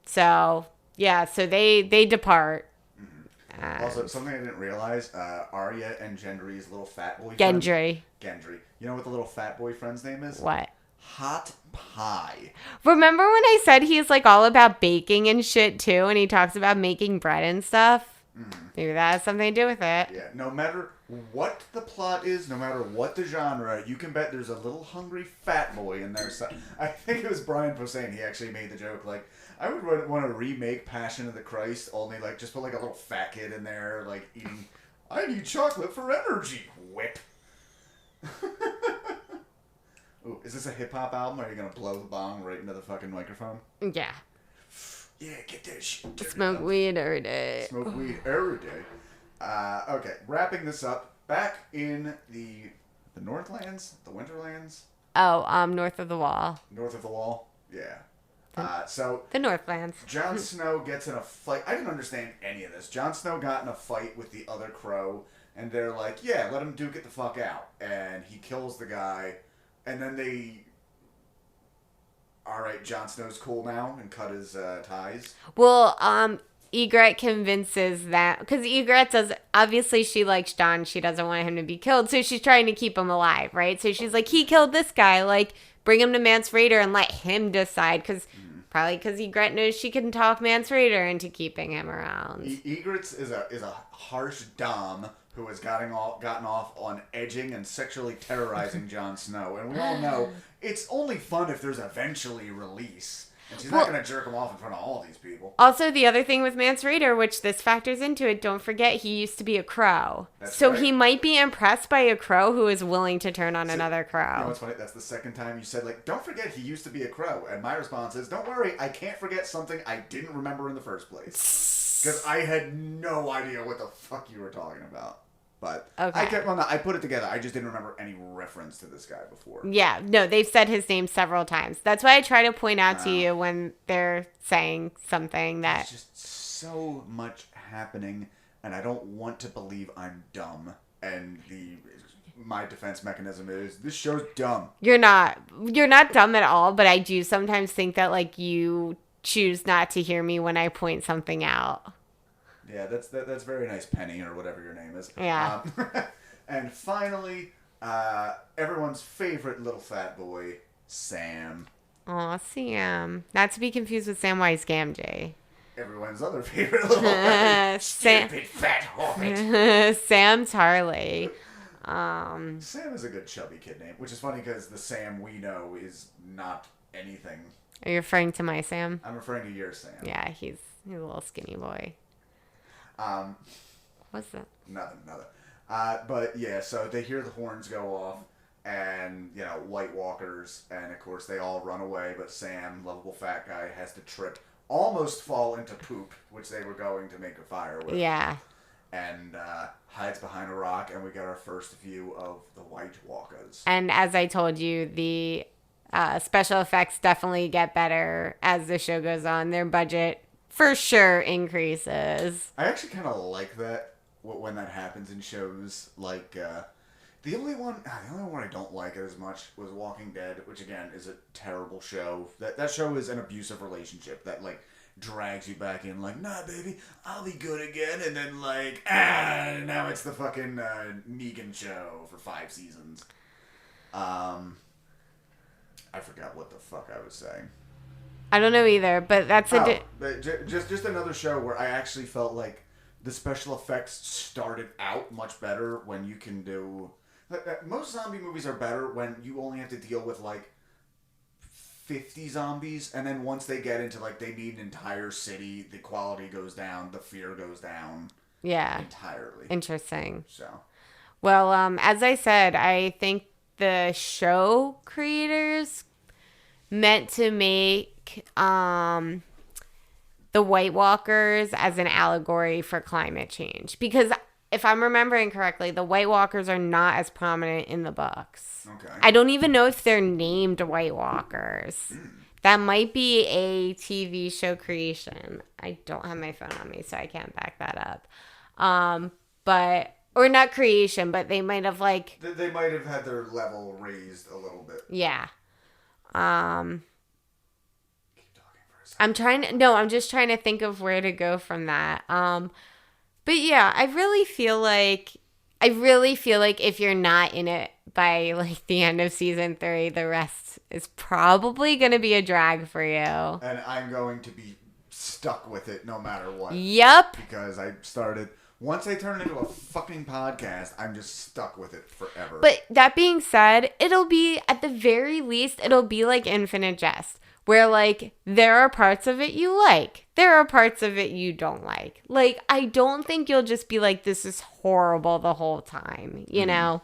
So, yeah, so they depart.
Mm-hmm. Also, something I didn't realize, Arya and Gendry's little fat boyfriend.
Gendry.
You know what the little fat boyfriend's name is?
What?
Hot Pie.
Remember when I said he's like all about baking and shit too, and he talks about making bread and stuff? Mm-hmm. Maybe that has something to do with it.
Yeah, no matter what the plot is, no matter what the genre, you can bet there's a little hungry fat boy in there. So, I think it was Brian Posehn, he actually made the joke, like, I would want to remake Passion of the Christ, only like just put like a little fat kid in there, like eating, I need chocolate for energy, whip. Ooh, is this a hip-hop album, or are you going to blow the bong right into the fucking microphone?
Yeah.
Yeah, get that shit.
Smoke weed every day.
Smoke weed every day. Okay, wrapping this up, back in the Northlands, the Winterlands?
Oh, north of the wall.
North of the wall? Yeah. So
the Northlands.
Jon Snow gets in a fight. I didn't understand any of this. Jon Snow got in a fight with the other crow, and they're like, yeah, let him duke it the fuck out. And he kills the guy, and then they... Alright, Jon Snow's cool now, and cut his ties.
Well, Ygritte convinces that... Because Ygritte does... Obviously, she likes Jon. She doesn't want him to be killed, so she's trying to keep him alive, right? So she's like, he killed this guy, like... Bring him to Mance Rayder and let him decide, probably because Ygritte knows she can talk Mance Rayder into keeping him around.
Ygritte is a harsh dom who has gotten off on edging and sexually terrorizing Jon Snow, and we all know it's only fun if there's eventually release. And she's not going to jerk him off in front of all these people.
Also, the other thing with Mance Rayder, which this factors into it, don't forget he used to be a crow.
That's
so
right.
he might be impressed by a crow who is willing to turn on another crow.
You know what's funny? That's the second time you said, like, don't forget he used to be a crow. And my response is, don't worry, I can't forget something I didn't remember in the first place. Because I had no idea what the fuck you were talking about. But
okay.
I put it together. I just didn't remember any reference to this guy before.
Yeah, no, they've said his name several times. That's why I try to point out to you when they're saying something that...
There's just so much happening, and I don't want to believe I'm dumb. And my defense mechanism is, this show's dumb.
You're not dumb at all, but I do sometimes think that, like, you choose not to hear me when I point something out.
Yeah, that's very nice, Penny, or whatever your name is.
Yeah.
And finally, everyone's favorite little fat boy, Sam.
Aw, Sam. Not to be confused with Samwise Gamgee.
Everyone's other favorite little stupid fat hobbit.
Sam Tarly.
Sam is a good chubby kid name, which is funny because the Sam we know is not anything.
Are you referring to my Sam?
I'm referring to your Sam.
Yeah, he's a little skinny boy. What's that?
Nothing. But yeah, so they hear the horns go off, and, you know, White Walkers, and of course they all run away, but Sam, lovable fat guy, has to trip almost fall into poop, which they were going to make a fire with.
Yeah.
And hides behind a rock, and we get our first view of the White Walkers.
And as I told you, the special effects definitely get better as the show goes on. Their budget for sure increases.
I actually kind of like that when that happens in shows. Like the only one I don't like as much was Walking Dead, which again is a terrible show. That show is an abusive relationship that like drags you back in. Like, nah, baby, I'll be good again, and then like now it's the fucking Negan show for 5 seasons. I forgot what the fuck I was saying.
I don't know either, but that's
just another show where I actually felt like the special effects started out much better when you can do. Most zombie movies are better when you only have to deal with like 50 zombies, and then once they get into like they need an entire city, the quality goes down, the fear goes down.
Yeah.
Entirely.
Interesting.
So.
Well, as I said, I think the show creators meant to make the White Walkers as an allegory for climate change. Because if I'm remembering correctly, the White Walkers are not as prominent in the books.
Okay.
I don't even know if they're named White Walkers. That might be a TV show creation. I don't have my phone on me, so I can't back that up. Or not creation, but they might have like...
They might have had their level raised a little bit.
Yeah.
Keep talking for a second.
I'm just trying to think of where to go from that. But yeah, I really feel like if you're not in it by like the end of season 3, the rest is probably going to be a drag for you.
And I'm going to be stuck with it no matter what.
Yep.
Because I started... Once I turn it into a fucking podcast, I'm just stuck with it forever.
But that being said, it'll be, at the very least, it'll be like Infinite Jest. Where, like, there are parts of it you like. There are parts of it you don't like. Like, I don't think you'll just be like, this is horrible the whole time, you know?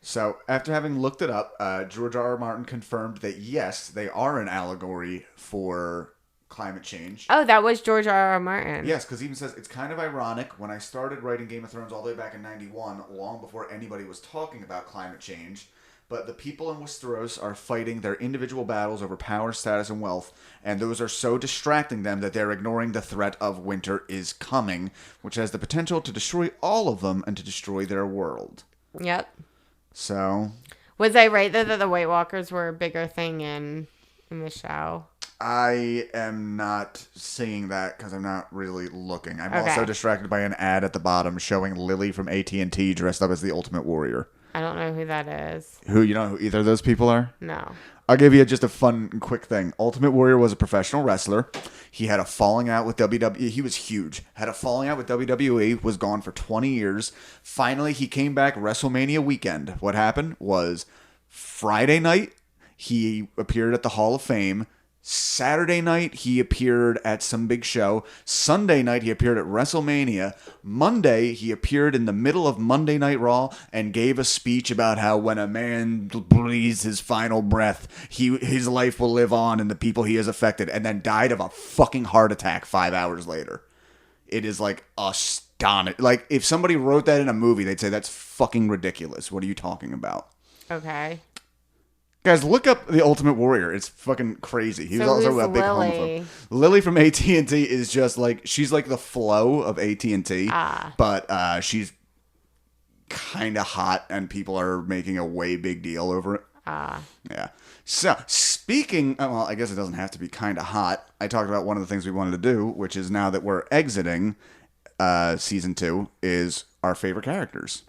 So, after having looked it up, George R.R. Martin confirmed that, yes, they are an allegory for climate change.
Oh, that was George R.R. Martin.
Yes, because he even says, it's kind of ironic, when I started writing Game of Thrones all the way back in 91, long before anybody was talking about climate change, but the people in Westeros are fighting their individual battles over power, status, and wealth, and those are so distracting them that they're ignoring the threat of winter is coming, which has the potential to destroy all of them and to destroy their world.
Yep.
So...
Was I right that the White Walkers were a bigger thing in the show?
I am not seeing that because I'm not really looking. I'm
Okay.
also distracted by an ad at the bottom showing Lily from AT&T dressed up as the Ultimate Warrior.
I don't know who that is.
Who, you know who either of those people are?
No.
I'll give you just a fun, quick thing. Ultimate Warrior was a professional wrestler. He had a falling out with WWE. He was huge. Had a falling out with WWE. Was gone for 20 years. Finally, he came back WrestleMania weekend. What happened was Friday night, he appeared at the Hall of Fame. Saturday night, he appeared at some big show. Sunday night, he appeared at WrestleMania. Monday, he appeared in the middle of Monday Night Raw and gave a speech about how when a man breathes his final breath, his life will live on and the people he has affected, and then died of a fucking heart attack 5 hours later. It is like astonishing. Like, if somebody wrote that in a movie, they'd say, that's fucking ridiculous. What are you talking about?
Okay.
Guys, look up The Ultimate Warrior. It's fucking crazy. He was
So
also
who's
a big
Lily?
homophobe. Lily from AT&T is just like, she's like the Flo of AT&T, but she's kind of hot and people are making a way big deal over it. Yeah. So, speaking, well, I guess it doesn't have to be kind of hot. I talked about one of the things we wanted to do, which is now that we're exiting season 2, is our favorite characters.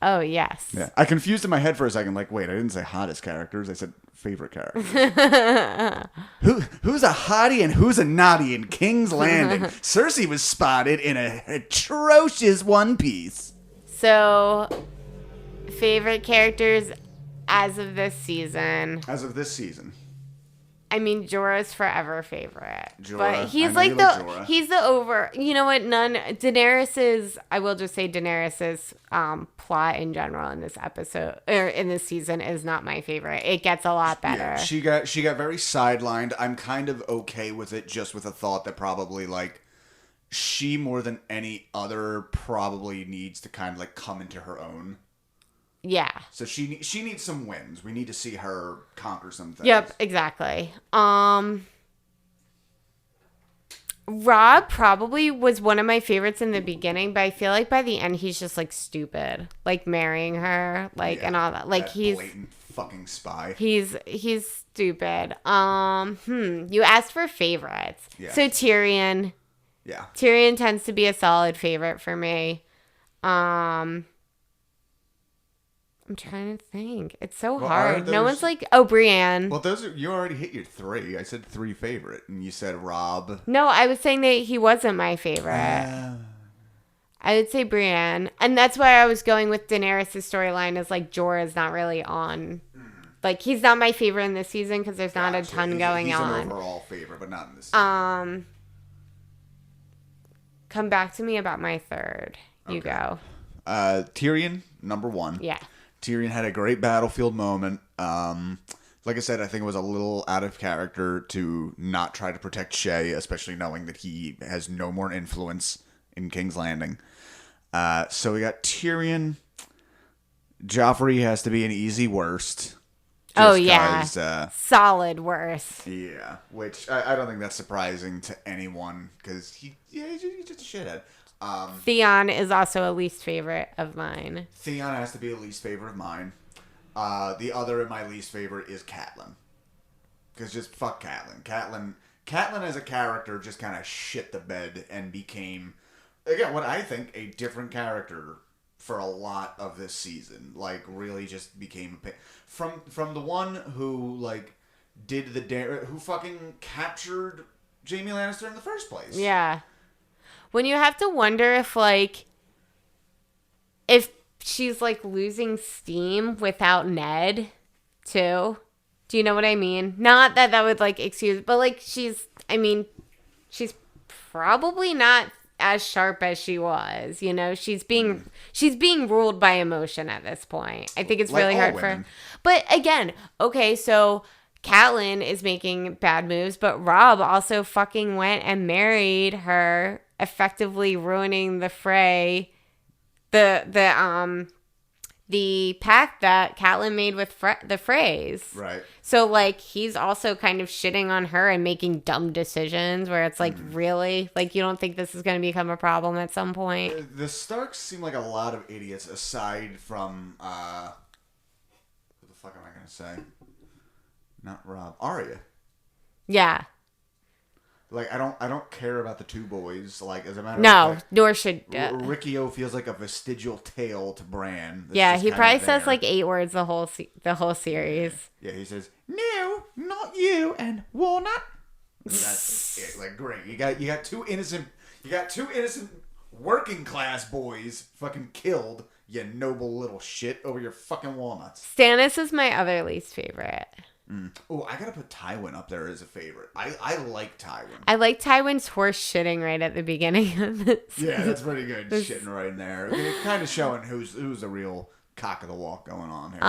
Oh, yes.
Yeah. I confused in my head for a second, like, wait, I didn't say hottest characters. I said favorite characters. Who's a hottie and who's a naughty in King's Landing? Cersei was spotted in an atrocious one piece.
So, favorite characters as of this season.
As of this season.
I mean, Jorah's forever favorite.
Jorah.
But he's
I
like
know you like Jorah.
he's the over, you know what, Daenerys's, I will just say Daenerys's plot in general in this episode, or in this season, is not my favorite. It gets a lot better.
Yeah, she got very sidelined. I'm kind of okay with it, just with the thought that probably, like, she, more than any other, probably needs to kind of, like, come into her own.
Yeah.
So she needs some wins. We need to see her conquer some things.
Yep, exactly. Rob probably was one of my favorites in the beginning, but I feel like by the end he's just like stupid, like marrying her, like, and all that. Like,
that
he's
blatant fucking spy.
He's stupid. You asked for favorites.
Yeah.
So Tyrion.
Yeah.
Tyrion tends to be a solid favorite for me. I'm trying to think. It's so hard. No one's like, Brienne.
Well, you already hit your 3. I said 3 favorite, and you said Rob.
No, I was saying that he wasn't my favorite. I would say Brienne. And that's why I was going with Daenerys' storyline, is like Jorah's not really on. Like, he's not my favorite in this season because there's not a ton going on.
He's an overall favorite, but not in this season.
Come back to me about my third. You go.
Tyrion, number 1.
Yeah.
Tyrion had a great battlefield moment. Like I said, I think it was a little out of character to not try to protect Shay, especially knowing that he has no more influence in King's Landing. So we got Tyrion. Joffrey has to be an easy worst.
Solid worst.
Yeah, which I don't think that's surprising to anyone, because he's just a shithead.
Theon is also a least favorite of mine.
Theon has to be a least favorite of mine. The other in my least favorite is Catelyn. Because just fuck Catelyn. Catelyn as a character just kind of shit the bed and became, again, what I think, a different character for a lot of this season. Like, really just became from the one who, like, who fucking captured Jaime Lannister in the first place.
Yeah. When you have to wonder if, like, if she's, like, losing steam without Ned, too. Do you know what I mean? Not that would, like, excuse, but, like, she's probably not as sharp as she was, you know? She's being ruled by emotion at this point. I think it's really hard for her. But, again, okay, so Catelyn is making bad moves, but Robb also fucking went and married her, effectively ruining the fray, the pact that Catelyn made with the Freys.
Right.
So, like, he's also kind of shitting on her and making dumb decisions where it's like, really? Like, you don't think this is going to become a problem at some point?
The Starks seem like a lot of idiots, aside from, what the fuck am I going to say? Not Rob. Arya.
Yeah.
Like, I don't care about the two boys. Like, as a matter
of
fact,
nor should
Ricky-O feels like a vestigial tale to Bran.
Yeah, he probably says like 8 words the whole series.
Yeah, he says, "No, not you," and "Walnut." That's it. Like, great. You got two innocent working class boys fucking killed. You noble little shit over your fucking walnuts.
Stannis is my other least favorite.
Oh, I gotta put Tywin up there as a favorite. I like Tywin.
I like Tywin's horse shitting right at the beginning of this.
Yeah, that's pretty good. Shitting right in there. I mean, it's kind of showing who's the real cock of the walk going on here.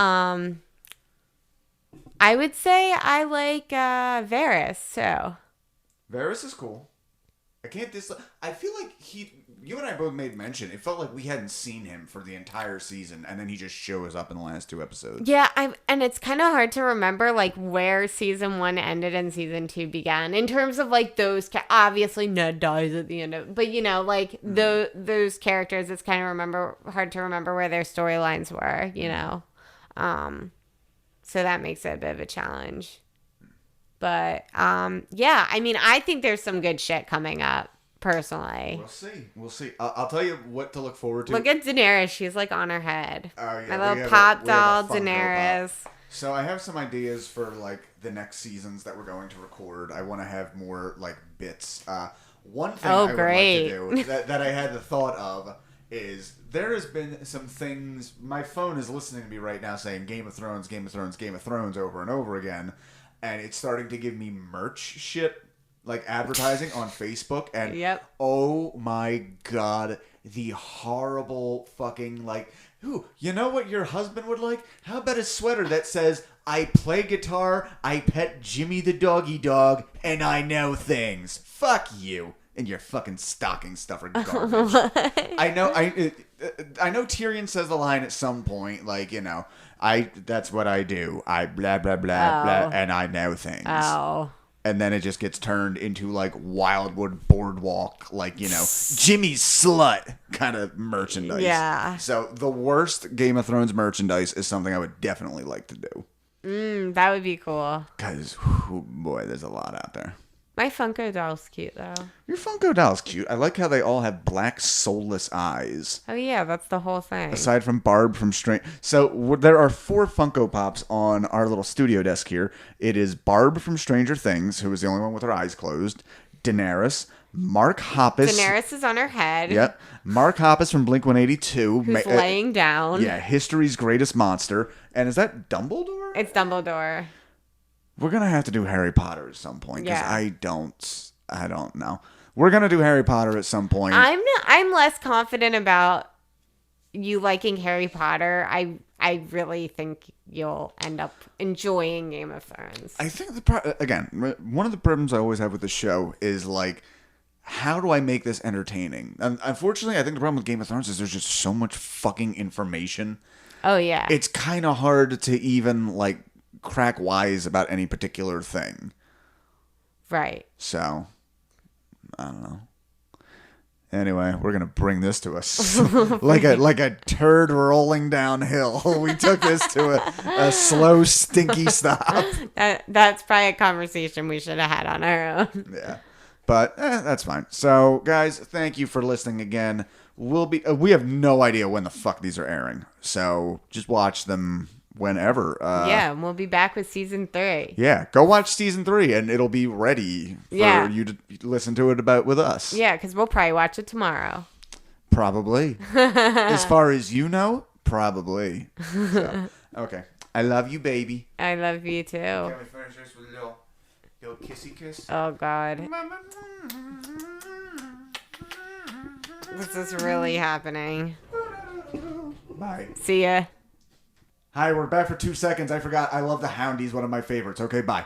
I would say I like Varys too.
Varys is cool. I can't dislike. I feel like you and I both made mention. It felt like we hadn't seen him for the entire season, and then he just shows up in the last 2 episodes.
Yeah, and it's kind of hard to remember like where season 1 ended and season 2 began in terms of like those. Obviously, Ned dies at the end of, but you know, like those characters. It's kind of hard to remember where their storylines were. You know, so that makes it a bit of a challenge. But, yeah, I mean, I think there's some good shit coming up, personally.
We'll see. I'll tell you what to look forward to.
Look at Daenerys. She's, like, on her head.
Oh, yeah.
My little pop doll, Daenerys.
So I have some ideas for, like, the next seasons that we're going to record. I want to have more, like, bits. One thing I would like to do that I had the thought of is there has been some things. My phone is listening to me right now saying Game of Thrones, Game of Thrones, Game of Thrones over and over again. and it's starting to give me merch shit, like advertising on Facebook, and
Yep.
oh my god, the horrible fucking, like, ooh, you know what your husband would like? How about a sweater that says, I play guitar, I pet Jimmy the doggy dog, and I know things. Fuck you and your fucking stocking stuffer garbage. I know Tyrion says the line at some point, like, you know, that's what I do. I blah blah blah blah, and I know things.
Oh.
And then it just gets turned into like Wildwood Boardwalk, like, you know, Jimmy's slut kind of merchandise.
Yeah.
So the worst Game of Thrones merchandise is something I would definitely like to do.
That would be cool.
Because, boy, there's a lot out there.
My Funko doll's cute, though.
Your Funko doll's cute. I like how they all have black, soulless eyes.
Oh, yeah, that's the whole thing.
Aside from Barb from Stranger... So there are 4 Funko Pops on our little studio desk here. It is Barb from Stranger Things, who is the only one with her eyes closed. Daenerys. Mark Hoppus.
Daenerys is on her head.
Yep. Mark Hoppus from Blink-182.
Who's laying down.
Yeah, history's greatest monster. And is that Dumbledore?
It's Dumbledore.
We're going to have to do Harry Potter at some point, because
Yeah.
I don't know. We're going to do Harry Potter at some point.
I'm less confident about you liking Harry Potter. I really think you'll end up enjoying Game of Thrones.
I think, again, one of the problems I always have with the show is, like, how do I make this entertaining? And unfortunately, I think the problem with Game of Thrones is there's just so much fucking information.
Oh, yeah.
It's kind of hard to even, like, crack wise about any particular thing.
Right.
So, I don't know. Anyway, we're gonna bring this to us like a turd rolling downhill. We took this to a slow, stinky stop.
That's probably a conversation we should have had on our own.
Yeah, but that's fine. So, guys, thank you for listening again. We have no idea when the fuck these are airing, so just watch them whenever.
Yeah, and we'll be back with season 3.
Yeah, go watch season 3, and it'll be ready for you to listen to it with us.
Yeah, because we'll probably watch it tomorrow.
Probably. As far as you know, probably. So, okay. I love you, baby.
I love you too.
Can we finish this with a little kissy kiss?
Oh, God. This is really happening.
Bye.
See ya.
Hi, we're back for 2 seconds. I forgot. I love the Houndies, one of my favorites. Okay, bye.